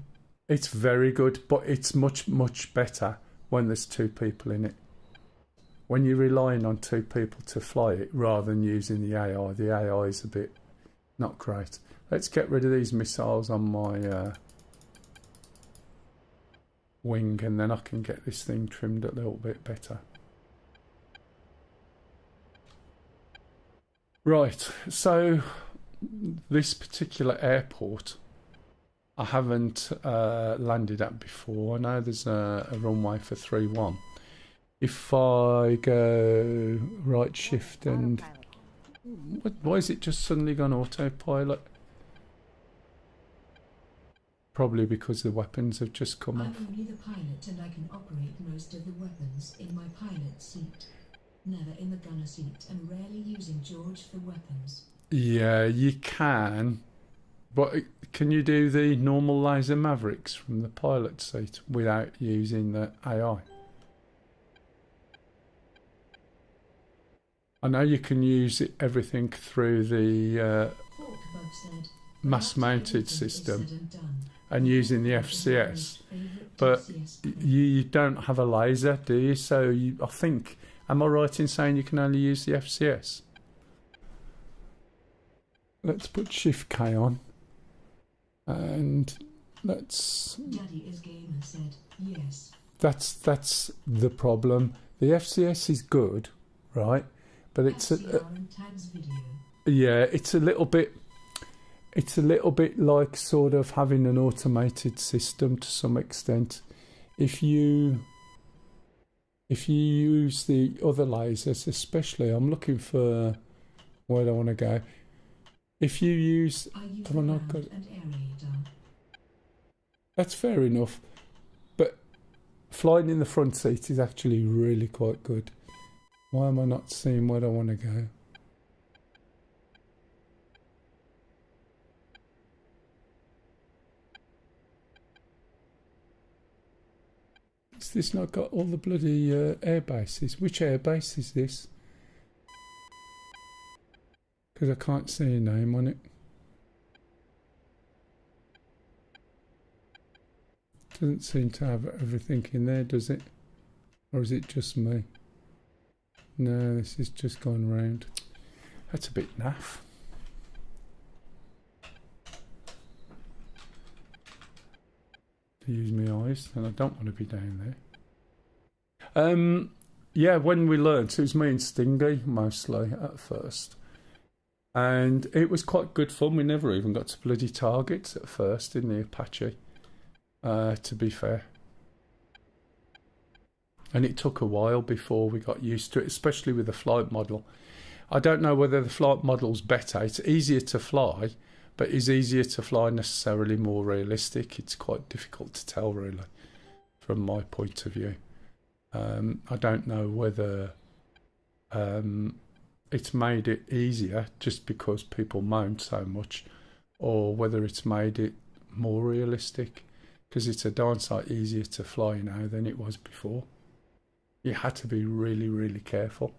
It's very good, but it's much, much better when there's two people in it. When you're relying on two people to fly it rather than using the AI is a bit not great. Let's get rid of these missiles on my wing, and then I can get this thing trimmed a little bit better. Right, so this particular airport I haven't landed at before. I know there's a runway for 3-1. If I go right shift and... Why is it just suddenly gone autopilot? Probably because the weapons have just come off. I'm only the pilot and I can operate most of the weapons in my pilot seat. Never in the gunner seat and rarely using George for weapons. Yeah, you can. But can you do the normal laser Mavericks from the pilot seat without using the AI? I know you can use everything through the mass-mounted system and using the FCS, but you don't have a laser, do you? So I think, am I right in saying you can only use the FCS? Let's put Shift K on, and let's... Daddy is Gamer said, yes. That's the problem. The FCS is good, right? But it's yeah, it's a little bit like sort of having an automated system to some extent. If you use the other lasers, especially, I'm looking for where I want to go. If you use, that's fair enough, but flying in the front seat is actually really quite good. Why am I not seeing where I want to go? Has this not got all the bloody air bases? Which air base is this? Because I can't see a name on it. Doesn't seem to have everything in there, does it? Or is it just me? No, this is just gone round. That's a bit naff. To use my eyes, and I don't want to be down there. Yeah, when we learned, it was me and Stingy mostly at first. And it was quite good fun. We never even got to bloody targets at first in the Apache, to be fair. And it took a while before we got used to it, especially with the flight model. I don't know whether the flight model's better. It's easier to fly, but is easier to fly necessarily more realistic? It's quite difficult to tell, really, from my point of view. I don't know whether it's made it easier just because people moan so much, or whether it's made it more realistic, because it's a darn sight easier to fly now than it was before. You had to be really, really careful.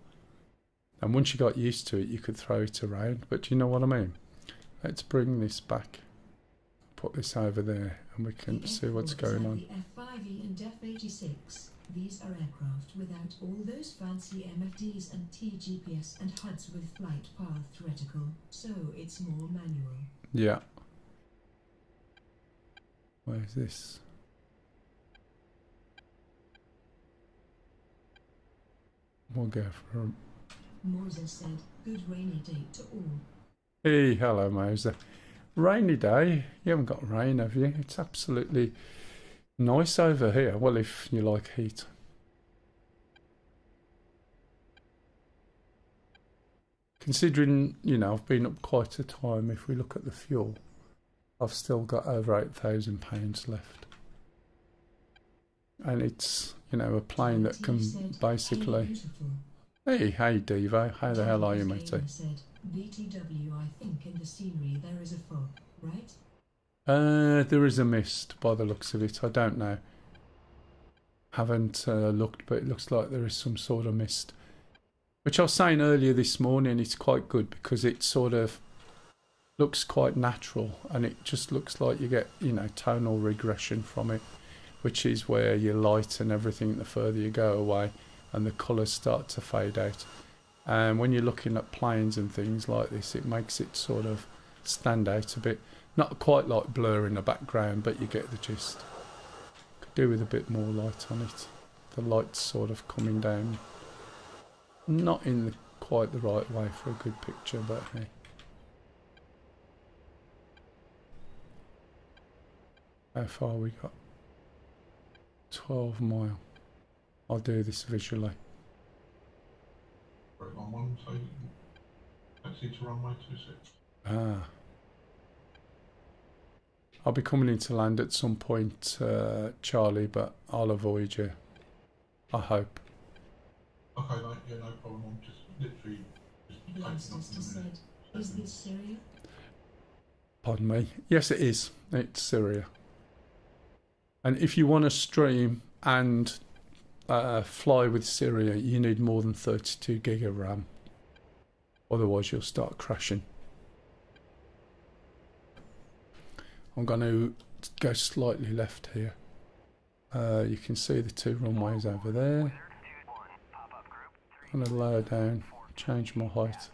And once you got used to it, you could throw it around. But you know what I mean? Let's bring this back. Put this over there and we can see what's going on. The F5E and F86. These are aircraft without all those fancy MFDs and TGPS and HUDs with flight path reticle. So it's more manual. Yeah. Where's this? We'll go for Moser said, good rainy day to all. Hey, hello Moser. Rainy day? You haven't got rain, have you? It's absolutely nice over here. Well, if you like heat. Considering, you know, I've been up quite a time, if we look at the fuel, I've still got over £8,000 left. And it's, you know, a plane that can basically... Hey, Devo, how the hell are you, matey? Said, BTW, I think in the scenery there is a fog, right? There is a mist by the looks of it. I don't know. Haven't looked, but it looks like there is some sort of mist. Which I was saying earlier this morning, it's quite good because it sort of looks quite natural, and it just looks like you get, you know, tonal regression from it, which is where your light and everything, the further you go away, and the colours start to fade out. And when you're looking at planes and things like this, it makes it sort of stand out a bit. Not quite like blur in the background, but you get the gist. Could do with a bit more light on it. The light's sort of coming down. Not in quite the right way for a good picture, but hey. How far we got? 12 mile. I'll do this visually. Right on one, so taxi to runway 26. Ah. I'll be coming into land at some point, Charlie, but I'll avoid you. I hope. Okay, mate, yeah, no problem. I'm just literally Blaster said, is this Syria? Pardon me. Yes, it is. It's Syria. And if you want to stream and fly with Syria, you need more than 32 gig of RAM. Otherwise, you'll start crashing. I'm going to go slightly left here. You can see the two runways over there. I'm going to lower down, change my height.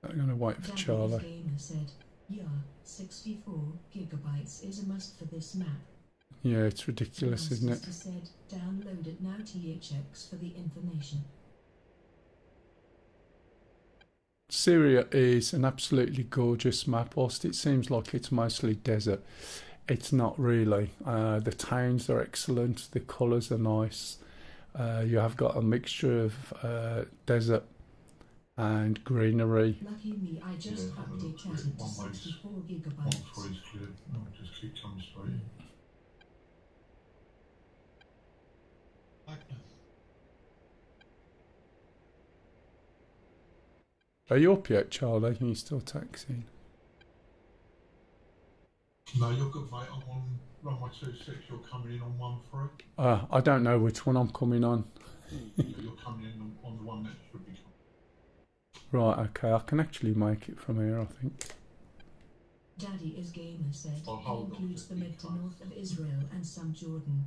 I'm going to wait for Charlie. Gamer said, yeah, 64 gigabytes is a must for this map. Yeah, it's ridiculous, isn't it? Said, download it now, THX, for the information. Syria is an absolutely gorgeous map. Whilst it seems like it's mostly desert, it's not really. The towns are excellent, the colours are nice. You have got a mixture of desert and greenery. Lucky me, I just updated it to 64 gigabytes. 1 is clear. No, just keep coming straight in. Are you up yet, Charlie? Are you still taxiing? No, you're good, mate. I'm on runway 26. You're coming in on 13. I don't know which one I'm coming on. Yeah, you're coming in on the one that should be coming. Right, okay, I can actually make it from here, I think. Daddy is Gamer said Oh, it hold on, includes the just mid to be north of Israel and some Jordan.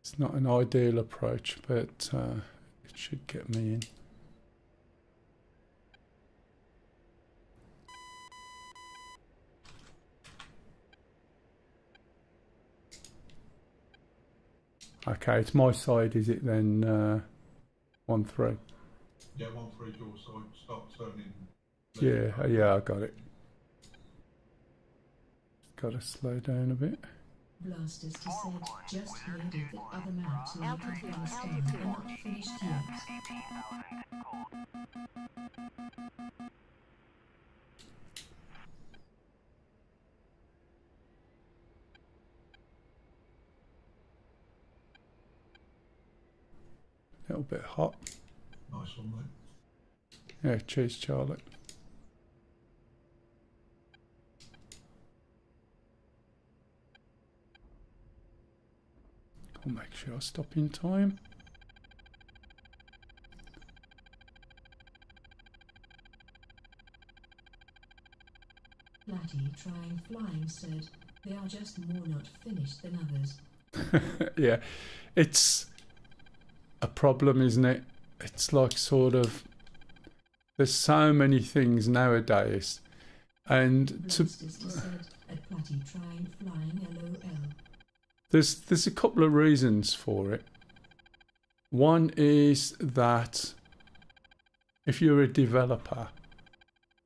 It's not an ideal approach, but it should get me in. Okay, it's my side, is it then? 1-3. Yeah, 13 your side. Start turning. Yeah, I got it. Got to slow down a bit. Blasters he said, just loaded the other map to make Afghanistan and not finished yet. A little bit hot. Nice one, mate. Yeah, cheers, Charlie. I'll make sure I stop in time. Laddie trying flying said, they are just more not finished than others. Yeah, it's a problem, isn't it? It's like sort of, there's so many things nowadays, and Blasters he said, at Platty trying flying LOL. there's a couple of reasons for it. One is that if you're a developer,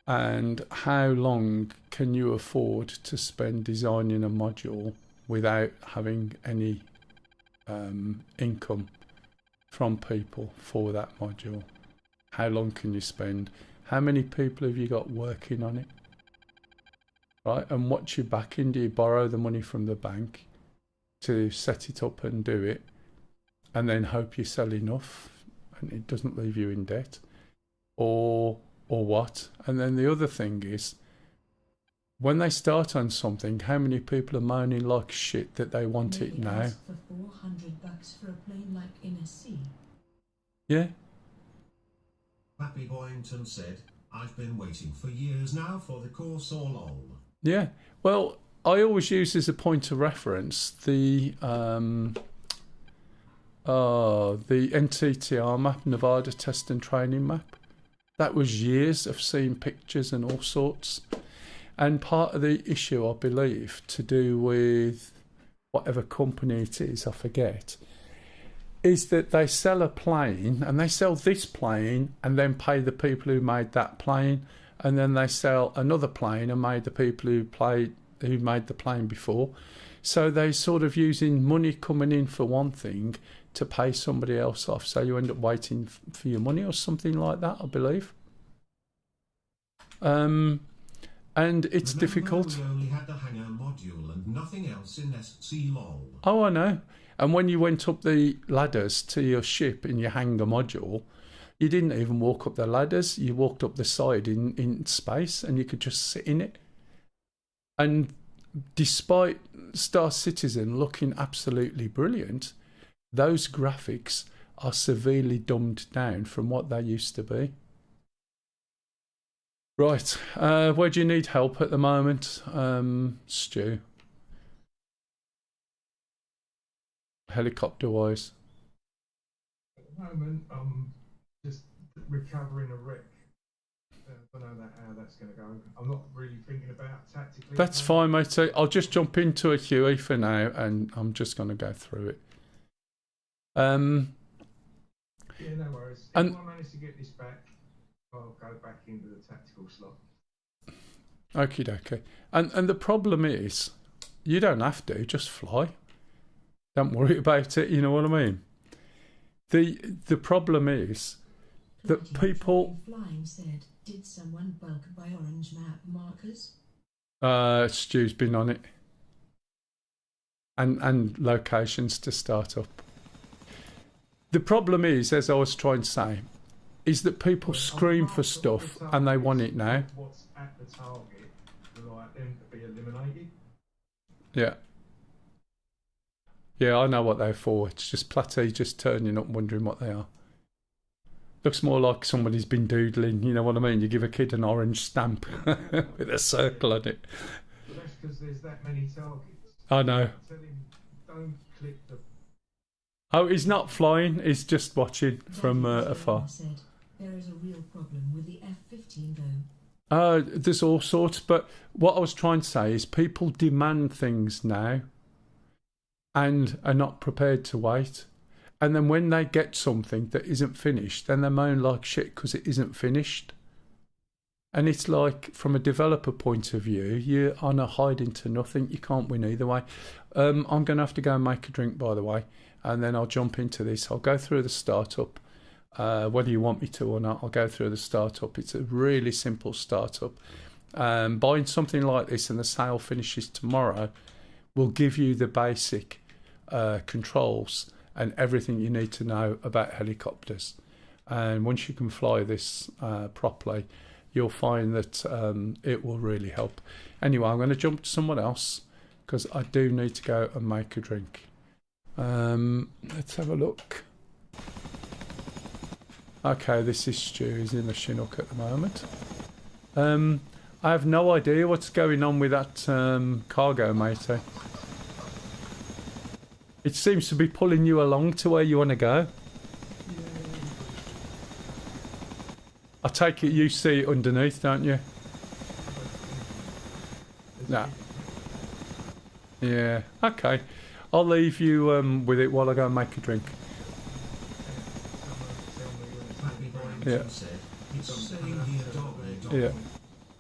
and how long can you afford to spend designing a module without having any income from people for that module? How long can you spend? How many people have you got working on it? Right, and what's your backing? Do you borrow the money from the bank to set it up and do it, and then hope you sell enough and it doesn't leave you in debt? Or what? And then the other thing is, when they start on something, how many people are moaning like shit that they want it now? Asked for $400 for a plane like NSC. Yeah, Happy Boyington said, I've been waiting for years now for the course all lol. yeah. Well, I always use as a point of reference the NTTR map, Nevada Test and Training Map. That was years of seeing pictures and all sorts. And part of the issue, I believe, to do with whatever company it is, I forget, is that they sell a plane, and they sell this plane and then pay the people who made that plane, and then they sell another plane and made the people who made the plane before. So they're sort of using money coming in for one thing to pay somebody else off. So you end up waiting for your money or something like that, I believe. And it's Remember, difficult. we only had the hangar module and nothing else in SC lol. Oh, I know. And when you went up the ladders to your ship in your hangar module, you didn't even walk up the ladders. You walked up the side in space, and you could just sit in it. And despite Star Citizen looking absolutely brilliant, those graphics are severely dumbed down from what they used to be. Right, where do you need help at the moment, Stu? Helicopter-wise? At the moment, I'm just recovering a wreck. I don't know how that's going to go. I'm not really thinking about tactically. That's fine, mate. So I'll just jump into a QE for now, and I'm just going to go through it. Yeah, no worries. If And- I manage to get this back, I'll go back into the tactical slot. Okie dokie. And the problem is, you don't have to, just fly. Don't worry about it, you know what I mean? The problem is that Platty people... trying flying said, did someone bulk by orange map markers? Stu's been on it. and locations to start up. The problem is, as I was trying to say, is that people scream for stuff and they want it now. What's at the target for like them to be eliminated? Yeah. Yeah, I know what they're for. It's just Platty just turning up wondering what they are. Looks more like somebody's been doodling, you know what I mean? You give a kid an orange stamp with a circle on it. But that's because there's that many targets. I know. Tell him, don't click the... Oh, he's not flying, he's just watching from afar. Said, there is a real problem with the F-15 though. There's all sorts, but what I was trying to say is people demand things now and are not prepared to wait. And then when they get something that isn't finished, then they moan like shit because it isn't finished. And it's like, from a developer point of view, you're on a hiding to nothing. You can't win either way. I'm going to have to go and make a drink, by the way, and then I'll jump into this. I'll go through the startup. Whether you want me to or not, I'll go through the startup. It's a really simple startup. Buying something like this and the sale finishes tomorrow will give you the basic controls and everything you need to know about helicopters. And once you can fly this properly, you'll find that it will really help. Anyway, I'm going to jump to someone else because I do need to go and make a drink. Let's have a look. Okay, this is Stu. He's in the Chinook at the moment. I have no idea what's going on with that cargo, matey. It seems to be pulling you along to where you want to go. I take it you see it underneath, don't you? No. Yeah, okay. I'll leave you with it while I go and make a drink. Yeah. Yeah.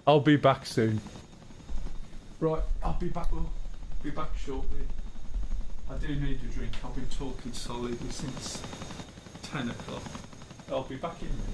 I'll be back soon. Right, I'll be back. We'll be back shortly. I do need a drink. I've been talking solidly since 10 o'clock. I'll be back in a minute.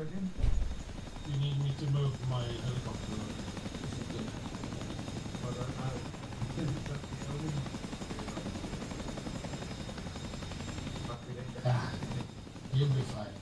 again? You need me to move my helicopter. I don't know. Ah, you'll be fine.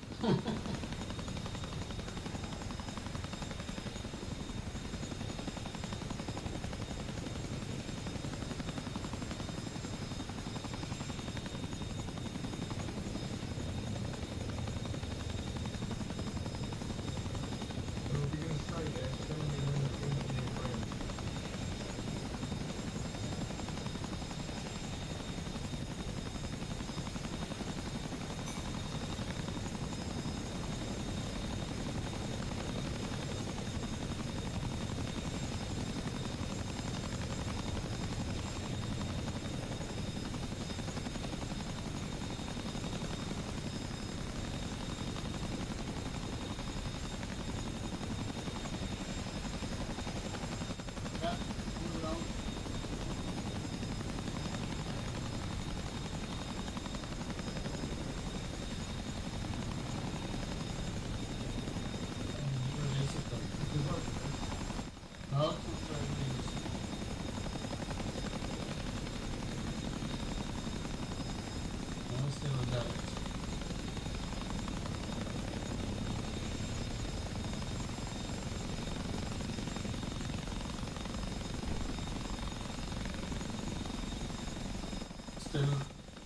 Still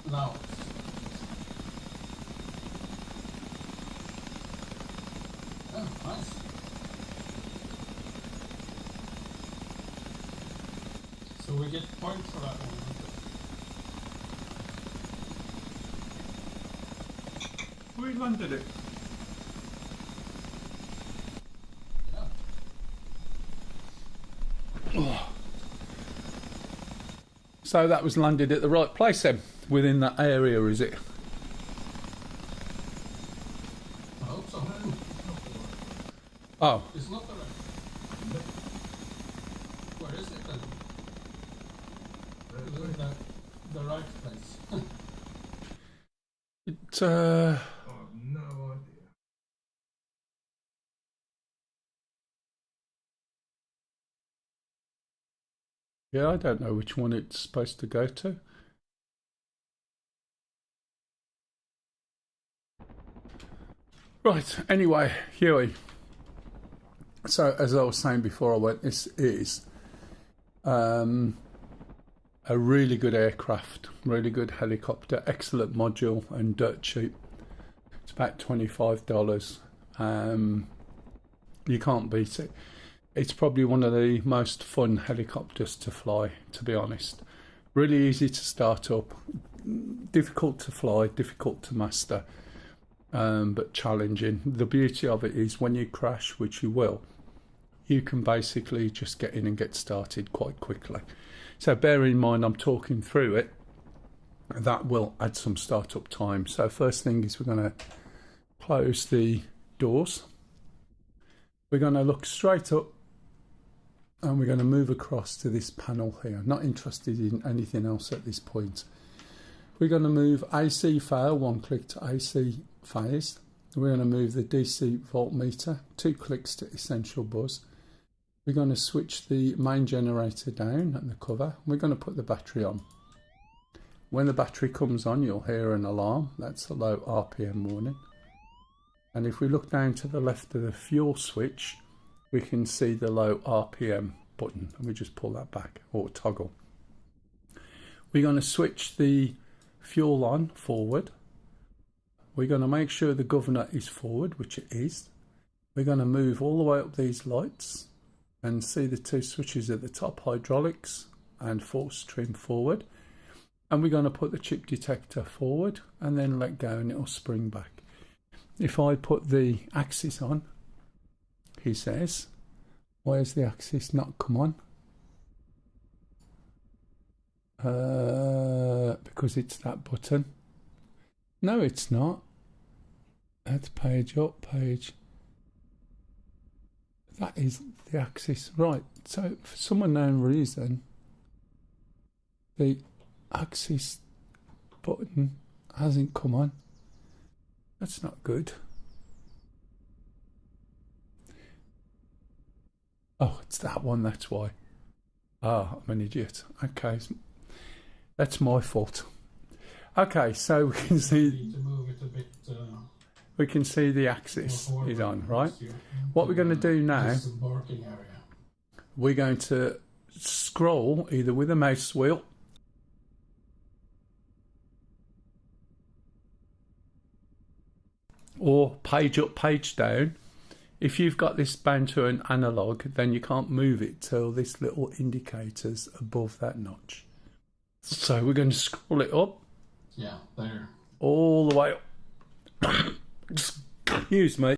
loud. Oh, nice. So we get points for that one. We landed it. Yeah. So that was landed at the right place then, within that area, is it? I hope so. Oh, It's not the right. Where is it then? Is it the right place? it, I have no idea. yeah, I don't know which one it's supposed to go to. Right, anyway, Huey. So, as I was saying before I went, this is a really good aircraft, really good helicopter, excellent module, and dirt cheap. It's about $25. You can't beat it. It's probably one of the most fun helicopters to fly, to be honest. Really easy to start up, difficult to fly, difficult to master, but challenging. The beauty of it is when you crash, which you will, you can basically just get in and get started quite quickly. So bear in mind I'm talking through it. That will add some startup time. So first thing is we're going to close the doors. We're going to look straight up and we're going to move across to this panel here. Not interested in anything else at this point. We're going to move AC fail, one click to AC phased. We're going to move the DC voltmeter, 2 clicks to essential buzz. We're going to switch the main generator down and the cover. We're going to put the battery on. When the battery comes on, you'll hear an alarm. That's a low RPM warning. And if we look down to the left of the fuel switch, we can see the low RPM button, and we just pull that back or toggle. We're going to switch the fuel on forward. We're going to make sure the governor is forward, which it is. We're going to move all the way up these lights and see the 2 switches at the top, hydraulics and force trim forward. And we're going to put the chip detector forward and then let go and it'll spring back. If I put the axis on, he says, why has the axis not come on? Because it's that button. No, it's not. That's page up, page. That is the axis. Right, so for some unknown reason, the axis button hasn't come on. That's not good. Oh, it's that one, that's why. Ah, I'm an idiot. Okay, that's my fault. Okay, so we can You see need to move it a bit. the axis more is forward on, right? towards you. What we're going to do now, Disembarking area. we're going to scroll either with a mouse wheel or page up, page down. If you've got this bound to an analog, then you can't move it till this little indicator's above that notch. So we're going to scroll it up. Yeah, there. All the way up. Excuse me.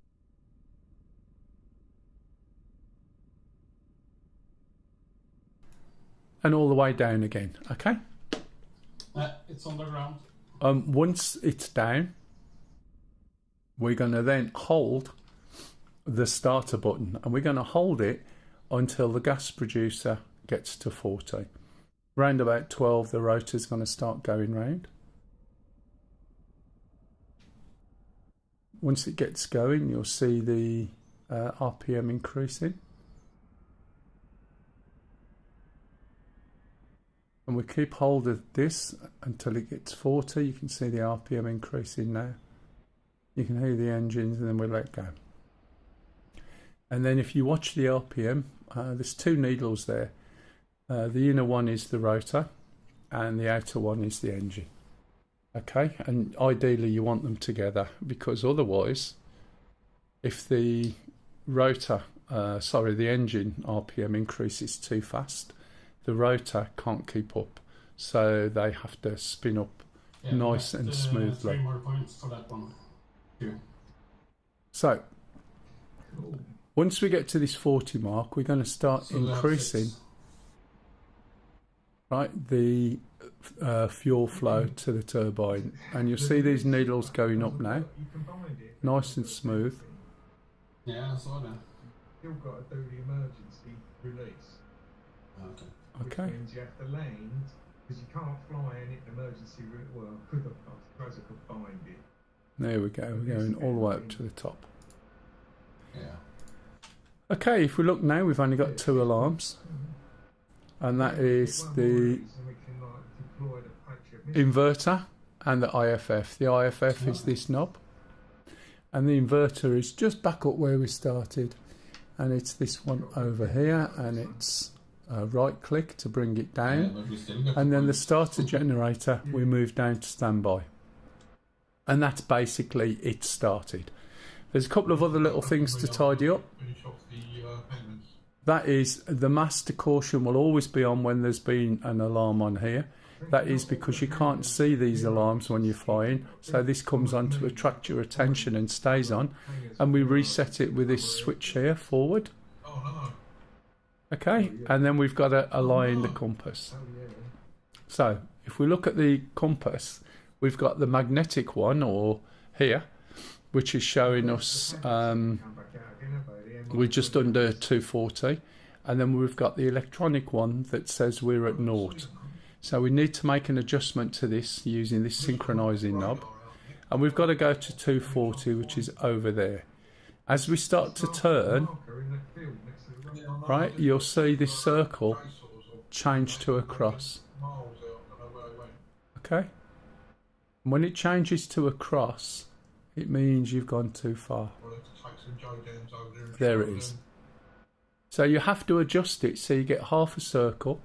And all the way down again, okay? It's on the ground. Once it's down, we're going to then hold the starter button, and we're going to hold it until the gas producer gets to 40. Round about 12, the rotor's going to start going round. Once it gets going, you'll see the RPM increasing. And we keep hold of this until it gets 40. You can see the RPM increasing now. You can hear the engines, and then we let go. And then if you watch the RPM, there's two needles there. The inner one is the rotor and the outer one is the engine. Okay, and ideally you want them together, because otherwise, if the the engine RPM increases too fast, the rotor can't keep up. So they have to spin up nice and smoothly. 3 more points for that one. Yeah. So, once we get to this 40 mark, we're going to start increasing the fuel flow to the turbine. And you'll see these needles going up now, nice and smooth. Yeah, I saw that. Still got to do the emergency release. Okay. Which means you have to land, because you can't fly any emergency route. Well, I suppose I could find it. There we go, we're going all the way up to the top. Yeah. Okay, if we look now, we've only got 2 alarms. And that is the inverter and the IFF. The IFF is this knob. And the inverter is just back up where we started. And it's this one over here, and it's right click to bring it down. And then the starter generator, we move down to standby. And that's basically it started. There's a couple of other little things to tidy up. That is, the master caution will always be on when there's been an alarm on here. That is because you can't see these alarms when you're flying. So this comes on to attract your attention and stays on. And we reset it with this switch here forward. Okay, and then we've got to align the compass. So if we look at the compass, we've got the magnetic one, or here, which is showing us we're just under 240, and then we've got the electronic one that says we're at 0. So we need to make an adjustment to this using this synchronizing knob, and we've got to go to 240, which is over there. As we start to turn, right, you'll see this circle change to a cross. Okay, and when it changes to a cross, it means you've gone too far. There it is. So you have to adjust it so you get half a circle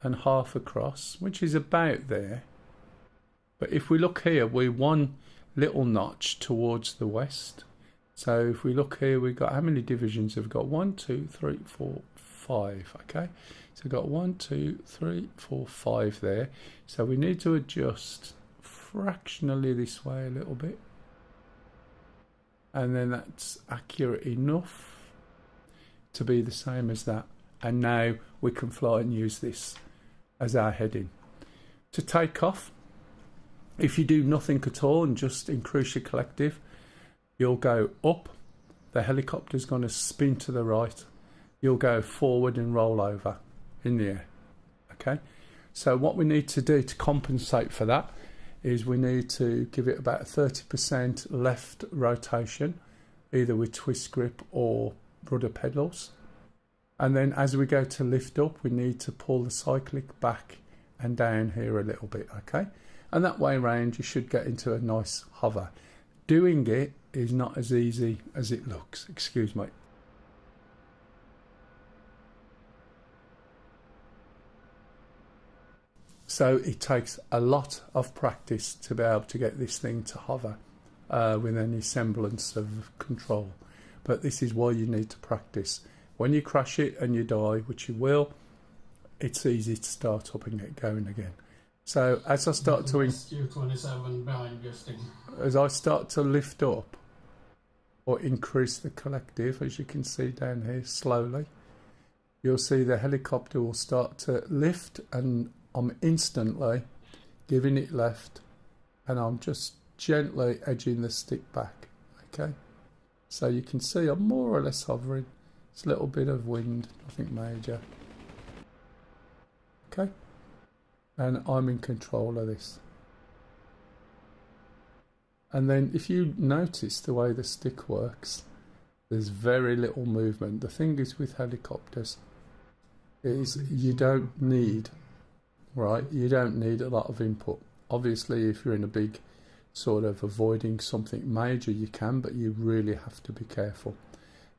and half a cross, which is about there. But if we look here, we're one little notch towards the west. So if we look here, we've got how many divisions have we got? 1, 2, 3, 4, 5. Okay, so we've got 1, 2, 3, 4, 5 there. So we need to adjust fractionally this way a little bit. And then that's accurate enough to be the same as that. And now we can fly and use this as our heading. To take off, if you do nothing at all and just increase your collective, you'll go up, the helicopter's going to spin to the right, you'll go forward and roll over in the air. Okay, so what we need to do to compensate for that is we need to give it about 30% left rotation, either with twist grip or rudder pedals. And then as we go to lift up, we need to pull the cyclic back and down here a little bit, okay? And that way round, you should get into a nice hover. Doing it is not as easy as it looks. Excuse me. So it takes a lot of practice to be able to get this thing to hover with any semblance of control. But this is why you need to practice. When you crash it and you die, which you will, it's easy to start up and get going again. So as I start to as I start to lift up or increase the collective, as you can see down here slowly, you'll see the helicopter will start to lift, and I'm instantly giving it left, and I'm just gently edging the stick back. Okay, so you can see I'm more or less hovering. It's a little bit of wind, nothing major. Okay, and I'm in control of this. And then if you notice the way the stick works, there's very little movement. The thing is with helicopters is you don't need, right, you don't need a lot of input. Obviously if you're in a big sort of avoiding something major you can, but you really have to be careful.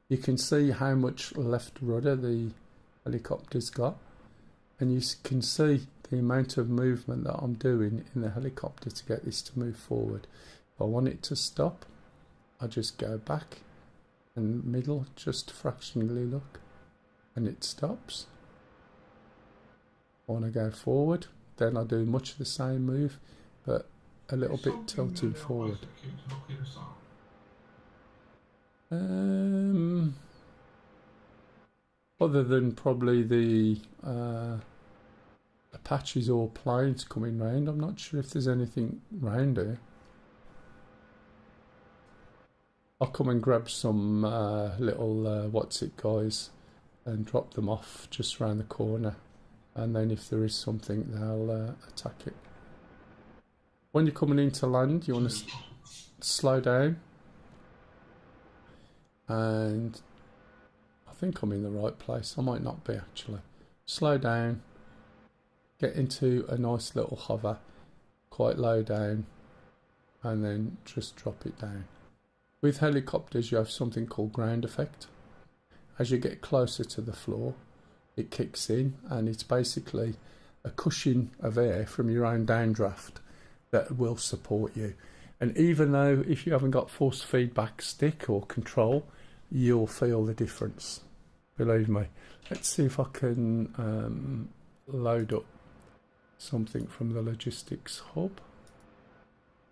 You can see how much left rudder the helicopter's got, and you can see the amount of movement that I'm doing in the helicopter to get this to move forward. If I want it to stop, I just go back and middle, just fractionally look, and it stops. I want to go forward, then I do much of the same move, but a little bit tilted forward. Other than probably the Apaches or planes coming round, I'm not sure if there's anything round here. I'll come and grab some little what's it guys and drop them off just round the corner, and then if there is something they'll attack it. When you're coming into land, you want to slow down, and I think I'm in the right place. I might not be actually. Slow down, get into a nice little hover, quite low down, and then just drop it down. With helicopters you have something called ground effect. As you get closer to the floor, it kicks in, and it's basically a cushion of air from your own downdraft that will support you. And even though if you haven't got force feedback stick or control, you'll feel the difference. Believe me. Let's see if I can load up something from the logistics hub.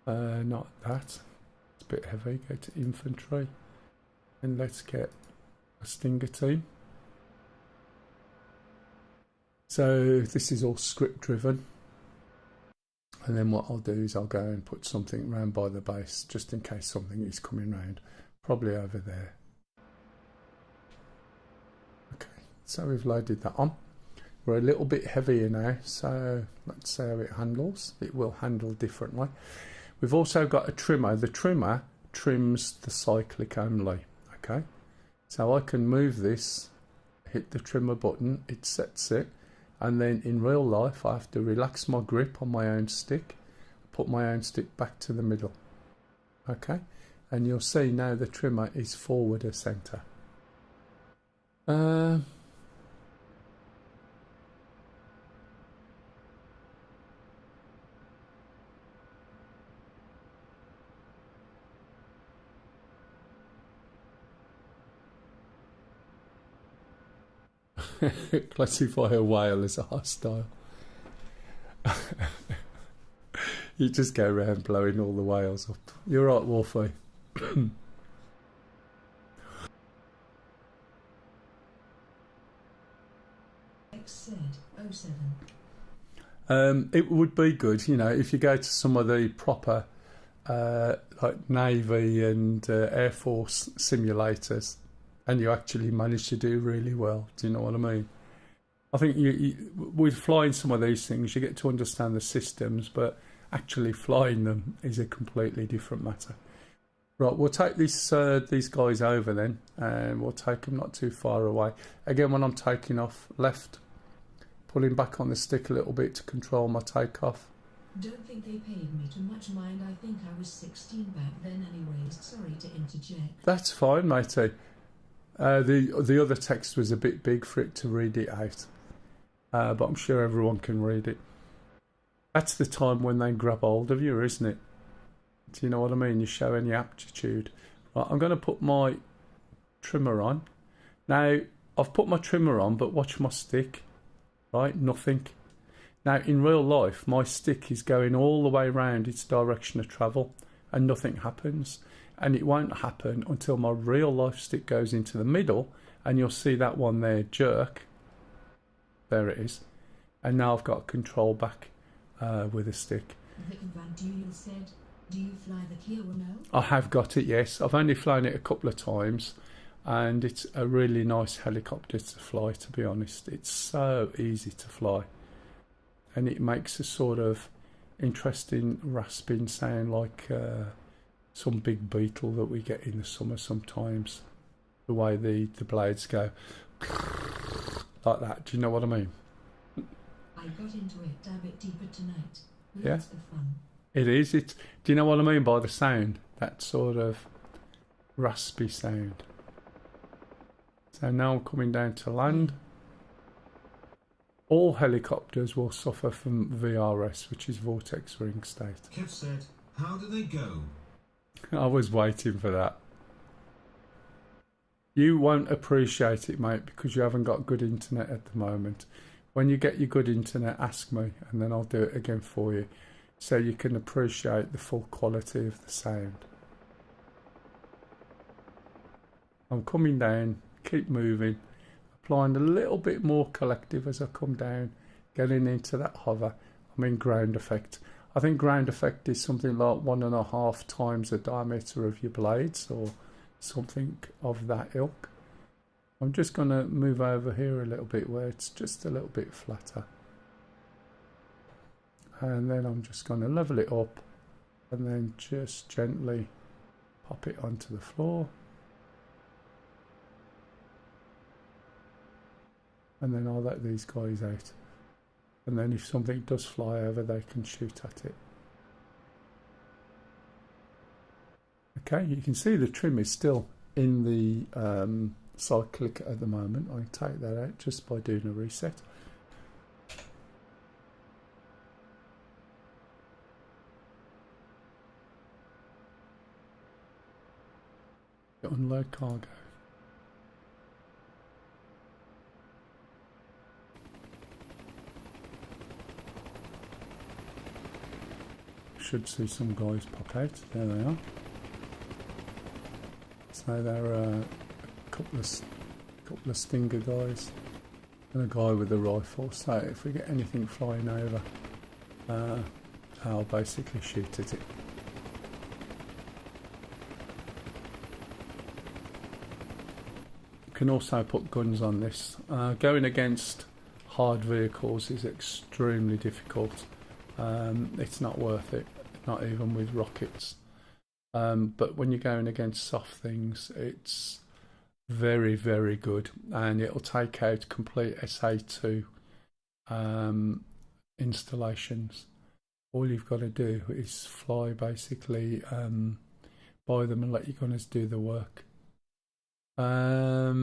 Not that. It's a bit heavy. Go to infantry. And let's get a Stinger team. So this is all script driven. And then what I'll do is I'll go and put something round by the base just in case something is coming round. Probably over there. Okay, so we've loaded that on. We're a little bit heavier now, so let's see how it handles. It will handle differently. We've also got a trimmer. The trimmer trims the cyclic only. Okay, so I can move this, hit the trimmer button, it sets it, and then in real life I have to relax my grip on my own stick, put my own stick back to the middle. Okay, and you'll see now the trimmer is forward of centre. Classify a whale as a hostile. You just go around blowing all the whales up. You're right, Wolfie. It would be good, you know, if you go to some of the proper like Navy and Air Force simulators, and you actually manage to do really well. Do you know what I mean? I think with flying some of these things, you get to understand the systems, but actually flying them is a completely different matter. Right, we'll take these guys over then, and we'll take them not too far away. Again, when I'm taking off, left, pulling back on the stick a little bit to control my takeoff. Don't think they paid me too much mind. I think I was 16 back then anyways. Sorry to interject. That's fine, matey. The other text was a bit big for it to read it out, but I'm sure everyone can read it. That's the time when they grab hold of you, isn't it? Do you know what I mean? You show any aptitude. Right, I'm going to put my trimmer on. Now, I've put my trimmer on, but watch my stick. Right, nothing. Now, in real life, my stick is going all the way around its direction of travel, and nothing happens. And it won't happen until my real life stick goes into the middle, and you'll see that one there jerk. There it is. And now I've got control back with a stick. Vic Van Duyel said, do you fly the Kia Renault? I have got it, yes. I've only flown it a couple of times, and it's a really nice helicopter to fly, to be honest. It's so easy to fly, and it makes a sort of interesting rasping sound, like some big beetle that we get in the summer sometimes. The way the blades go like that. Do you know what I mean? I got into it a bit deeper tonight. Yeah. Lots of fun. It is. Do you know what I mean by the sound? That sort of raspy sound. So now I'm coming down to land. All helicopters will suffer from VRS, which is vortex ring state. Kev said, how do they go? I was waiting for that. You won't appreciate it, mate, because you haven't got good internet at the moment. When you get your good internet, ask me, and then I'll do it again for you, so you can appreciate the full quality of the sound. I'm coming down, keep moving, applying a little bit more collective as I come down, getting into that hover. I'm in ground effect. I think ground effect is something like 1.5 times the diameter of your blades, or something of that ilk. I'm just going to move over here a little bit where it's just a little bit flatter. And then I'm just going to level it up and then just gently pop it onto the floor. And then I'll let these guys out. And then if something does fly over, they can shoot at it. Okay, you can see the trim is still in the cyclic at the moment. I can take that out just by doing a reset. Unload cargo. Should see some guys pop out. There they are. So there are a couple of Stinger guys and a guy with a rifle. So if we get anything flying over, I'll basically shoot at it. You can also put guns on this. Going against hard vehicles is extremely difficult. It's not worth it, not even with rockets. But when you're going against soft things, it's very, very good, and it'll take out complete SA2 installations. All you've got to do is fly basically by them and let your gunners do the work. I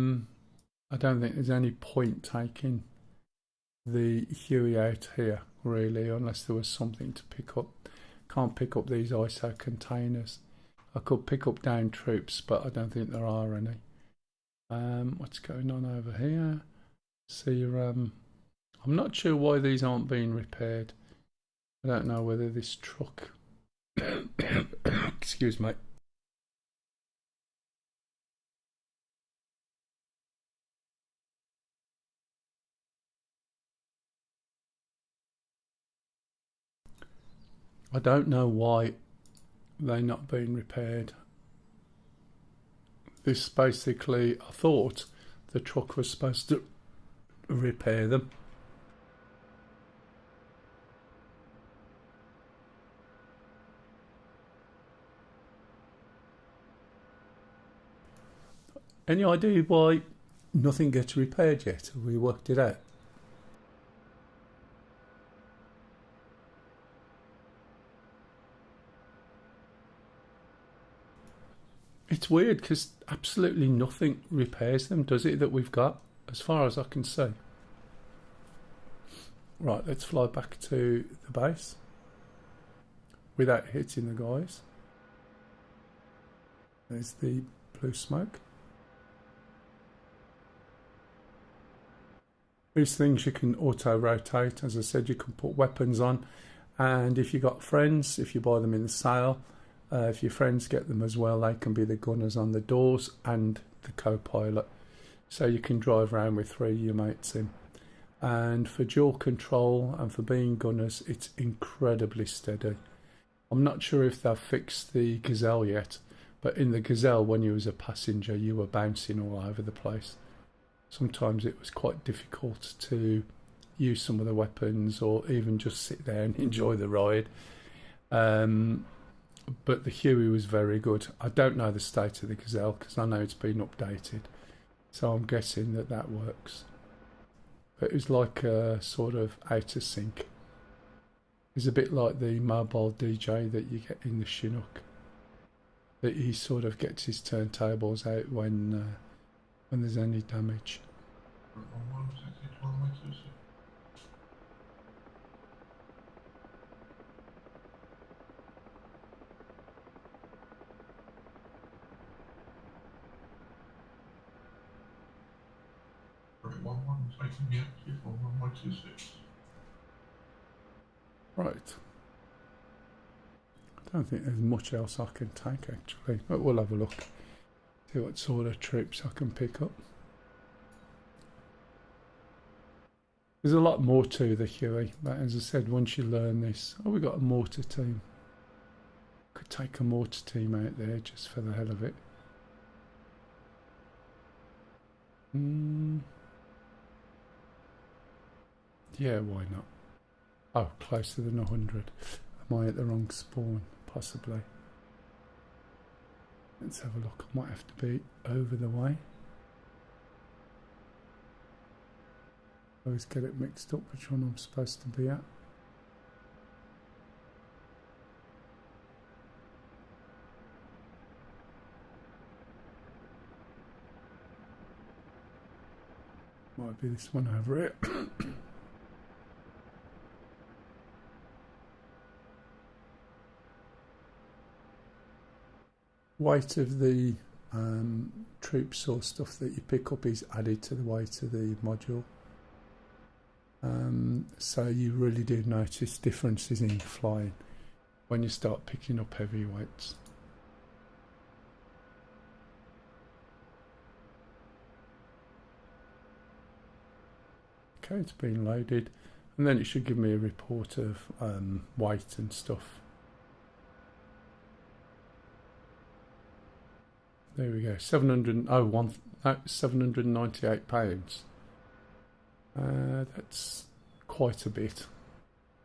don't think there's any point taking the Huey out here, really, unless there was something to pick up. Can't pick up these ISO containers. I could pick up down troops, but I don't think there are any. What's going on over here? See, I'm not sure why these aren't being repaired. I don't know whether this truck excuse me. I don't know why they're not being repaired. This basically, I thought the truck was supposed to repair them. Any idea why nothing gets repaired yet? Have we worked it out? It's weird because absolutely nothing repairs them, does it, that we've got, as far as I can see. Right, let's fly back to the base without hitting the guys. There's the blue smoke. These things you can auto-rotate. As I said, you can put weapons on, and if you've got friends, if you buy them in the sale, if your friends get them as well, they can be the gunners on the doors and the co-pilot. So you can drive around with 3 of your mates in. And for dual control and for being gunners, it's incredibly steady. I'm not sure if they've fixed the Gazelle yet, but in the Gazelle, when you was a passenger, you were bouncing all over the place. Sometimes it was quite difficult to use some of the weapons or even just sit there and enjoy the ride. But the Huey was very good. I don't know the state of the Gazelle because I know it's been updated, so I'm guessing that that works. But it was like a sort of out of sync. It's a bit like the mobile DJ that you get in the Chinook, that he sort of gets his turntables out when there's any damage. Right. I don't think there's much else I can take actually, but we'll have a look. See what sort of trips I can pick up. There's a lot more to the Huey, but as I said, once you learn this... Oh, we've got a mortar team. Could take a mortar team out there just for the hell of it. Yeah, why not? Oh, closer than 100. Am I at the wrong spawn? Possibly. Let's have a look. I might have to be over the way. I always get it mixed up which one I'm supposed to be at. Might be this one over here. Weight of the troops or stuff that you pick up is added to the weight of the module. So you really do notice differences in flying when you start picking up heavy weights. Okay, it's been loaded, and then it should give me a report of weight and stuff. There we go, 798 pounds. That's quite a bit.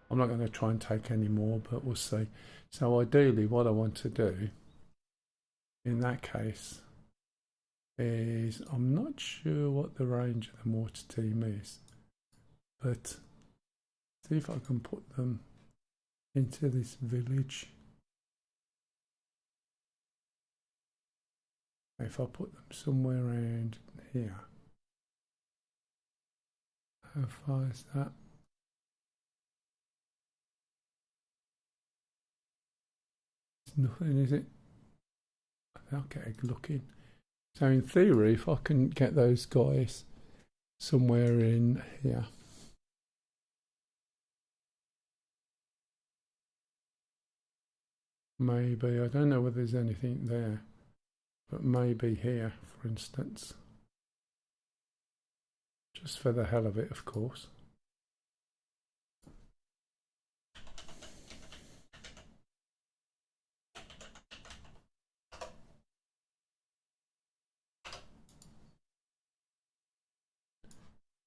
I'm not going to try and take any more, but we'll see. So ideally what I want to do in that case is, I'm not sure what the range of the mortar team is, but see if I can put them into this village. If I put them somewhere around here. How far is that? It's nothing, is it? I'll get a look in. So in theory, if I can get those guys somewhere in here. Maybe, I don't know whether there's anything there, but maybe here, for instance. Just for the hell of it, of course.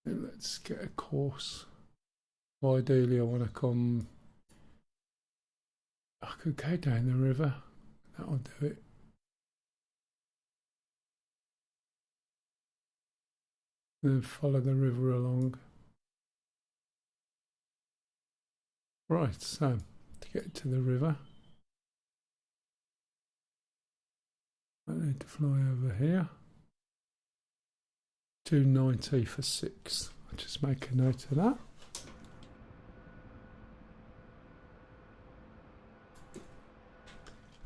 And let's get a course. Well, ideally, I want to come. I could go down the river. That'll do it. and follow the river along. Right, so to get to the river, I need to fly over here. 290 for 6. I'll just make a note of that.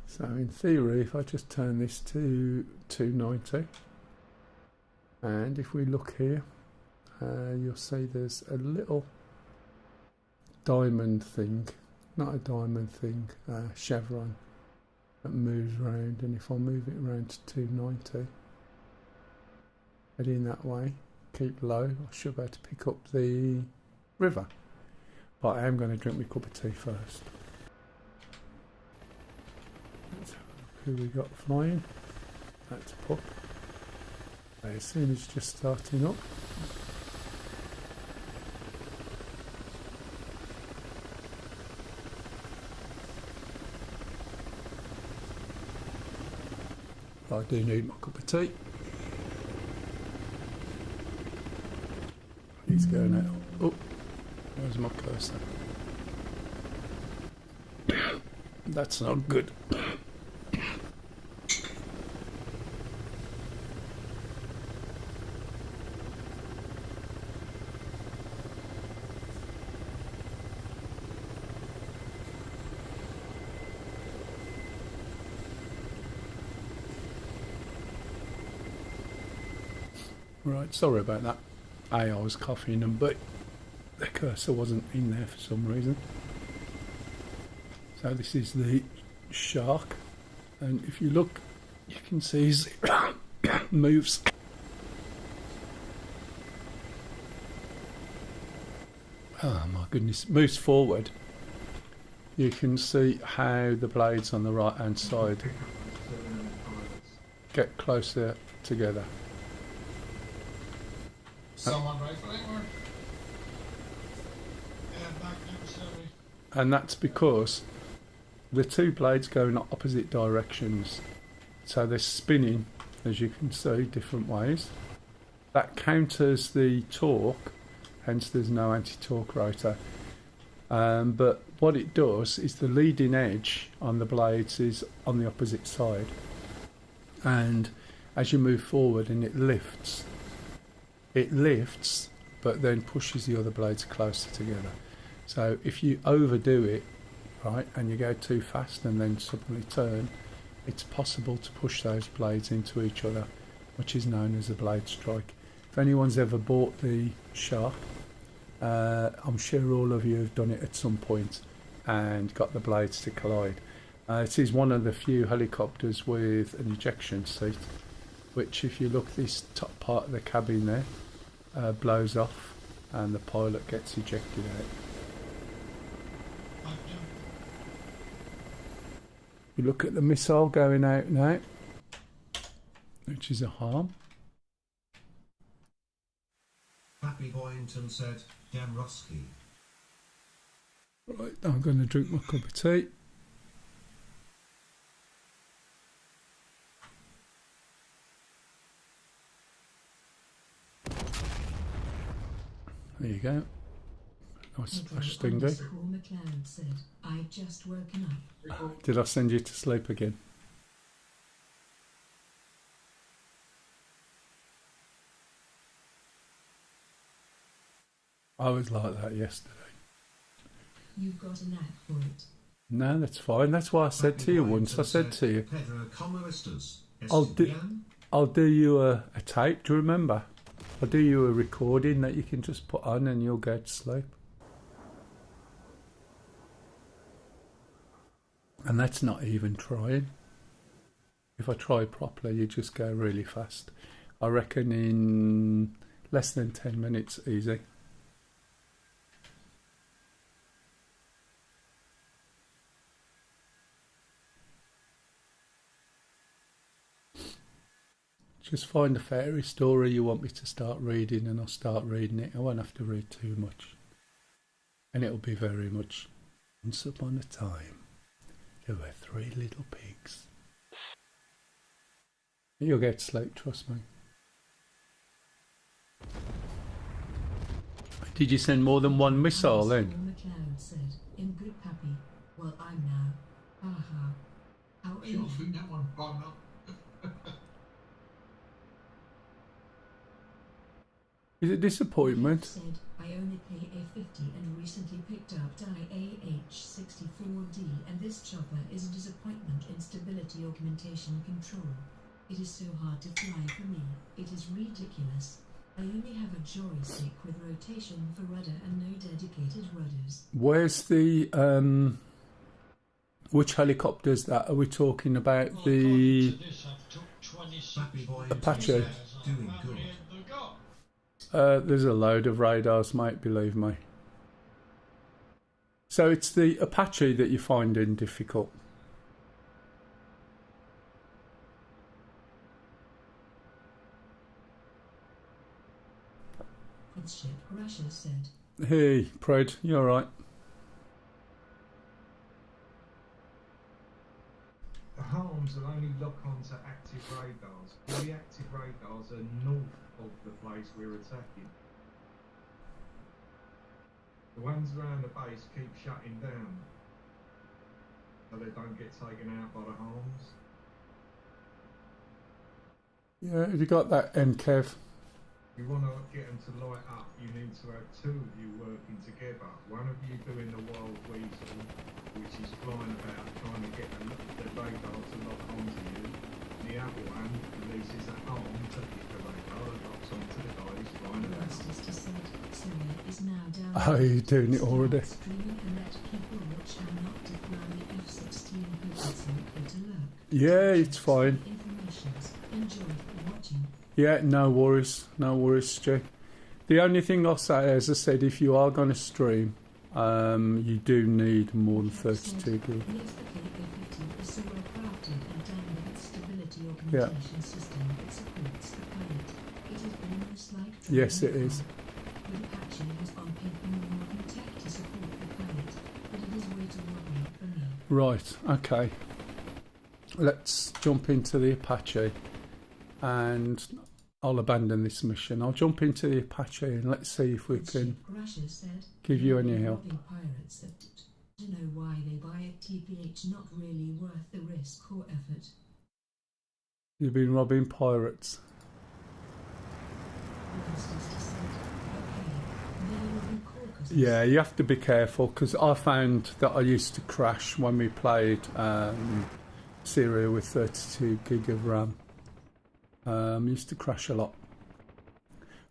So in theory, if I just turn this to 290, and if we look here, you'll see there's a little diamond thing, not a diamond thing, chevron that moves around, and if I move it around to 290, heading that way, keep low, I should be able to pick up the river. But I am going to drink my cup of tea first. Let's have a look who we got flying. That's Puck. As soon as it's just starting up. I do need my cup of tea. He's going out. Oh, where's my cursor? That's not good. Right, sorry about that. I was coughing them, but the cursor wasn't in there for some reason. So this is the shark, and if you look, you can see it moves. Oh my goodness, moves forward. You can see how the blades on the right hand side get closer together. Someone rifling or? Yeah, back now, sorry. And that's because the two blades go in opposite directions, so they're spinning, as you can see, different ways. That counters the torque, hence there's no anti-torque rotor. But what it does is the leading edge on the blades is on the opposite side, and as you move forward and it lifts, but then pushes the other blades closer together. So if you overdo it, right, and you go too fast and then suddenly turn, it's possible to push those blades into each other, which is known as a blade strike. If anyone's ever bought the Shark, I'm sure all of you have done it at some point and got the blades to collide. It is one of the few helicopters with an ejection seat, which if you look, this top part of the cabin there blows off and the pilot gets ejected out. You look at the missile going out now, which is a harm. Happy Boynton said, Demrosky. Right, I'm going to drink my cup of tea. There you go. Nice splash stingy. McLeod said, I've just woken up. Did I send you to sleep again? I was like that yesterday. You've got a knack for it. No, that's fine. That's why I said to you once. I said to you, I'll do you a tape. Do you remember? I'll do you a recording that you can just put on and you'll go to sleep. And that's not even trying. If I try properly, you just go really fast. I reckon in less than 10 minutes, easy. Just find a fairy story you want me to start reading and I'll start reading it. I won't have to read too much. And it'll be very much, once upon a time, there were 3 little pigs. You'll get sleep, trust me. Did you send more than one missile then? McLeod said, "In good puppy. Well, I'm now. Haha. How I don't think that one bung up. Is it disappointment? Said, I only play A50 and recently picked up IAH-64D, and this chopper is a disappointment in stability augmentation control. It is so hard to fly for me. It is ridiculous. I only have a joystick with rotation for rudder and no dedicated rudders." Where's the which helicopters that are we talking about? Well, The according to this, I've took 26 Happy boy Apache. doing How good. many have they got? there's a load of radars, mate, believe me. So it's the Apache that you're finding difficult. Prince Ship Russia said, Hey, Pred, you alright? The harms will only lock onto active radars. All the active radars are north of the place we're attacking. The ones around the base keep shutting down, so they don't get taken out by the harms. Yeah, have you got that MKev? If you want to get them to light up, you need to have two of you working together. One of you doing the wild weasel, which is flying about trying to get the radar to lock onto you. The other one releases a arm to hit the radar that locks onto the guy who's flying about. Justice said, Syria is now down. Oh, you're doing it already. Streaming and let people watch how not to fly the F-16 frequency to lurk. Yeah, it's fine. Informations. Enjoy watching. Yeah, no worries, Stu. The only thing I'll say, as I said, if you are going to stream, you do need more than 32 gig. The SPK-A50 is so well crafted and done with its stability augmentation system that supports the pilot. It is almost like Yes, it is. With Apache has on paper more modern tech to support the pilot, but it is way too wobbly for me. Right, okay. Let's jump into the Apache and I'll abandon this mission. I'll jump into the Apache and let's see if we can Russia said, give you any help. robbing pirates that don't know why they buy it. TPH not really worth the risk or effort. You've been robbing pirates. Yeah, you have to be careful because I found that I used to crash when we played Syria with 32 gig of RAM. Used to crash a lot.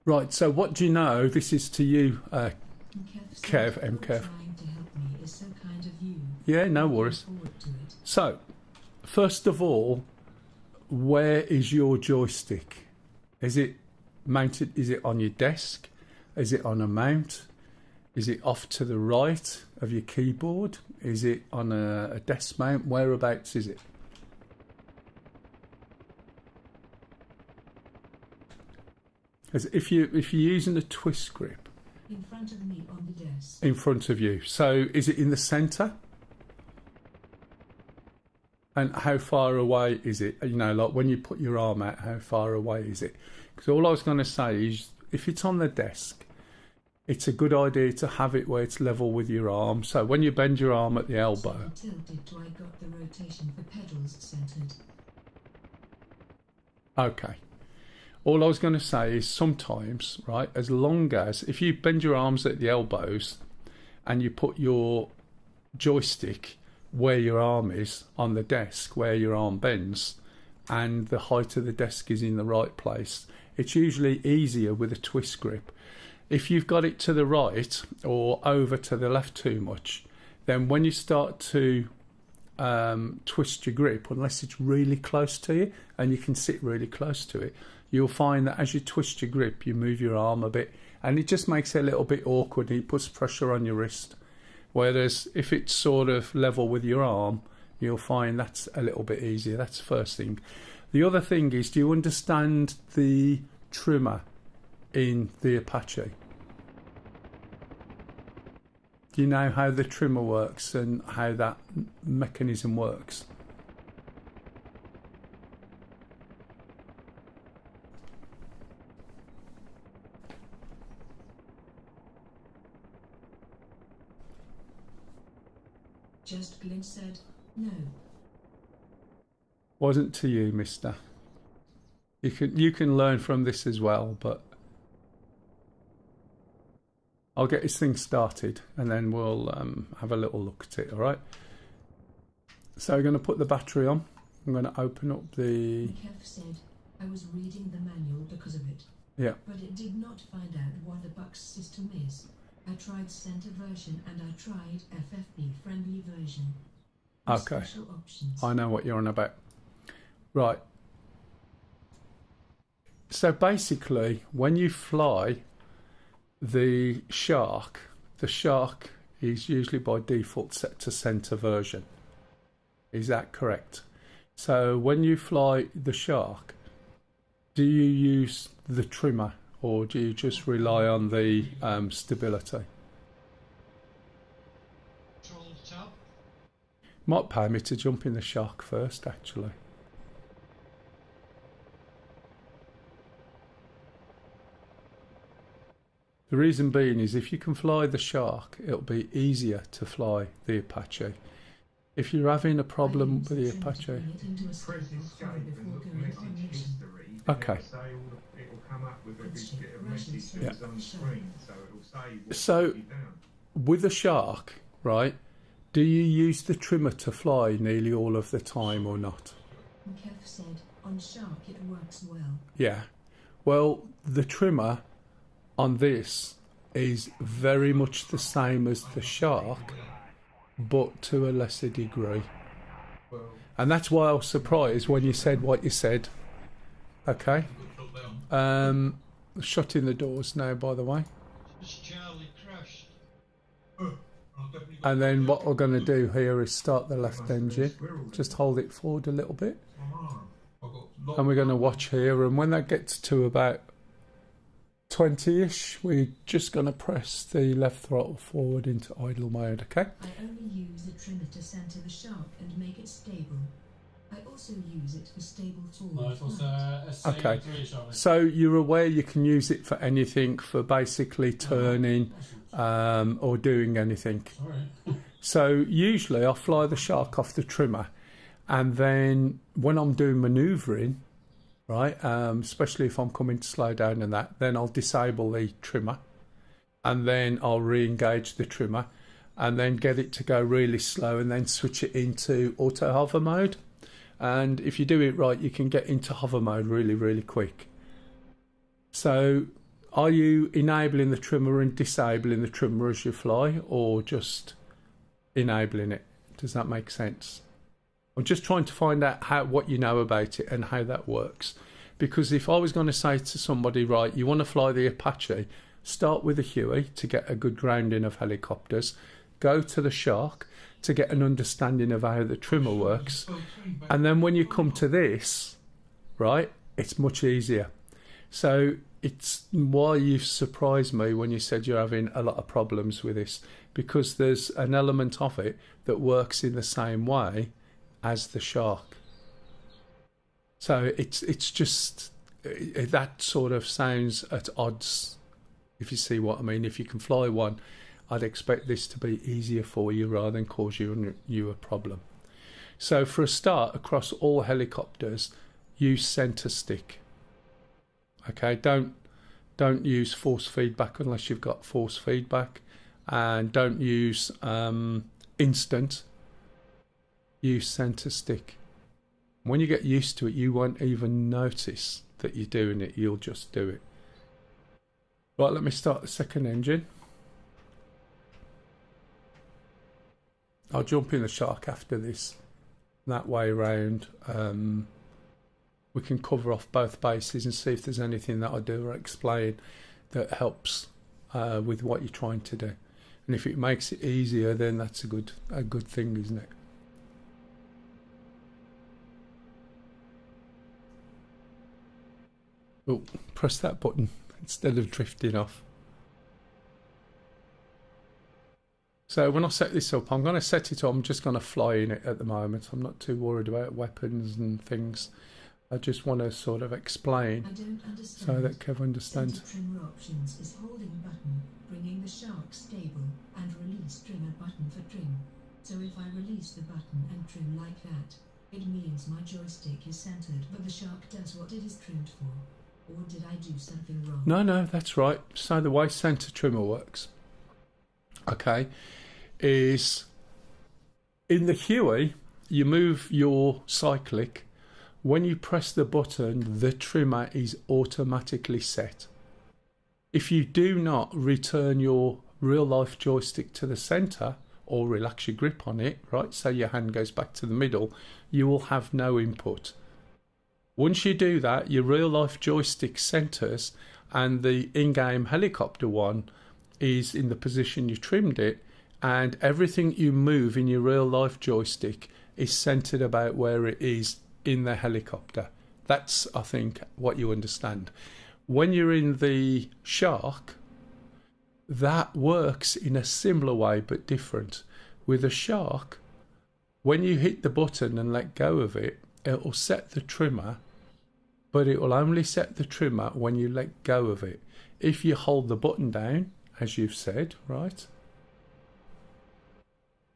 Right, so what do you know? This is to you, Kev, MKev. Yeah, no worries. So, first of all, where is your joystick? Is it mounted? Is it on your desk? Is it on a mount? Is it off to the right of your keyboard? Is it on a desk mount? Whereabouts is it? As if you're using a twist grip. In front of me on the desk. In front of you. So is it in the centre? And how far away is it? You know, like when you put your arm out, how far away is it? Because all I was going to say is, if it's on the desk, it's a good idea to have it where it's level with your arm. So when you bend your arm at the elbow. Tilted till I got the rotation for pedals centered. Okay. All I was going to say is sometimes, right, as long as, if you bend your arms at the elbows and you put your joystick where your arm is on the desk, where your arm bends, and the height of the desk is in the right place, it's usually easier with a twist grip. If you've got it to the right or over to the left too much, then when you start to twist your grip, unless it's really close to you and you can sit really close to it, you'll find that as you twist your grip, you move your arm a bit and it just makes it a little bit awkward and it puts pressure on your wrist. Whereas if it's sort of level with your arm, you'll find that's a little bit easier. That's the first thing. The other thing is, do you understand the trimmer in the Apache? Do you know how the trimmer works and how that mechanism works? Just Glint said, no. Wasn't to you, mister. You can learn from this as well, but I'll get this thing started and then we'll have a little look at it, all right? So we're going to put the battery on. I'm going to open up the... Kev said, I was reading the manual because of it. Yeah. But it did not find out what the Bucks system is. I tried center version and I tried FFP friendly version. With Okay. special options. I know what you're on about. Right. So basically, when you fly the Shark is usually by default set to center version. Is that correct? So when you fly the Shark, do you use the trimmer or do you just rely on the stability? Control tab. Might pay me to jump in the Shark first, actually. The reason being is if you can fly the Shark, it'll be easier to fly the Apache. If you're having a problem with the Apache... Press escape and look message history. Okay. It'll come up with a big bit of message that's on screen, so it'll say what's So, done. with the Shark, right, do you use the trimmer to fly nearly all of the time or not? Kev said, on Shark it works well. Yeah. Well, the trimmer on this is very much the same as the Shark, but to a lesser degree. And that's why I was surprised when you said what you said. Okay. Shut in the doors now, by the way. Just Charlie crashed. And then what we're going to do here is start the left engine. Just hold it forward a little bit. And we're going to watch here. And when that gets to about 20-ish, we're just going to press the left throttle forward into idle mode, okay? I only use the trimmer to center the Shark and make it stable. I also use it for stable No, forward it was flight. Okay. SA3, Charlie. So you're aware you can use it for anything, for basically turning or doing anything. Sorry. So usually I fly the Shark off the trimmer, and then when I'm doing manoeuvring, right, especially if I'm coming to slow down and that, then I'll disable the trimmer, and then I'll re-engage the trimmer, and then get it to go really slow, and then switch it into auto hover mode. And if you do it right, you can get into hover mode really, really quick. So are you enabling the trimmer and disabling the trimmer as you fly, or just enabling it? Does that make sense? I'm just trying to find out what you know about it and how that works. Because if I was going to say to somebody, right, you want to fly the Apache, start with the Huey to get a good grounding of helicopters, go to the Shark to get an understanding of how the trimmer works, and then when you come to this, right, it's much easier. So it's why you surprised me when you said you're having a lot of problems with this, because there's an element of it that works in the same way as the Shark. So it's just that sort of sounds at odds, if you see what I mean. If you can fly one, I'd expect this to be easier for you rather than cause you a problem. So for a start, across all helicopters, use center stick. Okay, don't use force feedback unless you've got force feedback, and don't use instant. Use center stick. When you get used to it, you won't even notice that you're doing it. You'll just do it. Right, let me start the second engine. I'll jump in the Shark after this. That way round, we can cover off both bases and see if there's anything that I do or explain that helps with what you're trying to do. And if it makes it easier, then that's a good thing, isn't it? Oh, press that button instead of drifting off. So when I set this up, I'm going to set it up. I'm just going to fly in it at the moment. I'm not too worried about weapons and things. I just want to sort of explain so that Kev understands. Center trimmer options is holding button, bringing the Shark stable, and release trimmer button for trim. So if I release the button and trim like that, it means my joystick is centered, but the shark does what it is trimmed for. Or did I do something wrong? No, that's right. So the way center trimmer works, okay, is in the Huey, you move your cyclic. When you press the button, the trimmer is automatically set. If you do not return your real life joystick to the center or relax your grip on it, right, so your hand goes back to the middle, you will have no input. Once you do that, your real life joystick centers and the in-game helicopter one is in the position you trimmed it, and everything you move in your real life joystick is centered about where it is in the helicopter. That's, I think, what you understand. When you're in the shark, that works in a similar way but different. With a shark, when you hit the button and let go of it, it will set the trimmer, but it will only set the trimmer when you let go of it. If you hold the button down, as you've said, right,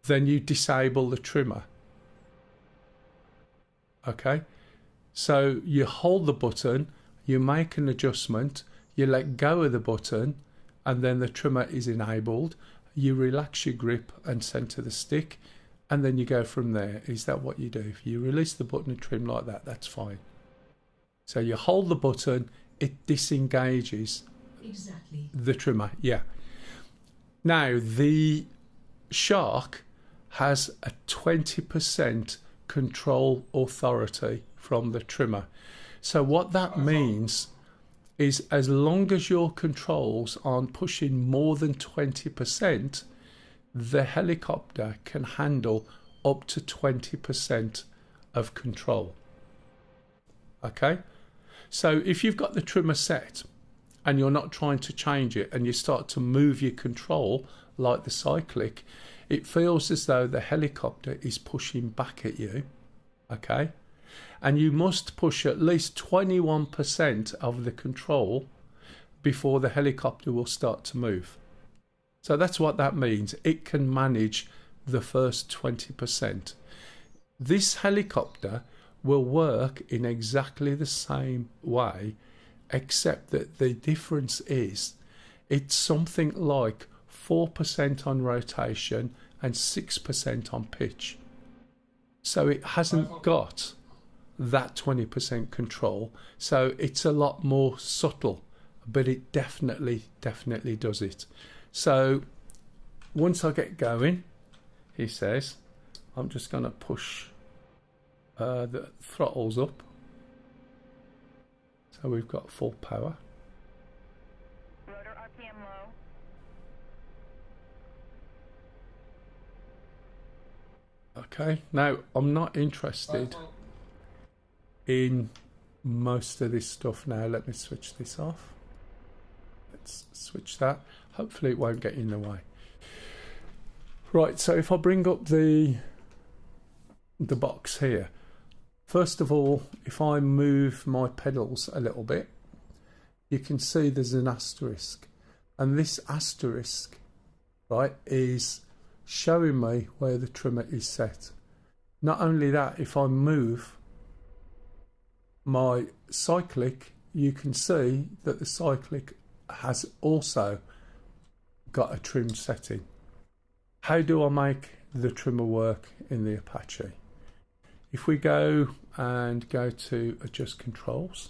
then you disable the trimmer. Okay, so you hold the button, you make an adjustment, you let go of the button, and then the trimmer is enabled. You relax your grip and center the stick, and then you go from there. Is that what you do? If you release the button and trim like that, that's fine. So you hold the button, it disengages Exactly. the trimmer. Yeah. Now, the shark has a 20% control authority from the trimmer. So what that means is as long as your controls aren't pushing more than 20%, the helicopter can handle up to 20% of control. Okay? So if you've got the trimmer set and you're not trying to change it and you start to move your control like the cyclic, it feels as though the helicopter is pushing back at you. Okay? And you must push at least 21% of the control before the helicopter will start to move. So that's what that means. It can manage the first 20%. This helicopter will work in exactly the same way, except that the difference is it's something like 4% on rotation and 6% on pitch. So it hasn't got that 20% control. So it's a lot more subtle, but it definitely does it. So once I get going, he says, I'm just going to push the throttles up. So we've got full power. Rotor RPM low. Okay, now I'm not interested in most of this stuff now. Let me switch this off. Let's switch that. Hopefully it won't get in the way. Right, so if I bring up the box here, first of all, if I move my pedals a little bit, you can see there's an asterisk, and this asterisk, right, is showing me where the trimmer is set. Not only that, if I move my cyclic, you can see that the cyclic has also got a trim setting. How do I make the trimmer work in the Apache? If we go to adjust controls,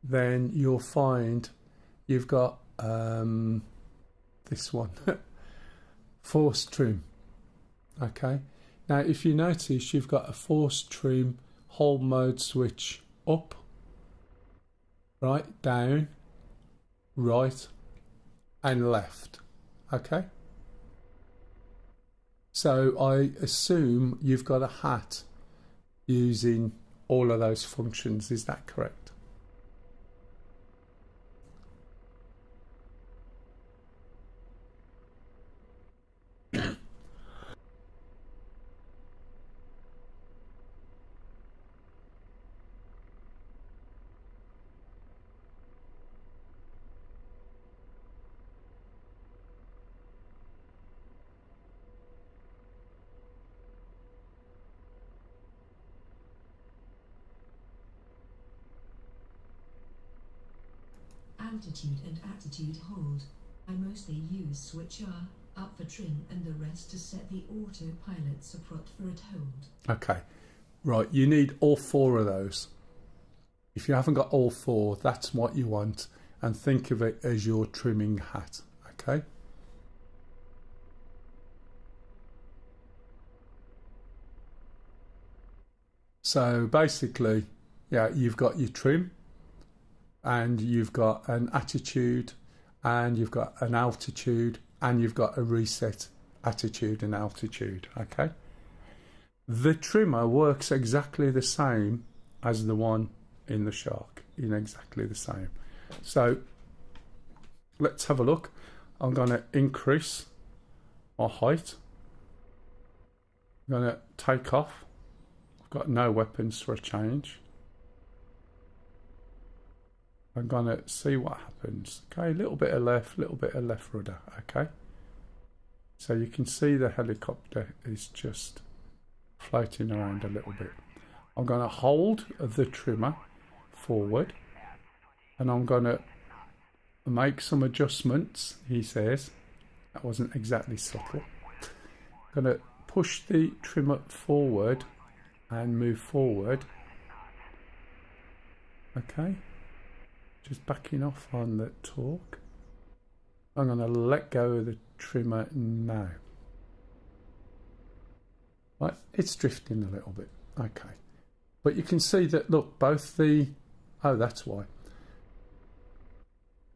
then you'll find you've got this one, force trim. Okay, now if you notice, you've got a force trim hold mode switch up, right, down, right and left. Okay, so I assume you've got a hat using all of those functions. Is that correct? latitude and attitude hold. I mostly use switch R, up for trim, and the rest to set the autopilot support for it hold. Okay, right, you need all 4 of those. If you haven't got all 4, that's what you want, and think of it as your trimming hat, okay? So basically, yeah, you've got your trim, and you've got an attitude, and you've got an altitude, and you've got a reset attitude and altitude, okay? The trimmer works exactly the same as the one in the Shark, exactly the same. So let's have a look. I'm going to increase my height. I'm going to take off. I've got no weapons for a change. I'm going to see what happens. Okay, a little bit of left rudder. Okay, so you can see the helicopter is just floating around a little bit. I'm going to hold the trimmer forward, and I'm going to make some adjustments. He says that wasn't exactly subtle. I'm going to push the trimmer forward and move forward. Okay, just backing off on the torque. I'm going to let go of the trimmer now. Right, it's drifting a little bit. Okay, but you can see that, look, both the, oh, that's why,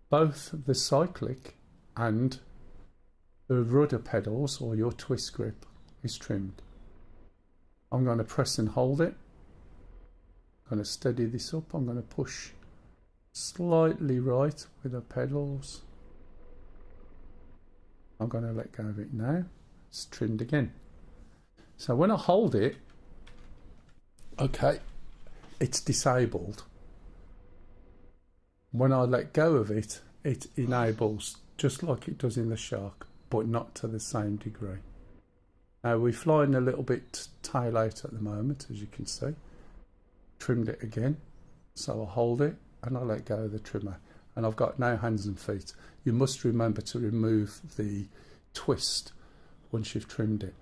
both the cyclic and the rudder pedals, or your twist grip, is trimmed. I'm going to press and hold it. I'm going to steady this up. I'm going to push slightly right with the pedals. I'm going to let go of it now. It's trimmed again. So when I hold it, okay, it's disabled. When I let go of it, it enables, just like it does in the Shark, but not to the same degree. Now we're flying a little bit tail out at the moment, as you can see. Trimmed it again, so I hold it and I let go of the trimmer, and I've got no hands and feet. You must remember to remove the twist once you've trimmed it.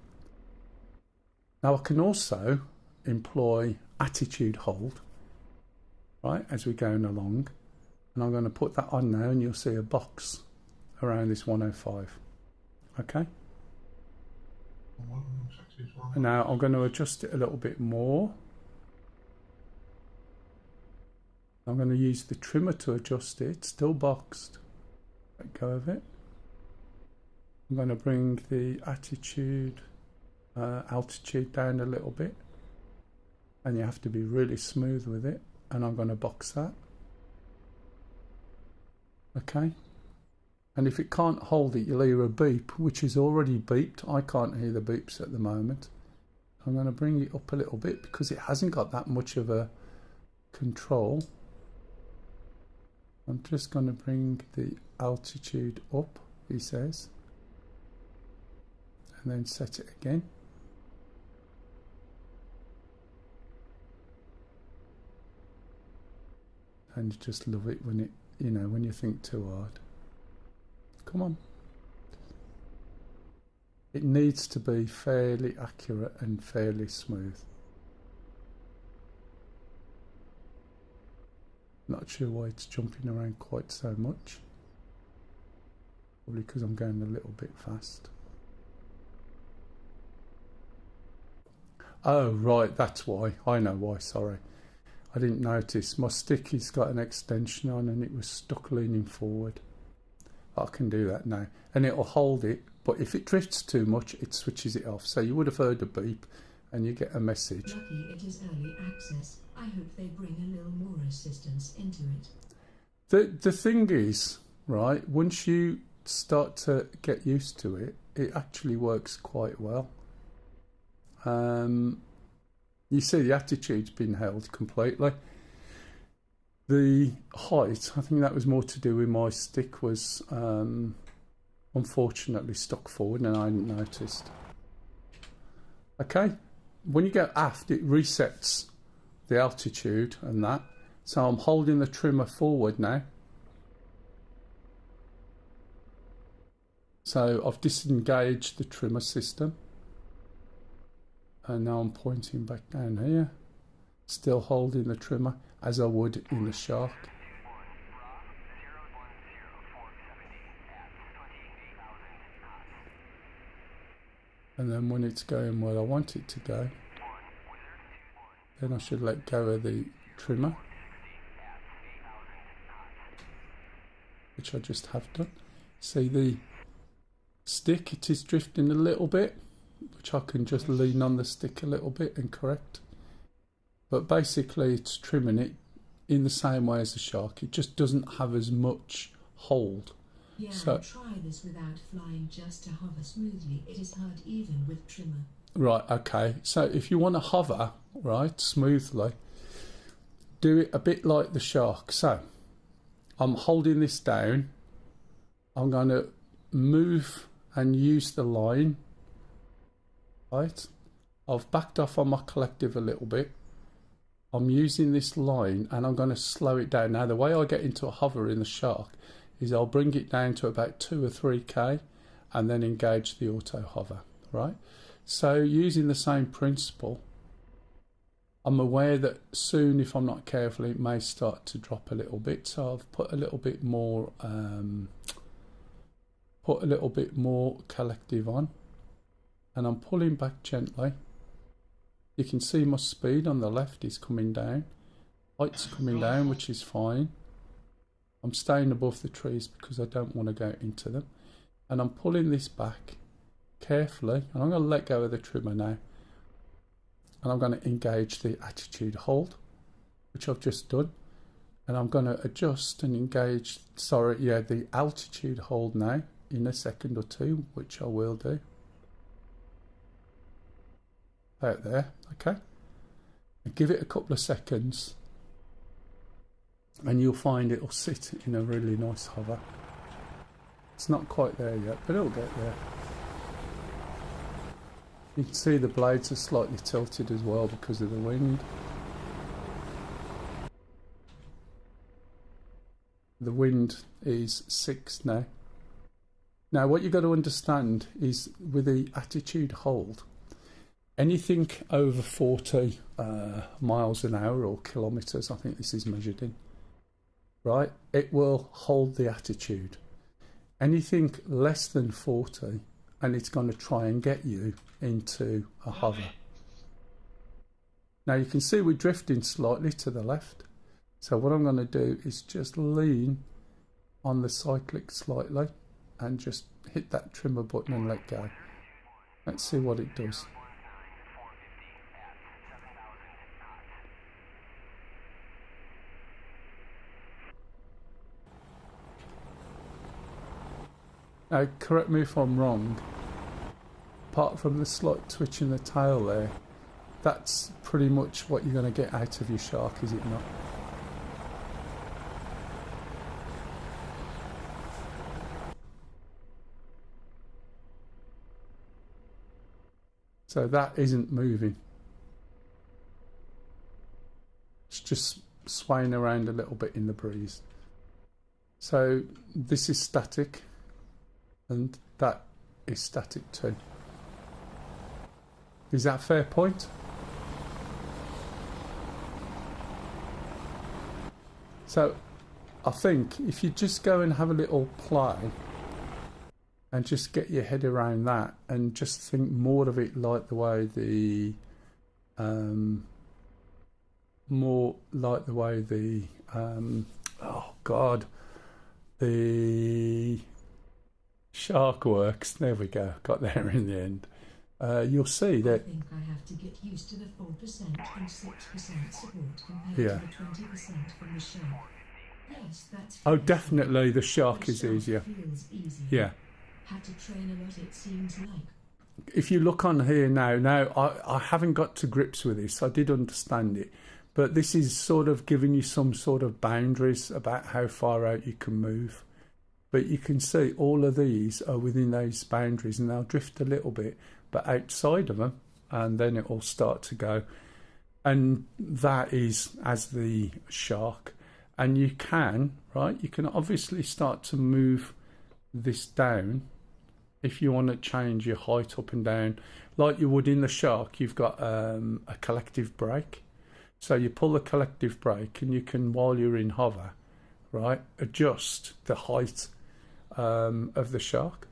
Now I can also employ attitude hold, right, as we're going along, and I'm going to put that on now, and you'll see a box around this 105. Okay, and now I'm going to adjust it a little bit more. I'm going to use the trimmer to adjust it, still boxed. Let go of it. I'm going to bring the attitude, altitude down a little bit, and you have to be really smooth with it, and I'm going to box that. Okay, and if it can't hold it, you'll hear a beep, which is already beeped. I can't hear the beeps at the moment. I'm going to bring it up a little bit because it hasn't got that much of a control. I'm just going to bring the altitude up, he says, and then set it again. And you just love it when it, you know, when you think too hard. Come on. It needs to be fairly accurate and fairly smooth. Not sure why it's jumping around quite so much. Probably because I'm going a little bit fast. Oh right, that's why. I know why, sorry. I didn't notice. My stick has got an extension on and it was stuck leaning forward. I can do that now. And it'll hold it, but if it drifts too much, it switches it off. So you would have heard a beep and you get a message. Lucky it is early access. I hope they bring a little more assistance into it. The thing is, right, once you start to get used to it, it actually works quite well. You see the attitude's been held completely. The height, I think that was more to do with my stick was unfortunately stuck forward and I hadn't noticed. Okay, when you go aft, it resets the altitude and that. So I'm holding the trimmer forward now. So I've disengaged the trimmer system, and now I'm pointing back down here, still holding the trimmer as I would in the shark. And then when it's going where I want it to go, then I should let go of the trimmer, which I just have done. See the stick, it is drifting a little bit, which I can just lean on the stick a little bit and correct. But basically it's trimming it in the same way as the shark. It just doesn't have as much hold. Yeah, So try this without flying, just to hover smoothly. It is hard even with trimmer. right, okay. So if you want to hover, right, smoothly, do it a bit like the shark. So I'm holding this down. I'm going to move and use the line. Right, I've backed off on my collective a little bit. I'm using this line and I'm going to slow it down. Now the way I get into a hover in the shark is I'll bring it down to about 2 or 3k and then engage the auto hover, right? So using the same principle, I'm aware that soon, if I'm not careful, it may start to drop a little bit. So I've put a little bit more collective on, and I'm pulling back gently. You can see my speed on the left is coming down, height's coming down, which is fine. I'm staying above the trees because I don't want to go into them, and I'm pulling this back carefully, and I'm going to let go of the trimmer now, and I'm going to engage the attitude hold, which I've just done, and I'm going to adjust and engage, the altitude hold now in a second or two, which I will do. Out there, okay, and give it a couple of seconds and you'll find it'll sit in a really nice hover. It's not quite there yet, but it'll get there. You can see the blades are slightly tilted as well because of the wind. The wind is 6 now. Now what you've got to understand is with the attitude hold, anything over 40 miles an hour or kilometres, I think this is measured in, right, it will hold the attitude. Anything less than 40 and it's going to try and get you into a hover. Now you can see we're drifting slightly to the left, so what I'm going to do is just lean on the cyclic slightly and just hit that trimmer button and let go. Let's see what it does. Now, correct me if I'm wrong, apart from the slight twitch in the tail there, that's pretty much what you're going to get out of your shark, is it not? So that isn't moving. It's just swaying around a little bit in the breeze. So this is static. And that is static too. Is that a fair point? So I think if you just go and have a little play and just get your head around that and just think more of it like the way the the shark works. There we go. Got there in the end. You'll see that. I think I have to get used to the 4% and 6% support compared to the 20% from the shark. Yes, that's. Oh, definitely, the shark is easier. Feels easier. Yeah. Had to train a lot, it seems like. If you look on here now I haven't got to grips with this. I did understand it, but this is sort of giving you some sort of boundaries about how far out you can move. But you can see all of these are within those boundaries and they'll drift a little bit, but outside of them, and then it will start to go. And that is as the shark. And you can, right, you can obviously start to move this down if you want to change your height up and down, like you would in the Shark, you've got a collective brake. So you pull the collective brake and you can, while you're in hover, right, adjust the height of the Shark.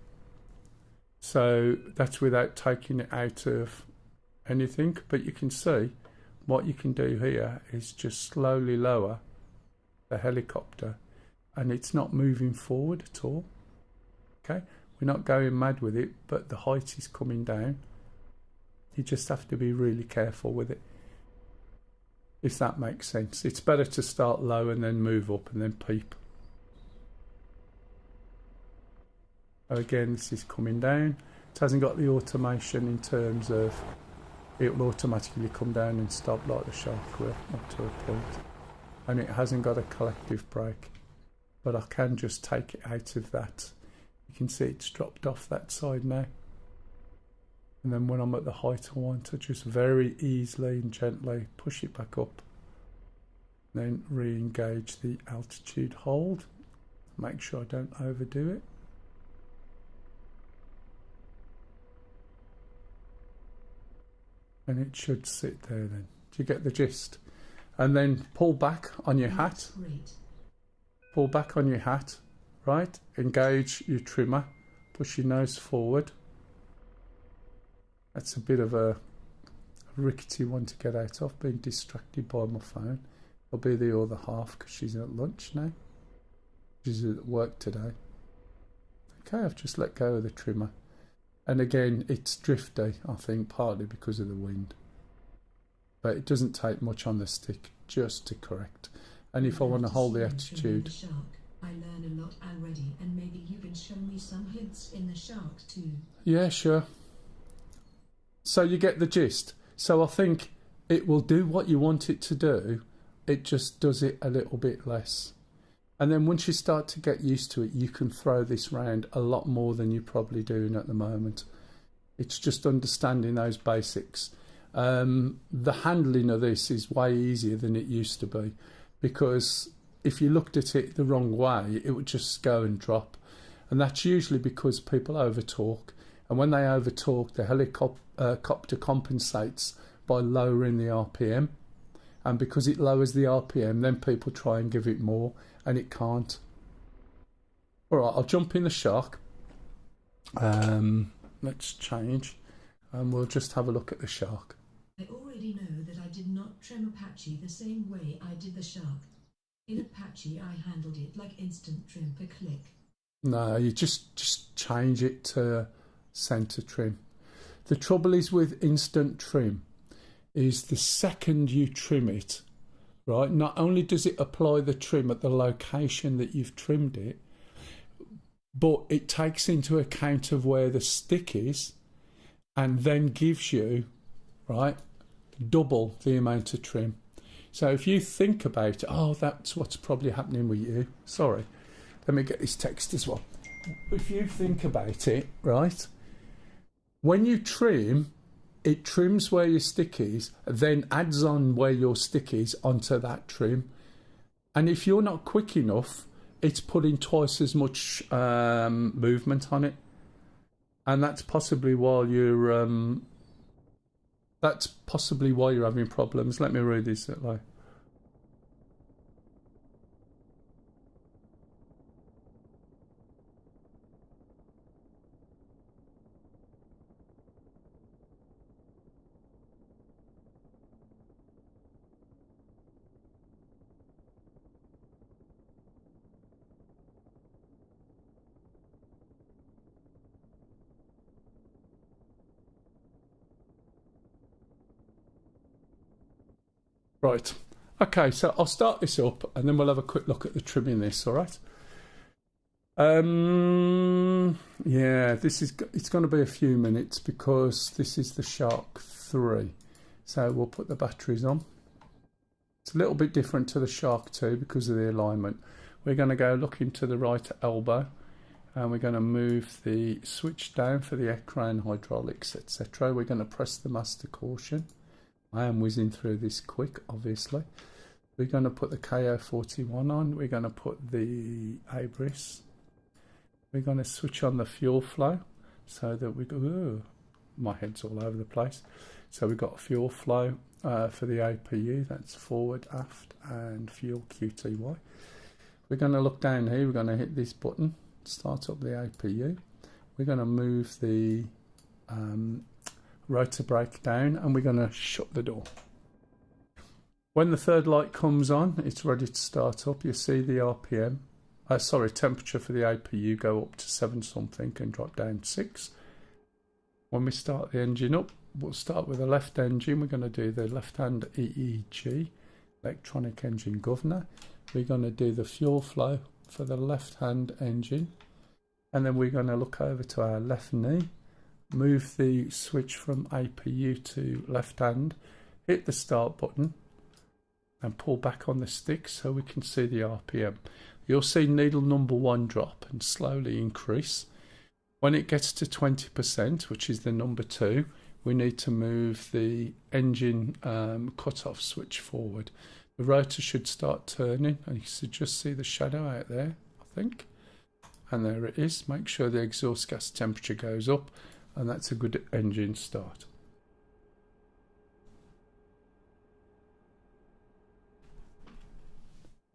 So that's without taking it out of anything. But you can see what you can do here is just slowly lower the helicopter, and it's not moving forward at all. Okay, we're not going mad with it, but the height is coming down. You just have to be really careful with it, if that makes sense. It's better to start low and then move up and then peep. Again, this is coming down. It hasn't got the automation in terms of it will automatically come down and stop like the Shark will up to a point. And it hasn't got a collective brake, but I can just take it out of that. You can see it's dropped off that side now. And then when I'm at the height I want to just very easily and gently push it back up. Then re-engage the altitude hold. Make sure I don't overdo it. And it should sit there then. Do you get the gist? And then pull back on your hat. Pull back on your hat, right? Engage your trimmer. Push your nose forward. That's a bit of a rickety one to get out of, being distracted by my phone. I'll be the other half because she's at lunch now. She's at work today. Okay, I've just let go of the trimmer. And again, it's drifty, I think, partly because of the wind. But it doesn't take much on the stick just to correct. And if I want to hold the attitude... I learn a lot already, and maybe you can show me some hints in the Shark too. Yeah, sure. So you get the gist. So I think it will do what you want it to do. It just does it a little bit less. And then once you start to get used to it, you can throw this round a lot more than you're probably doing at the moment. It's just understanding those basics. The handling of this is way easier than it used to be, because if you looked at it the wrong way, it would just go and drop. And that's usually because people overtalk. And when they overtalk, the helicopter compensates by lowering the RPM. And because it lowers the RPM, then people try and give it more, and it can't. All right, I'll jump in the Shark. Let's change, and we'll just have a look at the Shark. I already know that I did not trim Apache the same way I did the Shark. In Apache, I handled it like instant trim per click. No, you just change it to center trim. The trouble is with instant trim is the second you trim it, right, not only does it apply the trim at the location that you've trimmed it, but it takes into account of where the stick is and then gives you, right, double the amount of trim. So if you think about it, oh, that's what's probably happening with you. Sorry, let me get this text as well. If you think about it, right, when you trim, it trims where your stick is, then adds on where your stick is onto that trim. And if you're not quick enough, it's putting twice as much movement on it. And that's possibly why you're having problems. Let me read this that way. Right, okay, so I'll start this up and then we'll have a quick look at the trimming this, all right? Yeah, it's going to be a few minutes because this is the Shark 3. So we'll put the batteries on. It's a little bit different to the Shark 2 because of the alignment. We're going to go looking to the right elbow and we're going to move the switch down for the crane hydraulics, etc. We're going to press the master caution. I am whizzing through this quick, obviously. We're going to put the KO41 on. We're going to put the ABRIS. We're going to switch on the fuel flow. so that we go, ooh, my head's all over the place. So we've got fuel flow for the APU, that's forward, aft, and fuel QTY. We're going to look down here, we're going to hit this button, start up the APU. We're going to move the rotor brake down, and we're going to shut the door. When the third light comes on, it's ready to start up. You see the RPM, temperature for the APU go up to 7 something and drop down to 6. When we start the engine up, we'll start with the left engine. We're going to do the left-hand EEG, electronic engine governor. We're going to do the fuel flow for the left-hand engine. And then we're going to look over to our left knee, move the switch from APU to left hand, hit the start button, and pull back on the stick so we can see the RPM. You'll see needle number 1 drop and slowly increase. When it gets to 20%, which is the number 2, we need to move the engine cut-off switch forward. The rotor should start turning, and you should just see the shadow out there, I think. And there it is. Make sure the exhaust gas temperature goes up, and that's a good engine start.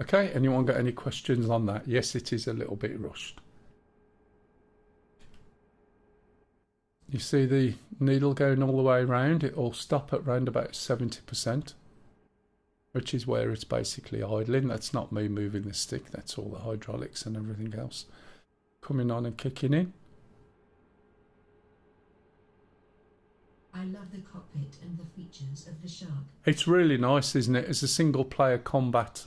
Okay, anyone got any questions on that? Yes, it is a little bit rushed. You see the needle going all the way around. It will stop at around about 70%, which is where it's basically idling. That's not me moving the stick, that's all the hydraulics and everything else coming on and kicking in. I love the cockpit and the features of the Shark. It's really nice, isn't it? As a single player combat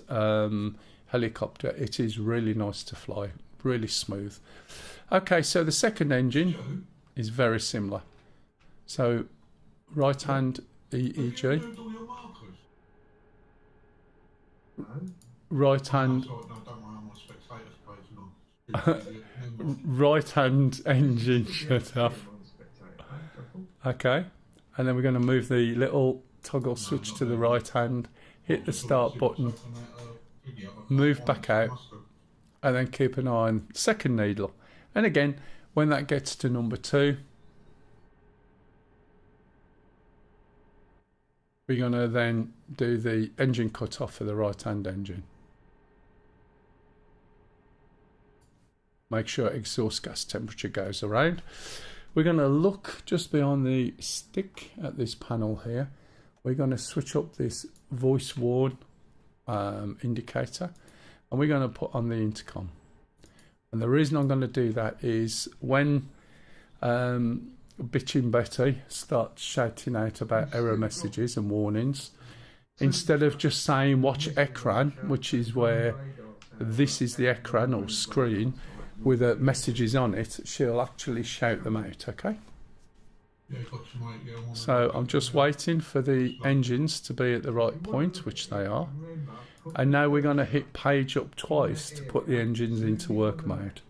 helicopter, it is really nice to fly, really smooth. Okay, so the second engine is very similar. So right hand EEG, right hand right hand engine shut off. Okay, and then we're going to move the little toggle switch to the right hand, hit the start button, move back out, and then keep an eye on second needle. And again, when that gets to number 2, we're going to then do the engine cut off for the right hand engine. Make sure exhaust gas temperature goes around. We're going to look just beyond the stick at this panel here. We're going to switch up this voice warn indicator, and we're going to put on the intercom. And the reason I'm going to do that is when Bitchin' Betty starts shouting out about error messages and warnings, instead of just saying watch ekran, which is where this is the ekran or screen with messages on it, she'll actually shout them out, okay? So I'm just waiting for the engines to be at the right point, which they are. And now we're going to hit page up twice to put the engines into work mode.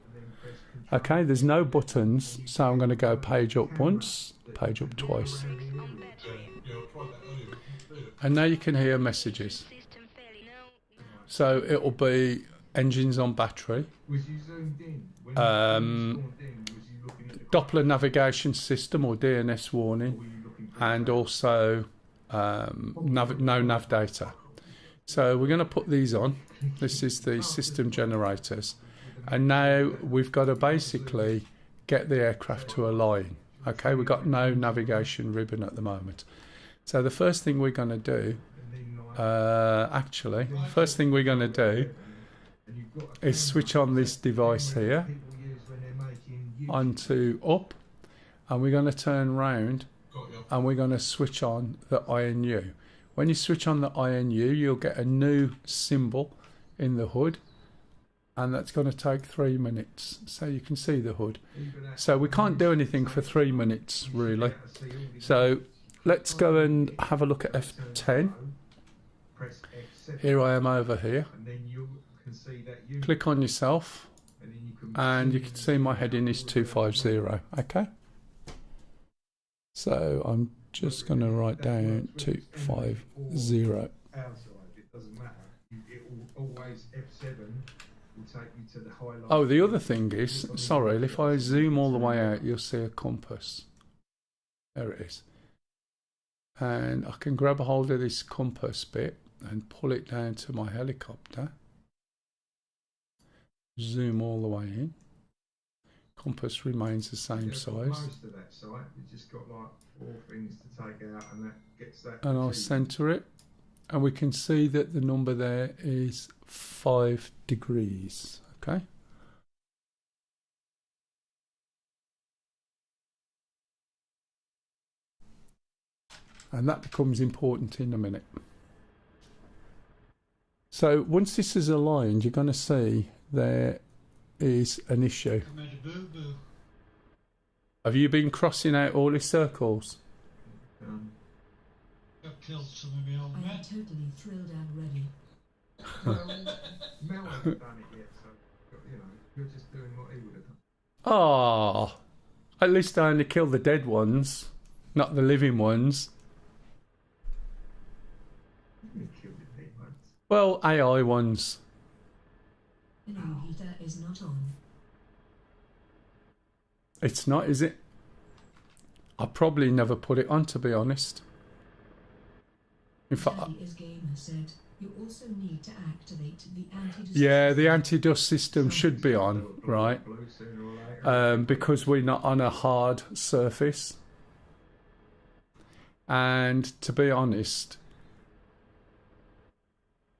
Okay, there's no buttons, so I'm going to go page up once, page up twice. And now you can hear messages. So it'll be engines on battery, Doppler navigation system or DNS warning, and also no nav data. So we're going to put these on. This is the system generators, and now we've got to basically get the aircraft to align. Okay, we've got no navigation ribbon at the moment. So the first thing we're going to do, is switch on this device here onto up, and we're going to turn round and we're going to switch on the INU. When you switch on the INU, you'll get a new symbol in the hood, and that's going to take 3 minutes, so you can see the hood. So we can't do anything for 3 minutes really. So let's go and have a look at F10. Here I am over here. Click on yourself, and you can see my heading is 250. Okay, so I'm just going to write down 250. Outside, it doesn't matter. It will always F7 will take you to the highlight. Oh, the other thing is, sorry, if I zoom all the way out, you'll see a compass. There it is. And I can grab a hold of this compass bit and pull it down to my helicopter. Zoom all the way in. Compass remains the same size. Most of that site, you've just got like 4 things to take out, and that gets that. And I'll centre it, and we can see that the number there is 5 degrees. Okay. And that becomes important in a minute. So once this is aligned, you're going to see there is an issue. I made a boo-boo. Have you been crossing out all these circles? I've killed some of my own I am men. totally thrilled and ready. Mel hasn't done it yet, so you know you're just doing what he would have done. Ah, at least I only kill the dead ones, not the living ones. You killed the dead ones. Well, AI ones. The new heater is not on. It's not, is it? I probably never put it on, to be honest. In fact, Daddy is Gamer said, you also need to activate the anti-dust. yeah, the anti-dust system should be on, right? Blue sooner or later. Because we're not on a hard surface. And to be honest,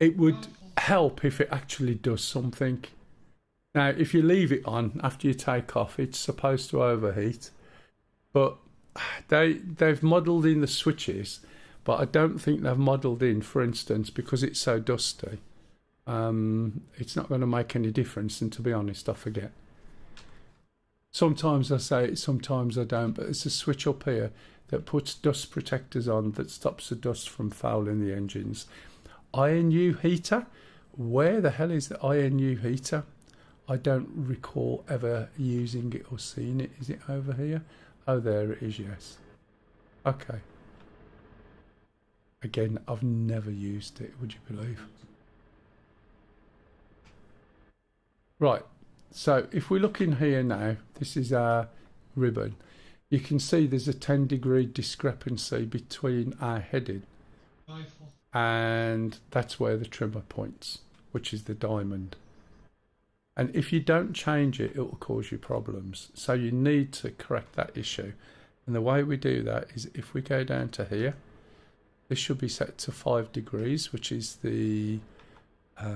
it would help if it actually does something. Now, if you leave it on after you take off, it's supposed to overheat. But they've modelled in the switches, but I don't think they've modelled in, for instance, because it's so dusty. It's not going to make any difference, and to be honest, I forget. Sometimes I say it, sometimes I don't, but it's a switch up here that puts dust protectors on that stops the dust from fouling the engines. INU heater? Where the hell is the INU heater? I don't recall ever using it or seeing it. Is it over here? Oh, there it is, yes. Okay. Again, I've never used it, would you believe? Right, so if we look in here now, this is our ribbon. You can see there's a 10-degree discrepancy between our heading Rifle. and that's where the trimmer points, which is the diamond. And if you don't change it, it will cause you problems. So you need to correct that issue. And the way we do that is if we go down to here, this should be set to 5 degrees, which is the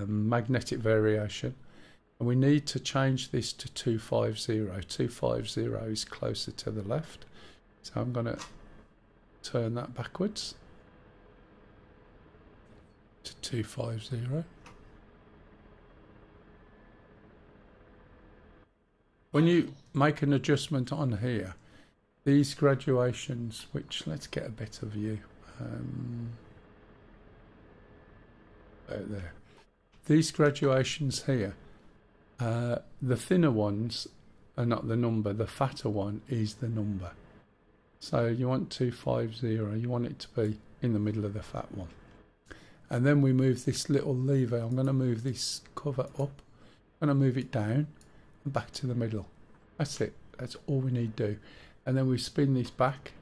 magnetic variation. And we need to change this to 250. 250 is closer to the left. So I'm going to turn that backwards to 250. When you make an adjustment on here, these graduations, which let's get a better view. Out there. These graduations here, the thinner ones are not the number, the fatter one is the number. So you want 250, you want it to be in the middle of the fat one. And then we move this little lever. I'm going to move this cover up, I'm going to move it down and back to the middle. That's it, that's all we need to do. And then we spin this back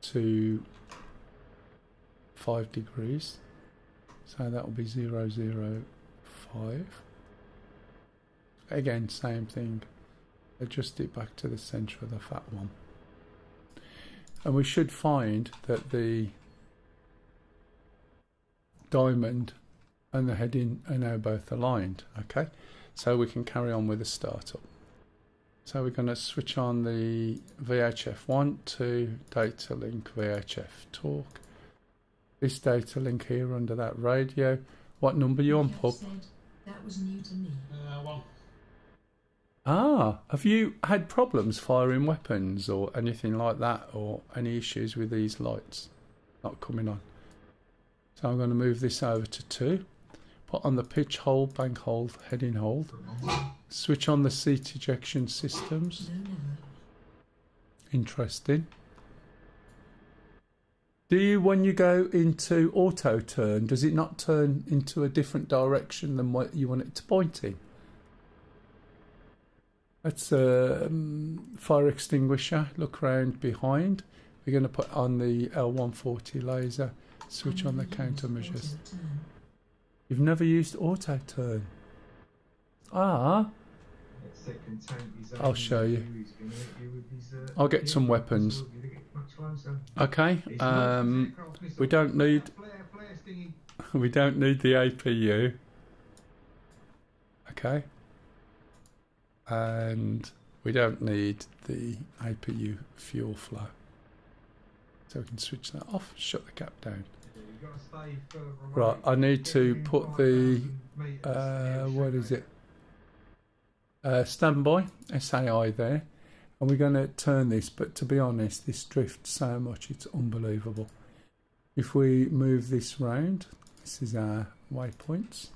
to 5 degrees, so that will be 005. Again, same thing, adjust it back to the center of the fat one, and we should find that the diamond and the heading are now both aligned. Okay, so we can carry on with the startup. So we're going to switch on the VHF 1, 2, data link VHF talk. This data link here under that radio. What number you on, pup? That was new to me. Well, Ah, have you had problems firing weapons or anything like that, or any issues with these lights not coming on? So I'm going to move this over to 2. Put on the pitch hold, bank hold, heading hold. Switch on the seat ejection systems. No, never. Interesting. Do you, when you go into auto turn, does it not turn into a different direction than what you want it to point in? That's a fire extinguisher. Look round behind. We're going to put on the L140 laser. Switch on the countermeasures. You've never used auto turn? Ah. I'll show you. I'll get some weapons. Okay. We don't need the APU. Okay. And we don't need the APU fuel flow. So we can switch that off, shut the cap down. Right, I need to put the, what is it? Standby, SAI there. And we're going to turn this, but to be honest, this drifts so much, it's unbelievable. If we move this round, this is our waypoints.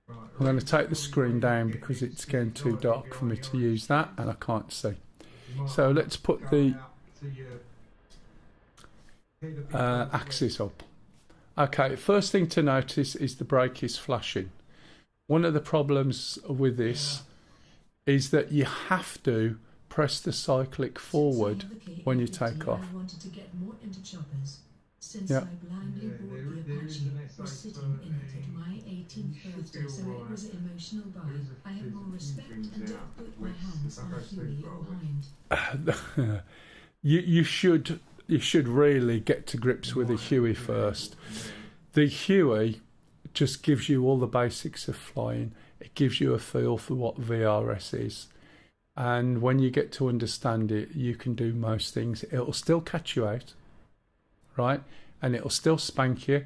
I'm going to take the screen down because it's getting too dark for me to use that and I can't see. So let's put the axis up. Okay, first thing to notice is the brake is flashing. One of the problems with this is that you have to press the cyclic forward when you take off. Since I blindly bought the Apache, was sitting in it at my 18th birthday, so it was an emotional buy. I have more respect and don't put my hands on Huey or behind. You should really get to grips with the Huey first. The Huey just gives you all the basics of flying. It gives you a feel for what VRS is. And when you get to understand it, you can do most things. It'll still catch you out, right? And it'll still spank you,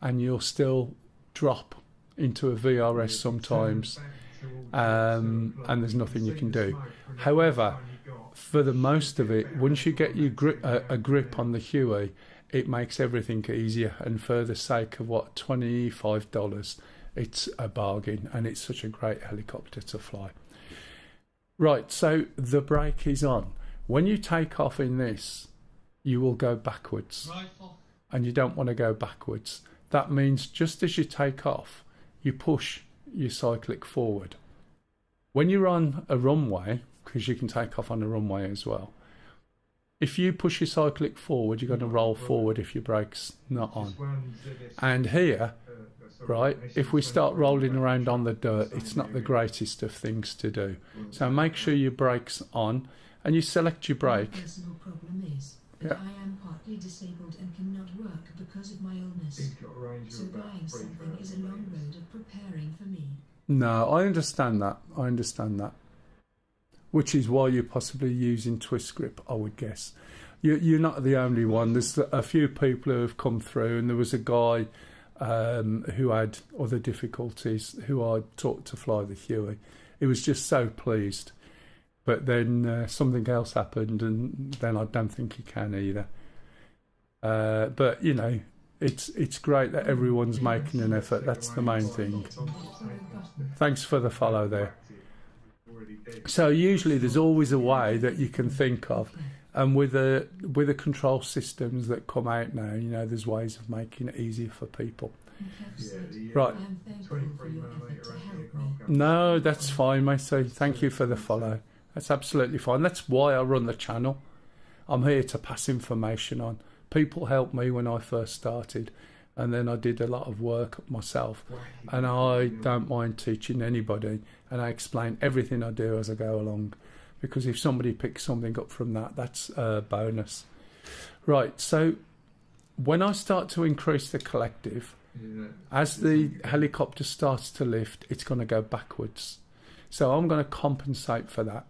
and you'll still drop into a VRS sometimes, and there's nothing you can do. However, for the most of it, once you get your a grip on the Huey, it makes everything easier. And for the sake of what, $25, it's a bargain, and it's such a great helicopter to fly. Right, so the brake is on. When you take off in this, you will go backwards, and you don't want to go backwards. That means just as you take off, you push your cyclic forward. When you're on a runway, because you can take off on a runway as well, if you push your cyclic forward, you're going to roll forward if your brake's not on. And here, right, if we start rolling around on the dirt, it's not the greatest of things to do. So make sure your brake's on, and you select your brake. My personal problem is that I am partly disabled and cannot work because of my illness. So buying something is a long road of preparing for me. No, I understand that. I understand that. Which is why you're possibly using twist grip, I would guess. You're not the only one. There's a few people who have come through, and there was a guy who had other difficulties who I taught to fly the Huey. He was just so pleased. But then something else happened, and then I don't think he can either. But, you know, it's great that everyone's making an effort. That's the main thing. Thanks for the follow there. So usually there's always a way that you can think of. And with the control systems that come out now, you know, there's ways of making it easier for people. Right. No, that's fine, mate. So thank you for the follow. That's absolutely fine. That's why I run the channel. I'm here to pass information on. People helped me when I first started, and then I did a lot of work myself. And I don't mind teaching anybody, and I explain everything I do as I go along. Because if somebody picks something up from that, that's a bonus. Right, so when I start to increase the collective, as the helicopter starts to lift, it's going to go backwards. So I'm going to compensate for that.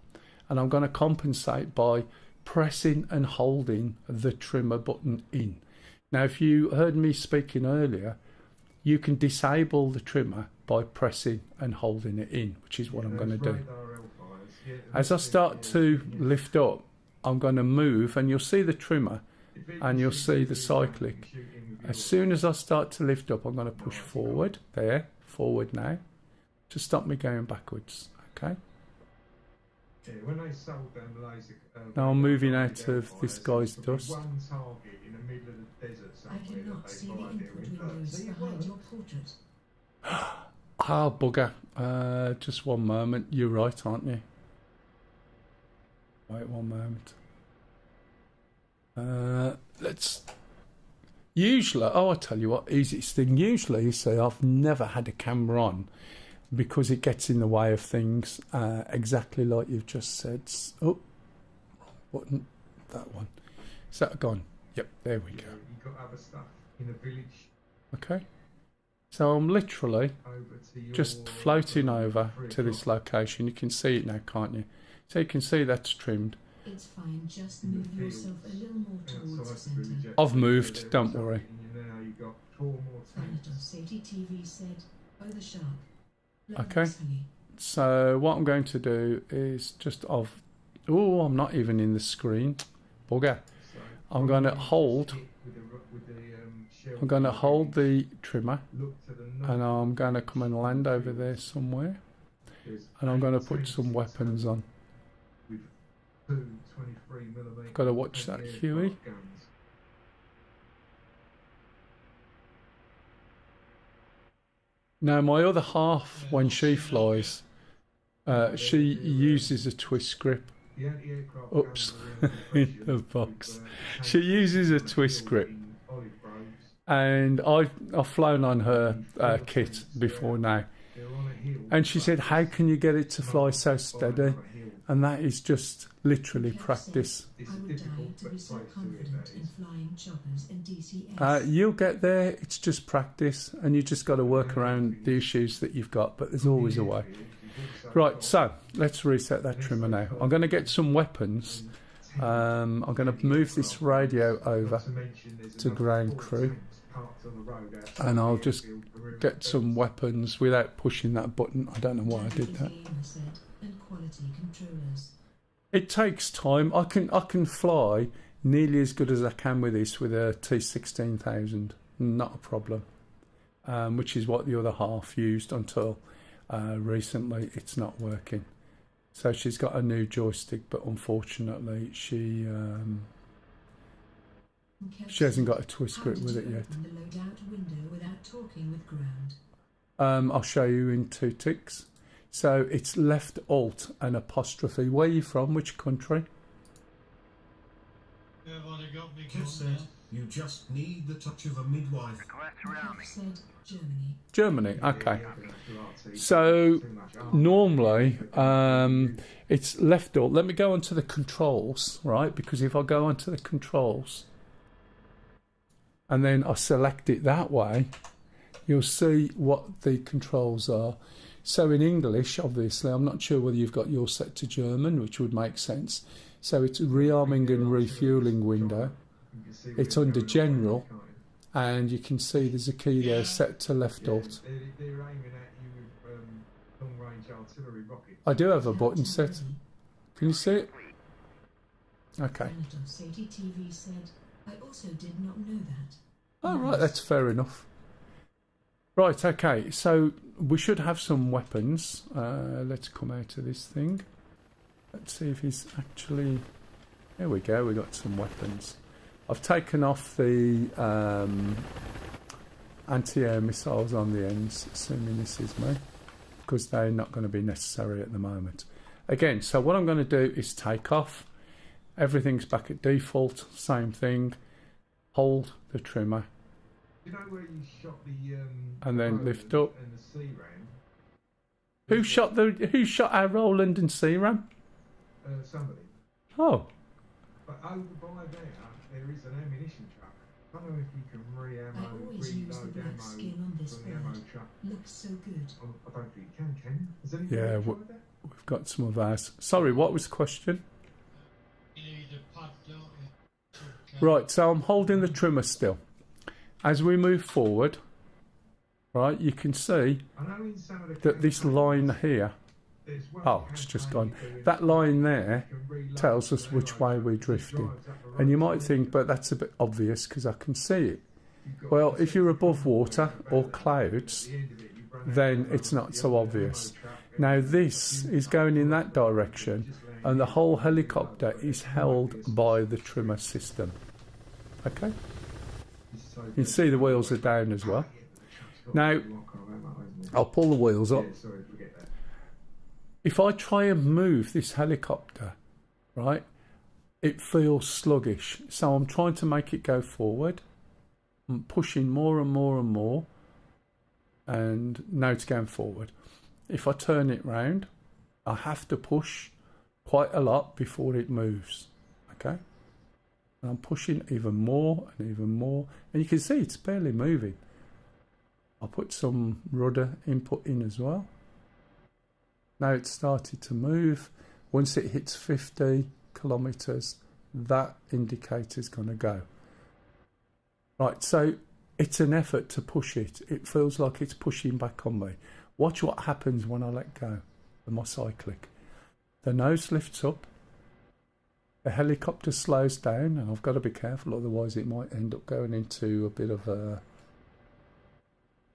And I'm going to compensate by pressing and holding the trimmer button in. Now, if you heard me speaking earlier, you can disable the trimmer by pressing and holding it in, which is what I'm going to do. As I start to lift up, I'm going to move, and you'll see the trimmer and you'll see the cyclic. As soon as I start to lift up, I'm going to push forward, forward now, to stop me going backwards, okay? Yeah, when they sold them laser. Now I'm moving out of this guy's dust. One target in the middle of the desert I somewhere cannot that see they the fired input there. windows See, it behind works. your portrait. Ah, bugger. Just one moment. You're right, aren't you? Wait one moment. Let's... Usually, I tell you what, easiest thing. Usually, you see, I've never had a camera on because it gets in the way of things, exactly like you've just said. Oh, wrong button. That one. Is that gone? Yep, there we go. You've got other stuff in the village Okay. So I'm literally over to your... just floating over to this location. You can see it now, can't you? So you can see that's trimmed. It's fine, just move yourself a little more towards the centre. I've moved, don't worry. Now you've got 4 more tanks. Thanatos Safety TV said, "Oh, the shark." Okay. So what I'm going to do is just of... Oh, I'm not even in the screen. Bugger. I'm going to hold... I'm going to hold the trimmer and I'm going to come and land over there somewhere and I'm going to put some weapons on. Got to watch that Huey. Now my other half, when she flies, she uses a twist grip. Oops, in the box. She uses a twist grip. And I've flown on her kit before now. And she said, how can you get it to fly so steady? And that is just literally practice. I would die to be so confident in flying choppers and DCS. You'll get there, it's just practice. And you just got to work around the issues that you've got. But there's always a way. Right, so let's reset that trimmer now. I'm going to get some weapons. I'm going to move this radio over to ground crew. And I'll just get some weapons without pushing that button. I don't know why I did that. It takes time. I can fly nearly as good as I can with this with a T16000. Not a problem. Which is what the other half used until recently. It's not working. So she's got a new joystick, but unfortunately she hasn't got a twist grip with it yet. I'll show you in 2 ticks. So it's left alt and apostrophe. Where are you from? Which country? Kev said, you just need the touch of a midwife. Germany, okay. So normally it's left alt. Let me go onto the controls, right? Because if I go onto the controls and then I select it that way, you'll see what the controls are. So in English, obviously, I'm not sure whether you've got yours set to German, which would make sense. So it's rearming and refueling window. It's under general, and you can see there's a key there set to left alt. They're aiming at you with long-range artillery rockets. I do have a button set. Can you see it? Okay. TV said, I also did not know that. Oh, right, that's fair enough. Right, okay, so we should have some weapons. Let's come out of this thing. Let's see if he's actually... There we go, we got some weapons. I've taken off the anti-air missiles on the ends, assuming this is me, because they're not going to be necessary at the moment. Again, so what I'm going to do is take off. Everything's back at default, same thing. Hold the trimmer. You know where you shot the and then lift up. And the C-ram? Who shot our Roland and C-ram? Somebody. Oh. But over by there is an ammunition truck. I don't know if you can reload ammo from the ammo truck. Looks so good. I don't think you can you? Has anybody Yeah, tried that? we've got some of ours. Sorry, what was the question? You need a pad, don't you? Right, so I'm holding the trimmer still. As we move forward, right, you can see that this line here, oh, it's just gone. That line there tells us which way we're drifting. And you might think, but that's a bit obvious because I can see it. Well, if you're above water or clouds, then it's not so obvious. Now this is going in that direction and the whole helicopter is held by the trimmer system. Okay, you can see the wheels are down as well. Now I'll pull the wheels up. If I try and move this helicopter, right, it feels sluggish, so I'm trying to make it go forward. I'm pushing more and more and more, and now it's going forward. If I turn it round, I have to push quite a lot before it moves. Okay, and I'm pushing even more and even more, and you can see it's barely moving. I'll put some rudder input in as well. Now it's started to move. Once it hits 50 kilometers, that indicator is going to go. Right, so it's an effort to push it. It feels like it's pushing back on me. Watch what happens when I let go of my cyclic. The nose lifts up, the helicopter slows down, and I've got to be careful, otherwise it might end up going into a bit of a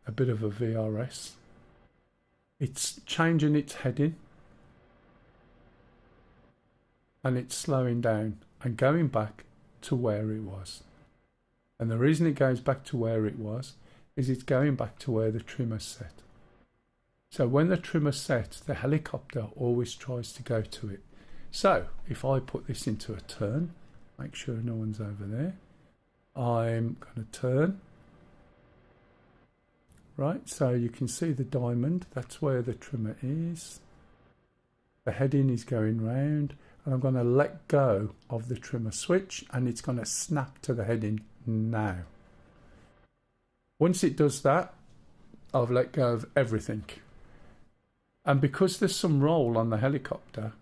VRS. It's changing its heading, and it's slowing down and going back to where it was. And the reason it goes back to where it was is it's going back to where the trimmer's set. So when the trimmer's set, the helicopter always tries to go to it. So if I put this into a turn, make sure no one's over there, I'm going to turn. Right, so you can see the diamond, that's where the trimmer is. The heading is going round, and I'm going to let go of the trimmer switch, and it's going to snap to the heading now. Once it does that, I've let go of everything. And because there's some roll on the helicopter,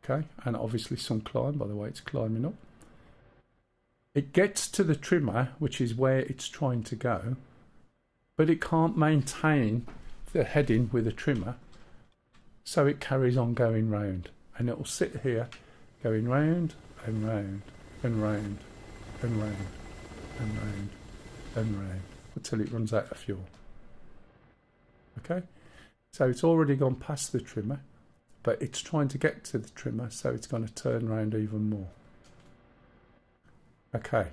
okay, and obviously some climb, by the way, it's climbing up, it gets to the trimmer, which is where it's trying to go, but it can't maintain the heading with a trimmer, so it carries on going round, and it will sit here going round and round and round and round and round and round until it runs out of fuel. Okay, so it's already gone past the trimmer, but it's trying to get to the trimmer, so it's going to turn around even more. Okay,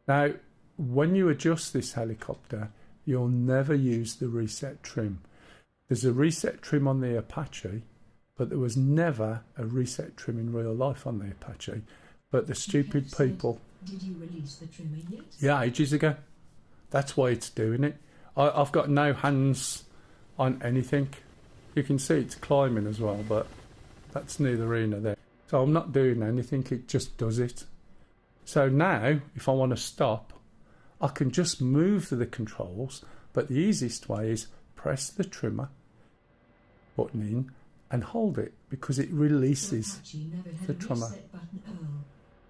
now when you adjust this helicopter, you'll never use the reset trim. There's a reset trim on the Apache, but there was never a reset trim in real life on the Apache. But the stupid people... Did you release the trimmer yet? Yeah, ages ago. That's why it's doing it. I've got no hands on anything. You can see it's climbing as well, but that's neither here nor there. So I'm not doing anything, it just does it. So now, if I want to stop, I can just move the controls, but the easiest way is press the trimmer button in and hold it, because it releases the trimmer.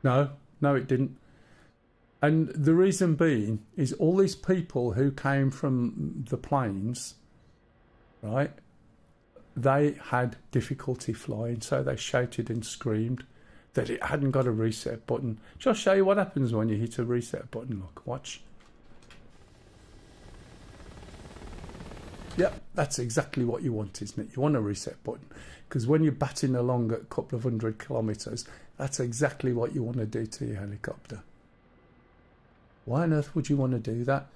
No, it didn't. And the reason being is all these people who came from the planes, right, they had difficulty flying, so they shouted and screamed that it hadn't got a reset button. Shall I show you what happens when you hit a reset button? Look, watch. Yep, that's exactly what you want, isn't it? You want a reset button, because when you're batting along at a couple of 100 kilometres, that's exactly what you want to do to your helicopter. Why on earth would you want to do that?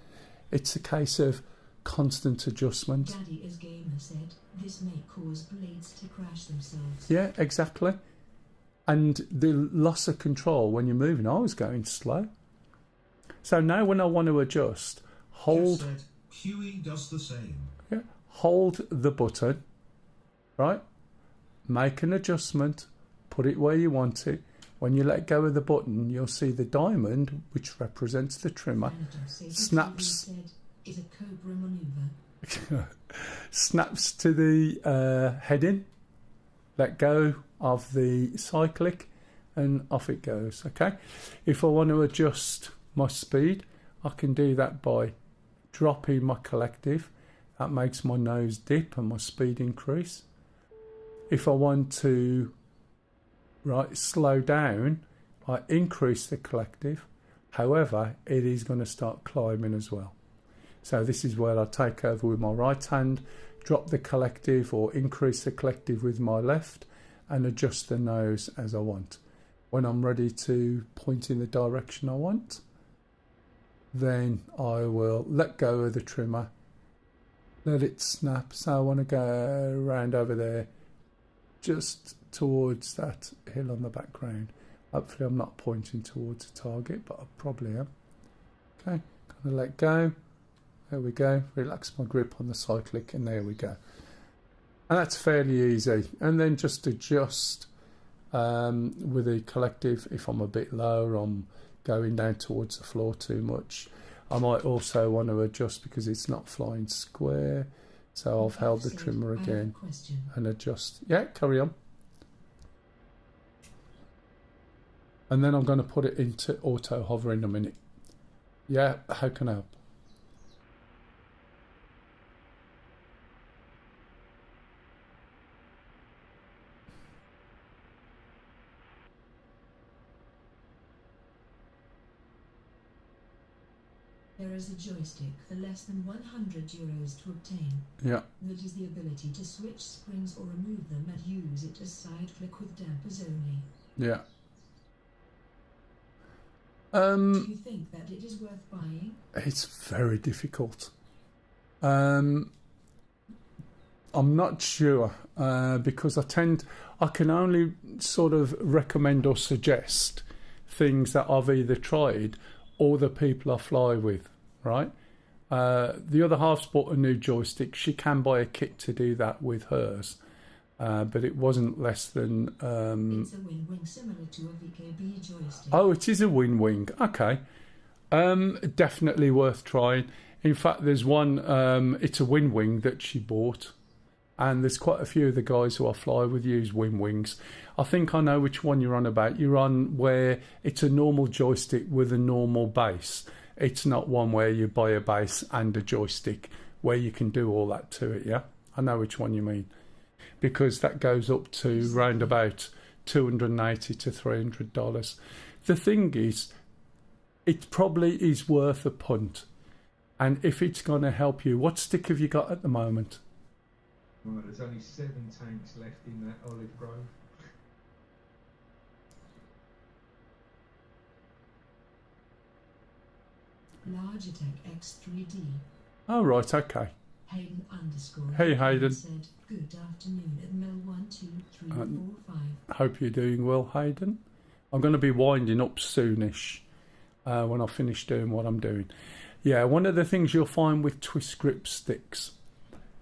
It's a case of constant adjustment. Daddy is gamer said, this may cause blades to crash themselves. Yeah, exactly. And the loss of control when you're moving, I was going slow. So now when I want to adjust, hold... Just said, Huey does the same. Yeah, hold the button, right? Make an adjustment, put it where you want it. When you let go of the button, you'll see the diamond, which represents the trimmer, snaps... Is a cobra maneuver. snaps to the heading, let go of the cyclic, and off it goes. Okay, if I want to adjust my speed, I can do that by dropping my collective. That makes my nose dip and my speed increase. If I want to slow down, I increase the collective. However, it is going to start climbing as well. So this is where I take over with my right hand, drop the collective or increase the collective with my left, and adjust the nose as I want. When I'm ready to point in the direction I want, then I will let go of the trimmer, let it snap. So I want to go around over there, just towards that hill on the background. Hopefully I'm not pointing towards a target, but I probably am. Okay, kind of let go. There we go. Relax my grip on the cyclic, and there we go. And that's fairly easy. And then just adjust with the collective. If I'm a bit low, or I'm going down towards the floor too much, I might also want to adjust because it's not flying square. So I've held the trimmer again and adjust. Yeah, carry on. And then I'm going to put it into auto hover in a minute. Yeah, how can I help? There is a joystick for less than €100 to obtain. Yeah. That is the ability to switch springs or remove them and use it as side flick with dampers only. Yeah. Do you think that it is worth buying? It's very difficult. I'm not sure because I can only sort of recommend or suggest things that I've either tried or the people I fly with, right? The other half's bought a new joystick. She can buy a kit to do that with hers, but it wasn't less than... It's a wing similar to a VKB joystick. Oh, it is a wing. Okay. Definitely worth trying. In fact, there's one, it's a wing that she bought. And there's quite a few of the guys who I fly with use wings. I think I know which one you're on about. You're on where it's a normal joystick with a normal base. It's not one where you buy a base and a joystick where you can do all that to it, yeah? I know which one you mean. Because that goes up to round about $280 to $300. The thing is, it probably is worth a punt. And if it's going to help you, what stick have you got at the moment? Right, there's only 7 tanks left in that olive grove. Largetech X3D. Oh, right, okay. Hayden _ Hey, Hayden. Said, good afternoon at Mel 1, 2, 3, 4, 5. Hope you're doing well, Hayden. I'm going to be winding up soonish when I finish doing what I'm doing. Yeah, one of the things you'll find with twist grip sticks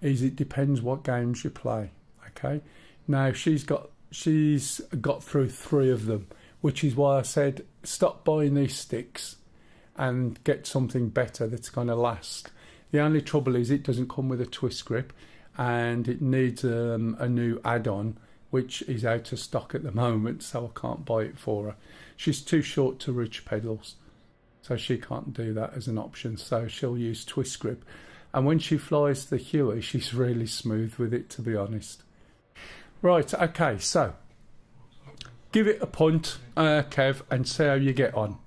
is it depends what games you play. Okay, now she's got through 3 of them, which is why I said stop buying these sticks and get something better that's going to last. The only trouble is it doesn't come with a twist grip, and it needs a new add-on which is out of stock at the moment, so I can't buy it for her. She's too short to reach pedals, so she can't do that as an option, so she'll use twist grip. And when she flies the Huey, she's really smooth with it, to be honest. Right, okay, so give it a punt, Kev, and see how you get on.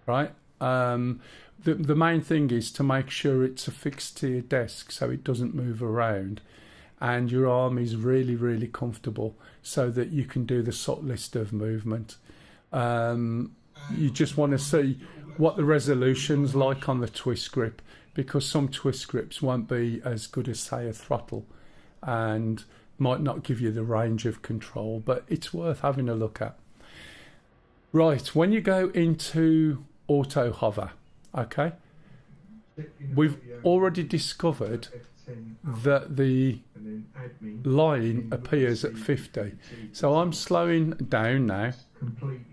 Right? The main thing is to make sure it's affixed to your desk so it doesn't move around, and your arm is really, really comfortable so that you can do the subtlest of movement. You just want to see what the resolution's like on the twist grip, because some twist grips won't be as good as, say, a throttle, and might not give you the range of control, but it's worth having a look at. Right, when you go into auto hover, okay, we've already discovered that the line appears at 50. So I'm slowing down now,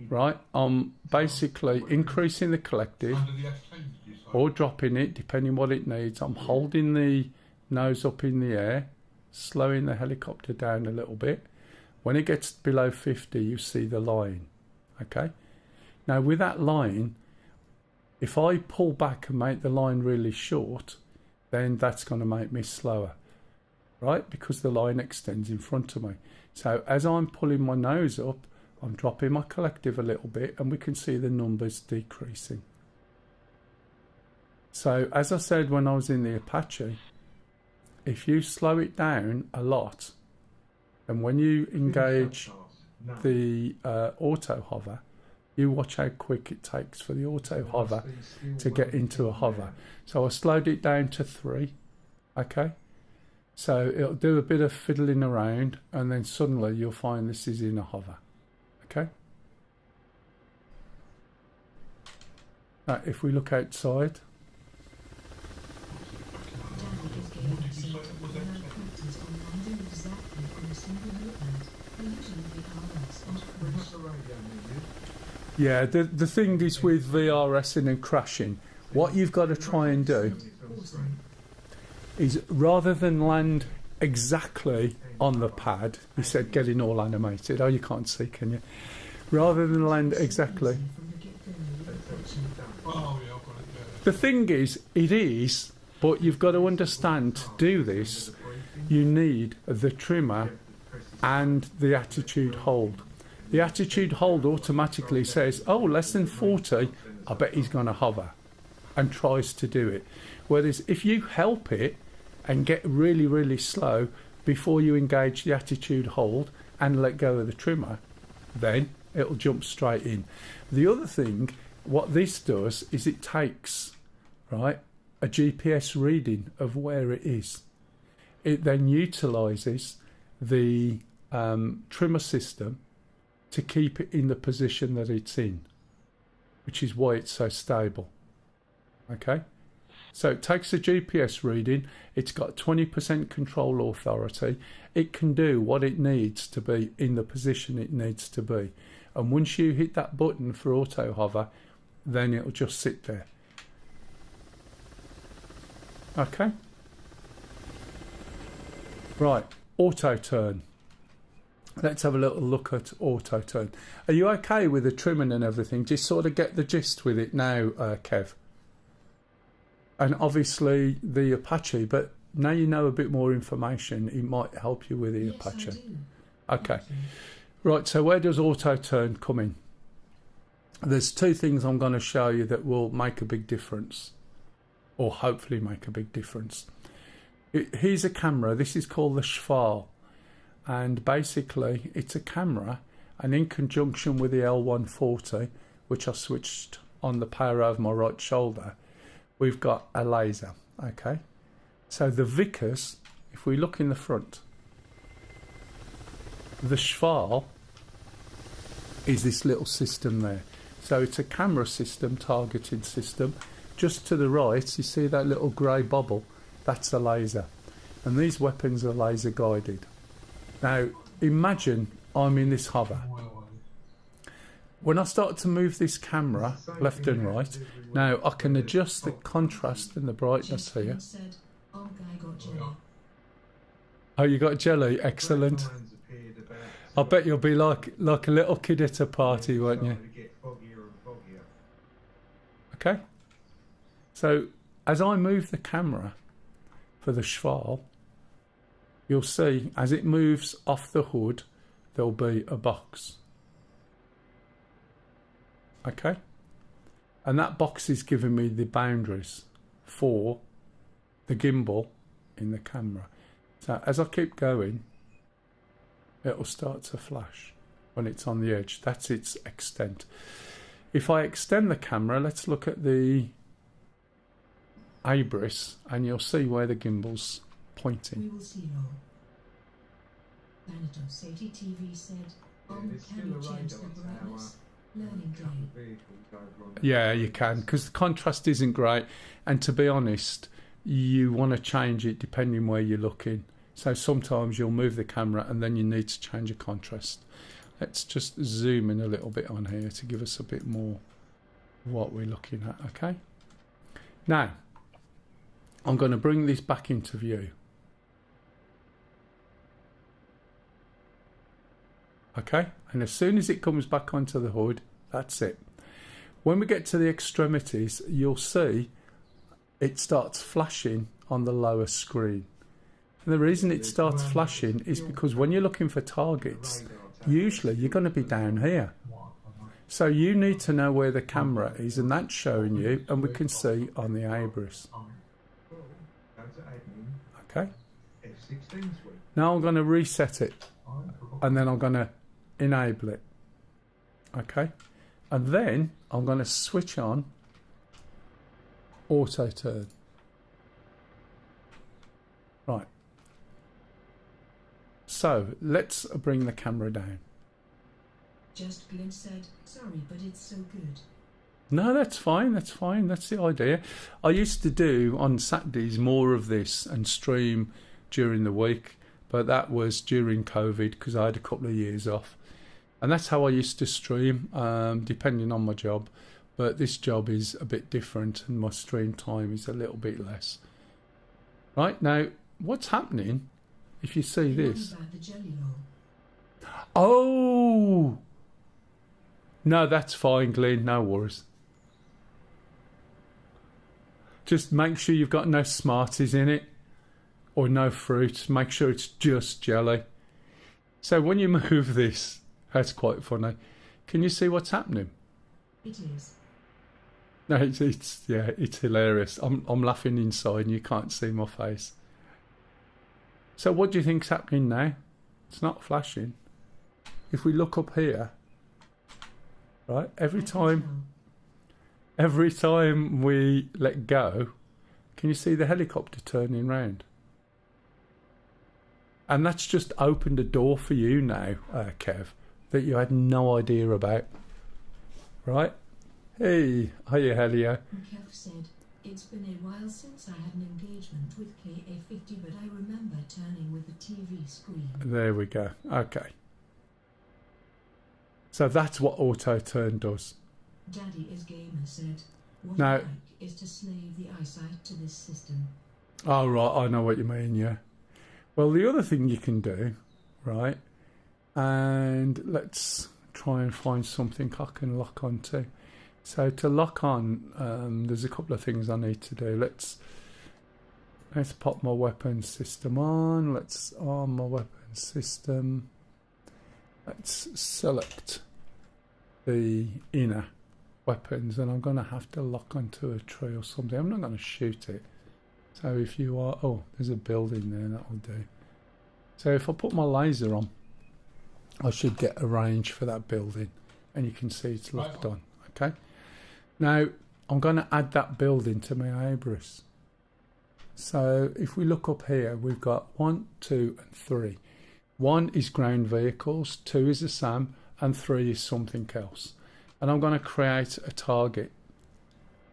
right? I'm basically increasing the collective or dropping it, depending what it needs. I'm holding the nose up in the air, slowing the helicopter down a little bit. When it gets below 50, you see the line, okay? Now with that line, if I pull back and make the line really short, then that's going to make me slower, right? Because the line extends in front of me. So as I'm pulling my nose up, I'm dropping my collective a little bit, and we can see the numbers decreasing. So as I said when I was in the Apache, if you slow it down a lot, And when you engage the auto hover, you watch how quick it takes for the auto hover to get into a hover. So I slowed it down to 3. Okay, so it'll do a bit of fiddling around, and then suddenly you'll find this is in a hover. Okay, now if we look outside, yeah, the thing is with VRSing and crashing, what you've got to try and do is, rather than land exactly on the pad, you said getting all animated, oh you can't see, can you? Rather than land exactly, the thing is, it is, but you've got to understand, to do this you need the trimmer and the attitude hold. The attitude hold automatically says, oh, less than 40, I bet he's going to hover, and tries to do it. Whereas if you help it and get really, really slow before you engage the attitude hold and let go of the trimmer, then it'll jump straight in. The other thing, what this does is it takes, right, a GPS reading of where it is. It then utilises the trimmer system to keep it in the position that it's in, which is why it's so stable. Okay, so it takes a GPS reading, it's got 20% control authority, it can do what it needs to be in the position it needs to be, and once you hit that button for auto hover, then it'll just sit there. Okay, right, auto turn. Let's have a little look at auto turn. Are you okay with the trimming and everything? Just sort of get the gist with it now, Kev? And obviously the Apache, but now you know a bit more information, it might help you with the Apache. Okay, right, so where does auto turn come in? There's 2 things I'm going to show you that will make a big difference, or hopefully make a big difference. Here's a camera, this is called the GhashPL, and basically it's a camera, and in conjunction with the L140, which I switched on the power over my right shoulder, we've got a laser. Okay, so the Vickers, if we look in the front, the GhashPL is this little system there. So it's a camera system, targeting system. Just to the right, you see that little grey bubble? That's a laser. And these weapons are laser guided. Now, imagine I'm in this hover. When I start to move this camera left and right, now I can adjust the contrast and the brightness here. Oh, you got jelly? Excellent. I bet you'll be like a little kid at a party, won't you? Okay. So as I move the camera for the GhashPL, you'll see as it moves off the hood, there'll be a box. Okay. And that box is giving me the boundaries for the gimbal in the camera. So as I keep going, it'll start to flash when it's on the edge. That's its extent. If I extend the camera, let's look at the Abris, and you'll see where the gimbal's pointing. We will see all. Thanatos ATTV said, can you change the brightness? Learning game. Yeah, you can, because the contrast isn't great, and to be honest, you want to change it depending where you're looking. So sometimes you'll move the camera and then you need to change the contrast. Let's just zoom in a little bit on here to give us a bit more what we're looking at. Okay, now I'm going to bring this back into view. Okay, and as soon as it comes back onto the hood, that's it. When we get to the extremities, you'll see it starts flashing on the lower screen. And the reason it starts flashing is because when you're looking for targets, usually you're going to be down here. So you need to know where the camera is, and that's showing you, and we can see on the Abris. Okay. Now I'm going to reset it fine. and then I'm going to enable it. Okay, and then I'm going to switch on auto turn. Right. So let's bring the camera down. Just Glenn said, sorry, but it's so good. No, that's fine. That's fine. That's the idea. I used to do on Saturdays more of this and stream during the week, but that was during COVID because I had a couple of years off. And that's how I used to stream, depending on my job. But this job is a bit different and my stream time is a little bit less. Right, now, what's happening if you see this? About the jelly roll. Oh! No, that's fine, Glenn. No worries. Just make sure you've got no Smarties in it or no fruit. Make sure it's just jelly. So when you move this, that's quite funny. Can you see what's happening? It is. No, it's hilarious. I'm laughing inside and you can't see my face. So what do you think's happening now? It's not flashing. If we look up here, right, every time we let go, can you see the helicopter turning round? And that's just opened a door for you now, Kev, that you had no idea about. Right? Hey, hiya, Helio. Kev said, it's been a while since I had an engagement with KA50, but I remember turning with the TV screen. There we go. Okay. So that's what auto turn does. Daddy is Gamer said, what Now, I like is to slave the eyesight to this system. Oh, right, I know what you mean, yeah. Well, the other thing you can do, right, and let's try and find something I can lock onto. So to lock on, there's a couple of things I need to do. Let's pop my weapon system on. Let's arm my weapon system. Let's select the inner weapons, and I'm going to have to lock onto a tree or something. I'm not going to shoot it. So if you are... Oh, there's a building there, that will do. So if I put my laser on, I should get a range for that building. And you can see it's locked on. Okay. Now, I'm going to add that building to my Abris. So if we look up here, we've got 1, 2 and 3. 1 is ground vehicles, 2 is a SAM, and 3 is something else. And I'm going to create a target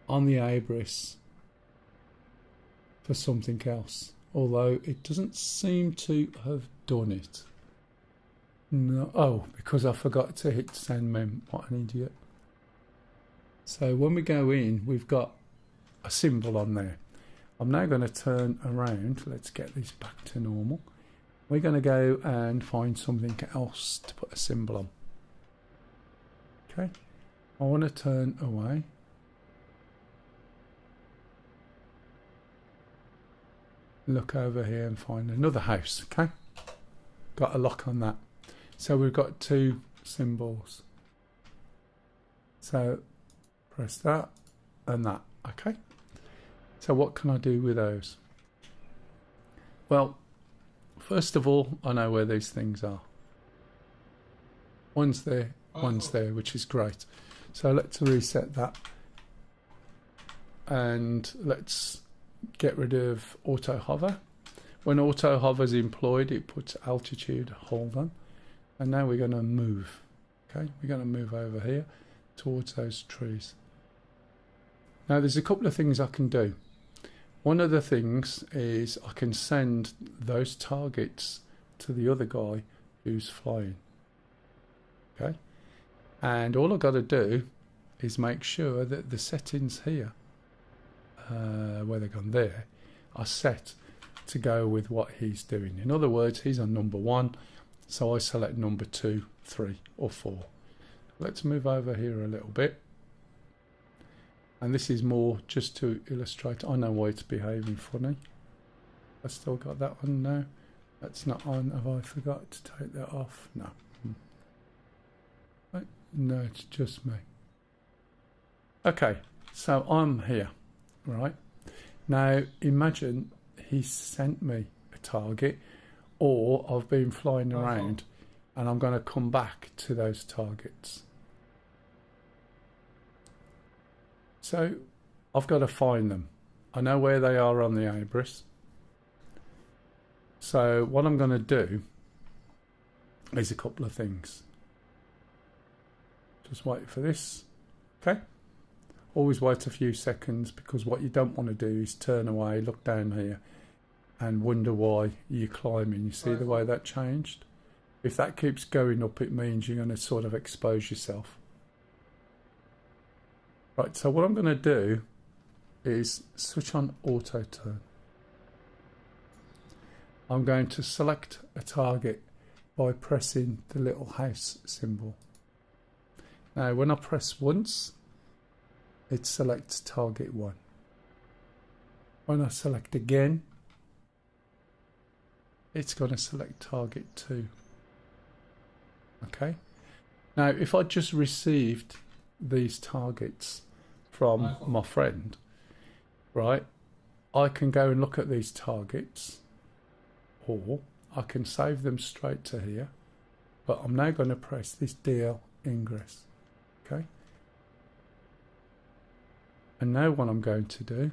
on the Abris for something else, although it doesn't seem to have done it. No, oh, because I forgot to hit send mem. What an idiot. So when we go in, we've got a symbol on there. I'm now going to turn around. Let's get this back to normal. We're going to go and find something else to put a symbol on. Okay, I want to turn away. Look over here and find another house. Okay, got a lock on that. So we've got 2 symbols. So press that and that. Okay, so what can I do with those? Well, first of all, I know where these things are. One's there, one's there, which is great. So let's reset that. And let's get rid of auto hover. When auto hover is employed, it puts altitude hold on. And now we're going to move. Okay, we're going to move over here towards those trees. Now there's a couple of things I can do. One of the things is I can send those targets to the other guy who's flying. Okay, and all I've got to do is make sure that the settings here, where they've gone there, are set to go with what he's doing. In other words, he's on number 1, so I select number 2, 3 or 4. Let's move over here a little bit. And this is more just to illustrate. I know why it's behaving funny. I still got that one now. That's not on. Have I forgot to take that off? No. Right. No, it's just me. Okay, so I'm here, right? Now imagine he sent me a target. or I've been flying around and I'm going to come back to those targets. So I've got to find them. I know where they are on the Abris. So what I'm going to do is a couple of things. Just wait for this. Okay. Always wait a few seconds, because what you don't want to do is turn away, look down here and wonder why you're climbing. You see the way that changed? If that keeps going up, it means you're going to sort of expose yourself. Right, so what I'm going to do is switch on auto turn. I'm going to select a target by pressing the little house symbol. Now when I press once, it selects target 1. When I select again, it's going to select target 2. Okay. Now if I just received these targets from my friend, right, I can go and look at these targets, or I can save them straight to here, but I'm now going to press this DL ingress. Okay. And now what I'm going to do,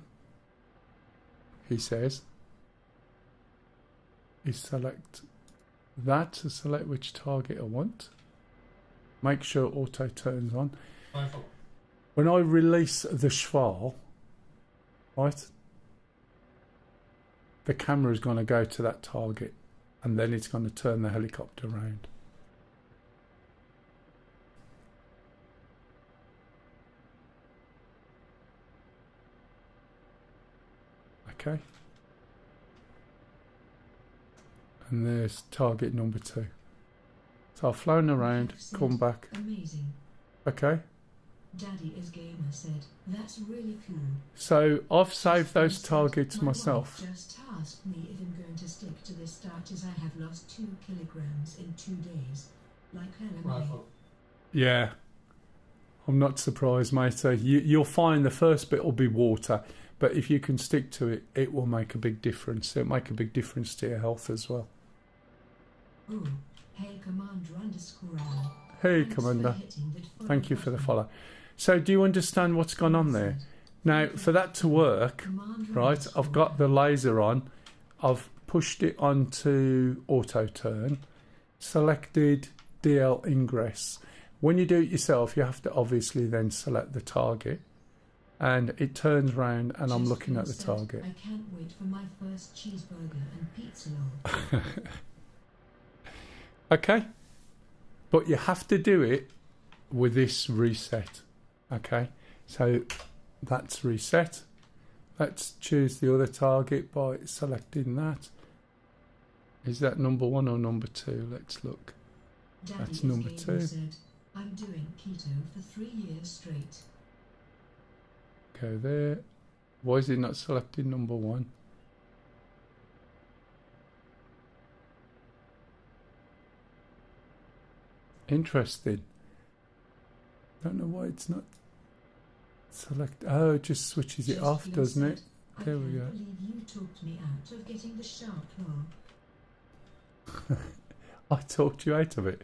he says, is select that to select which target I want. Make sure auto turns on. When I release the Schwal, right, the camera is going to go to that target, and then it's going to turn the helicopter around. Okay. And there's target number 2. So I've flown around, come back. Amazing. Okay. Daddy is gamer said, that's really cool. So I've saved those targets My myself. wife just asked me if I'm going to stick to this start, as I have lost 2 kilograms in 2 days. Like hell am I. Yeah. I'm not surprised, mate. You'll find the first bit will be water, but if you can stick to it, it will make a big difference. It'll make a big difference to your health as well. Oh, hey Commander_R. Hey, Commander. Thank you for the follow. So do you understand what's gone on there? Now, for that to work, right, I've got the laser on. I've pushed it onto auto turn, selected DL ingress. When you do it yourself, you have to obviously then select the target, and it turns round and I'm looking at the target. I can't wait for my first cheeseburger and pizza roll. Okay, but you have to do it with this reset. Okay, so that's reset. Let's choose the other target by selecting that. Is that number 1 or number 2? Let's look. Daddy That's number 2. Said, I'm doing keto for 3 years straight. Go there. Why is it not selected number 1? Interesting. Don't know why it's not select. Oh, it just switches it off, doesn't it? There we go. I can't believe you talked me out of getting the sharp claw. I talked you out of it.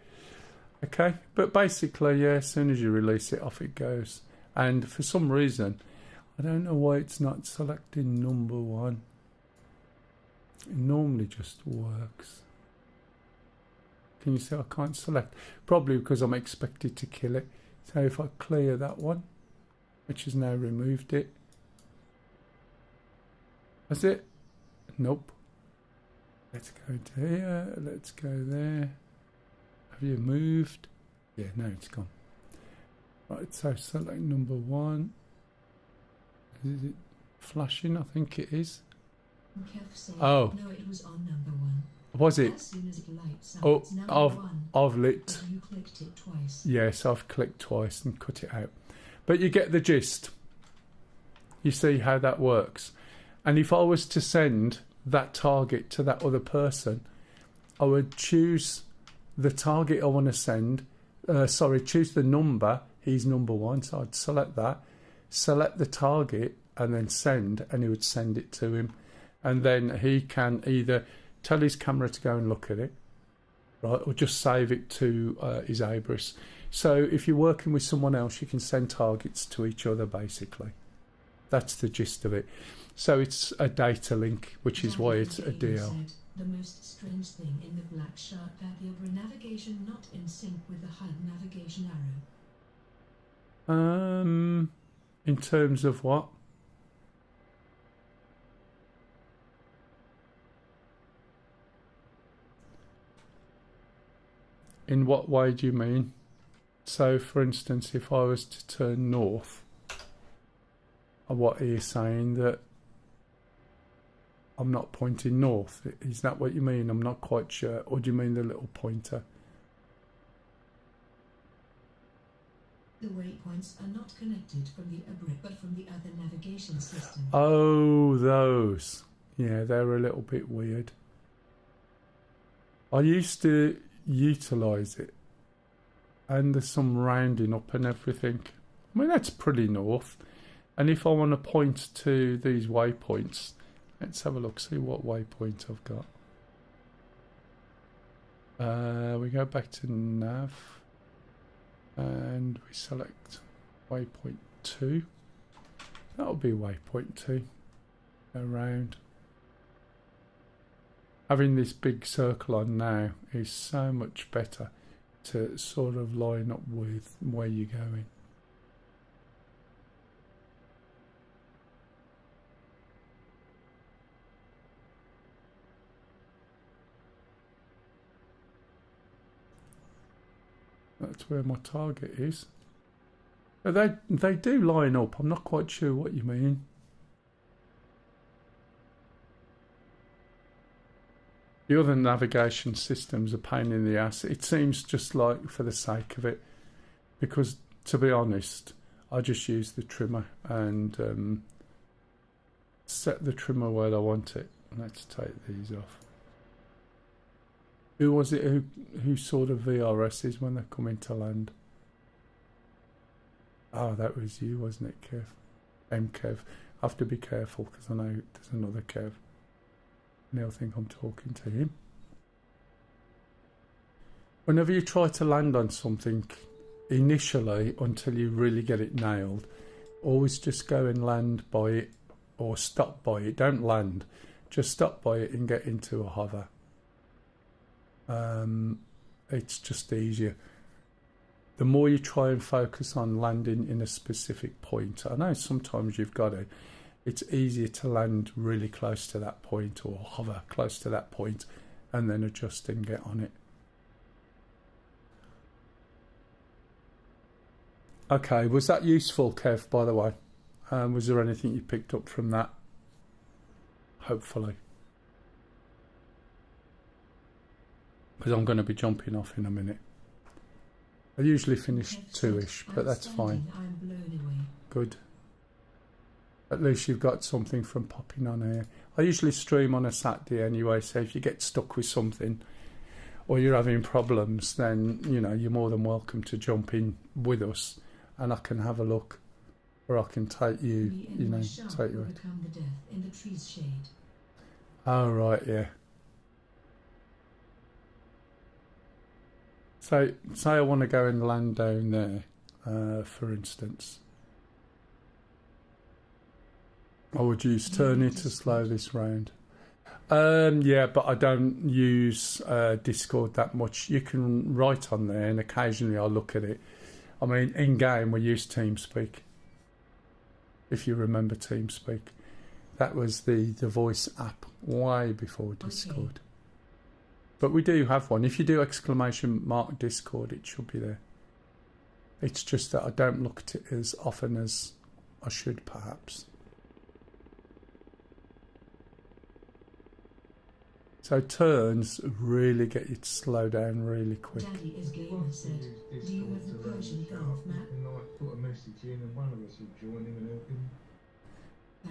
Okay, but basically, yeah, as soon as you release it, off it goes. And for some reason, I don't know why it's not selecting number 1. It normally just works. Can you see I can't select? Probably because I'm expected to kill it. So if I clear that one, which has now removed it. That's it? Nope. Let's go to here. Let's go there. Have you moved? Yeah, no, it's gone. Right, so select number 1. Is it flashing? I think it is. Kev said, Oh. No, it was on number 1. Was it? As soon as it lights up, Oh, it's number I've 1. lit. But you clicked it twice. Yes, I've clicked twice and cut it out. But you get the gist. You see how that works. And if I was to send that target to that other person, I would choose the target I want to send. Choose the number. He's number 1, so I'd select that. Select the target and then send, and he would send it to him. And then he can either tell his camera to go and look at it, right? Or just save it to his Abris. So if you're working with someone else, you can send targets to each other, basically. That's the gist of it. So it's a data link, which is why it's a DL. Said, the most strange thing in the black shark that the Opera navigation not in sync with the HUD navigation arrow. In terms of what? In what way do you mean? So, for instance, if I was to turn north, what are you saying? That I'm not pointing north? Is that what you mean? I'm not quite sure. Or do you mean the little pointer? The waypoints are not connected from the Abrit but from the other navigation system. Oh, those. Yeah, they're a little bit weird. I used to utilise it. And there's some rounding up and everything. I mean, that's pretty north. And if I want to point to these waypoints, let's have a look, see what waypoint I've got. We go back to nav. And we select waypoint 2. That'll be waypoint 2. Around. Having this big circle on now is so much better to sort of line up with where you're going. That's where my target is. But they do line up. I'm not quite sure what you mean. The other navigation systems are a pain in the ass. It seems just like for the sake of it. Because, to be honest, I just use the trimmer and set the trimmer where I want it. Let's take these off. Who was it who saw the VRSs when they come into land? Oh, that was you, wasn't it, Kev? Kev. I have to be careful because I know there's another Kev. And he'll think I'm talking to him. Whenever you try to land on something, initially, until you really get it nailed, always just go and land by it or stop by it. Don't land. Just stop by it and get into a hover. It's just easier. The more you try and focus on landing in a specific point, I know sometimes you've got to, it's easier to land really close to that point or hover close to that point and then adjust and get on it. Okay, was that useful, Kev, by the way? Was there anything you picked up from that? Hopefully. Because I'm going to be jumping off in a minute. I usually finish 2ish, but that's fine. I'm blown away. Good. At least you've got something from popping on here. I usually stream on a Saturday anyway, so if you get stuck with something or you're having problems, then, you know, you're more than welcome to jump in with us and I can have a look, or I can take you, you know, take you. Become the death in the tree's shade. Oh, right, yeah. So, say I want to go and land down there, for instance. I would use turning to slow this round. Yeah, but I don't use Discord that much. You can write on there and occasionally I'll look at it. I mean, in-game we use TeamSpeak. If you remember TeamSpeak. That was the voice app way before Discord. Okay. But we do have one. If you do !mark Discord, it should be there. It's just that I don't look at it as often as I should, perhaps. So turns really get you to slow down really quick. Daddy is gamer said, do you have the Persian Gulf map? You can like put a message in and one of us will join him and help him.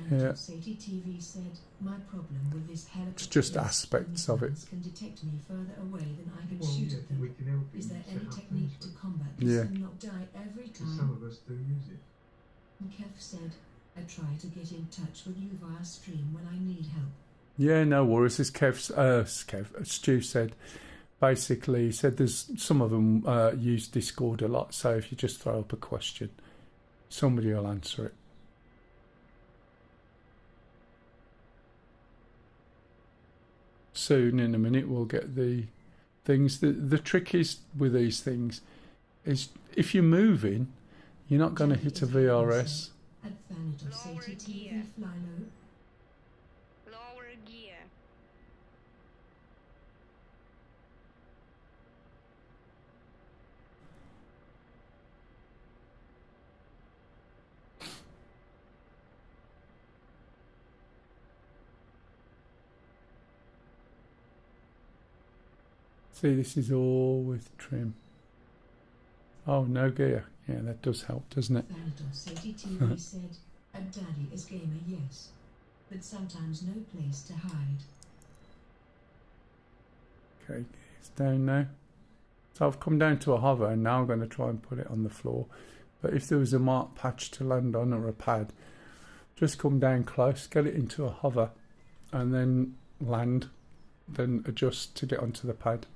And Sadie TV said, my problem with this helicopter it's just aspects of it. Can detect me further away than I can shoot at them. We can help Is there him any set up technique to Facebook. combat this and not die every time? Some of us do use it. And Kev said, I try to get in touch with you via stream when I need help. Yeah, no worries. As Stu said, basically, he said there's some of them use Discord a lot, so if you just throw up a question, somebody will answer it. Soon, in a minute, we'll get the things. The trick is with these things is if you're moving, you're not going to hit a VRS. Lower gear. Lower gear. See, this is all with trim. Oh, no gear. Yeah, that does help, doesn't it? TV said, "A daddy is gamer, yes, but sometimes no place to hide." Okay, it's down now. So I've come down to a hover and now I'm going to try and put it on the floor. But if there was a marked patch to land on or a pad, just come down close, get it into a hover and then land, then adjust to get onto the pad.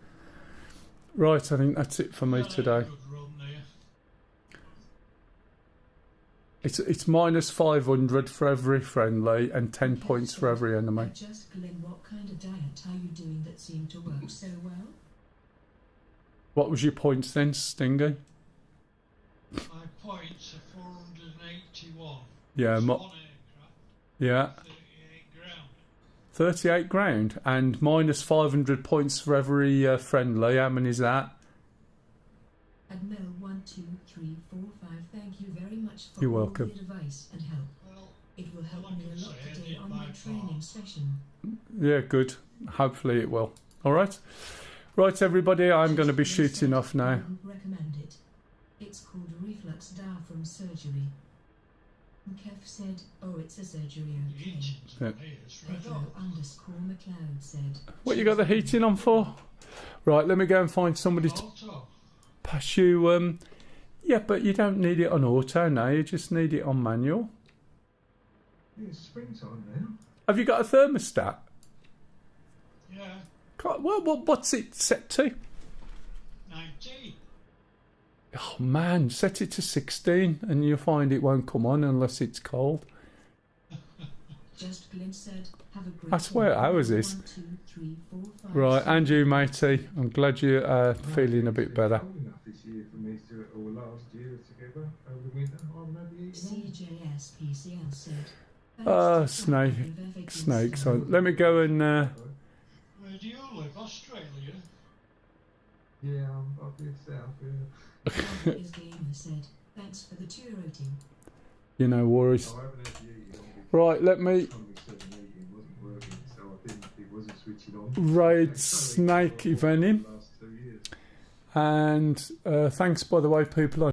Right, I think that's it for me today. It's minus 500 for every friendly and 10 points for every enemy. Just Glenn, what kind of diet are you doing that seemed to work so well? What was your points then, Stingy? My points are 481. Yeah, yeah. 38 ground. 38 ground and minus 500 points for every friendly. How many is that? Admel 1, 2, 3, 4, 5. Thank you very much for You're all welcome. the advice and help. Well, It will help like me a I lot say, I today did on my my training part. session. Yeah, good. Hopefully it will. All right. Right, everybody, I'm going to be shooting off now. I wouldn't recommend it. It's called reflux diaphragm surgery. Kev said, "Oh, it's a surgery, the okay." engines Yeah. are here, it's red Pedro hot. _McLeod said, What you got the heating on for? Right, let me go and find somebody to Auto. pass you. Yeah, but you don't need it on auto now. You just need it on manual. It's springtime now. Have you got a thermostat? Yeah, What's it set to? 19. Oh man, set it to 16 and you'll find it won't come on unless it's cold. Just Glenn said, "Have a great That's day." where ours is. 1, 2, 3, 4, 5, Right, 6. and you, matey. I'm glad you're feeling a bit better. Cold enough this year for me to, or last year together over the winter. I'm maybe CJSPCL said, Snakes. So let me go and Where do you live? Australia? Yeah, I'm up here south. His gamer said, "Thanks for the tour rating." you know worries. I haven't had you. Right, let me Wasn't working, so I didn't. It wasn't switching on. raid Snake Venom. Last 2 years. And thanks, by the way, people.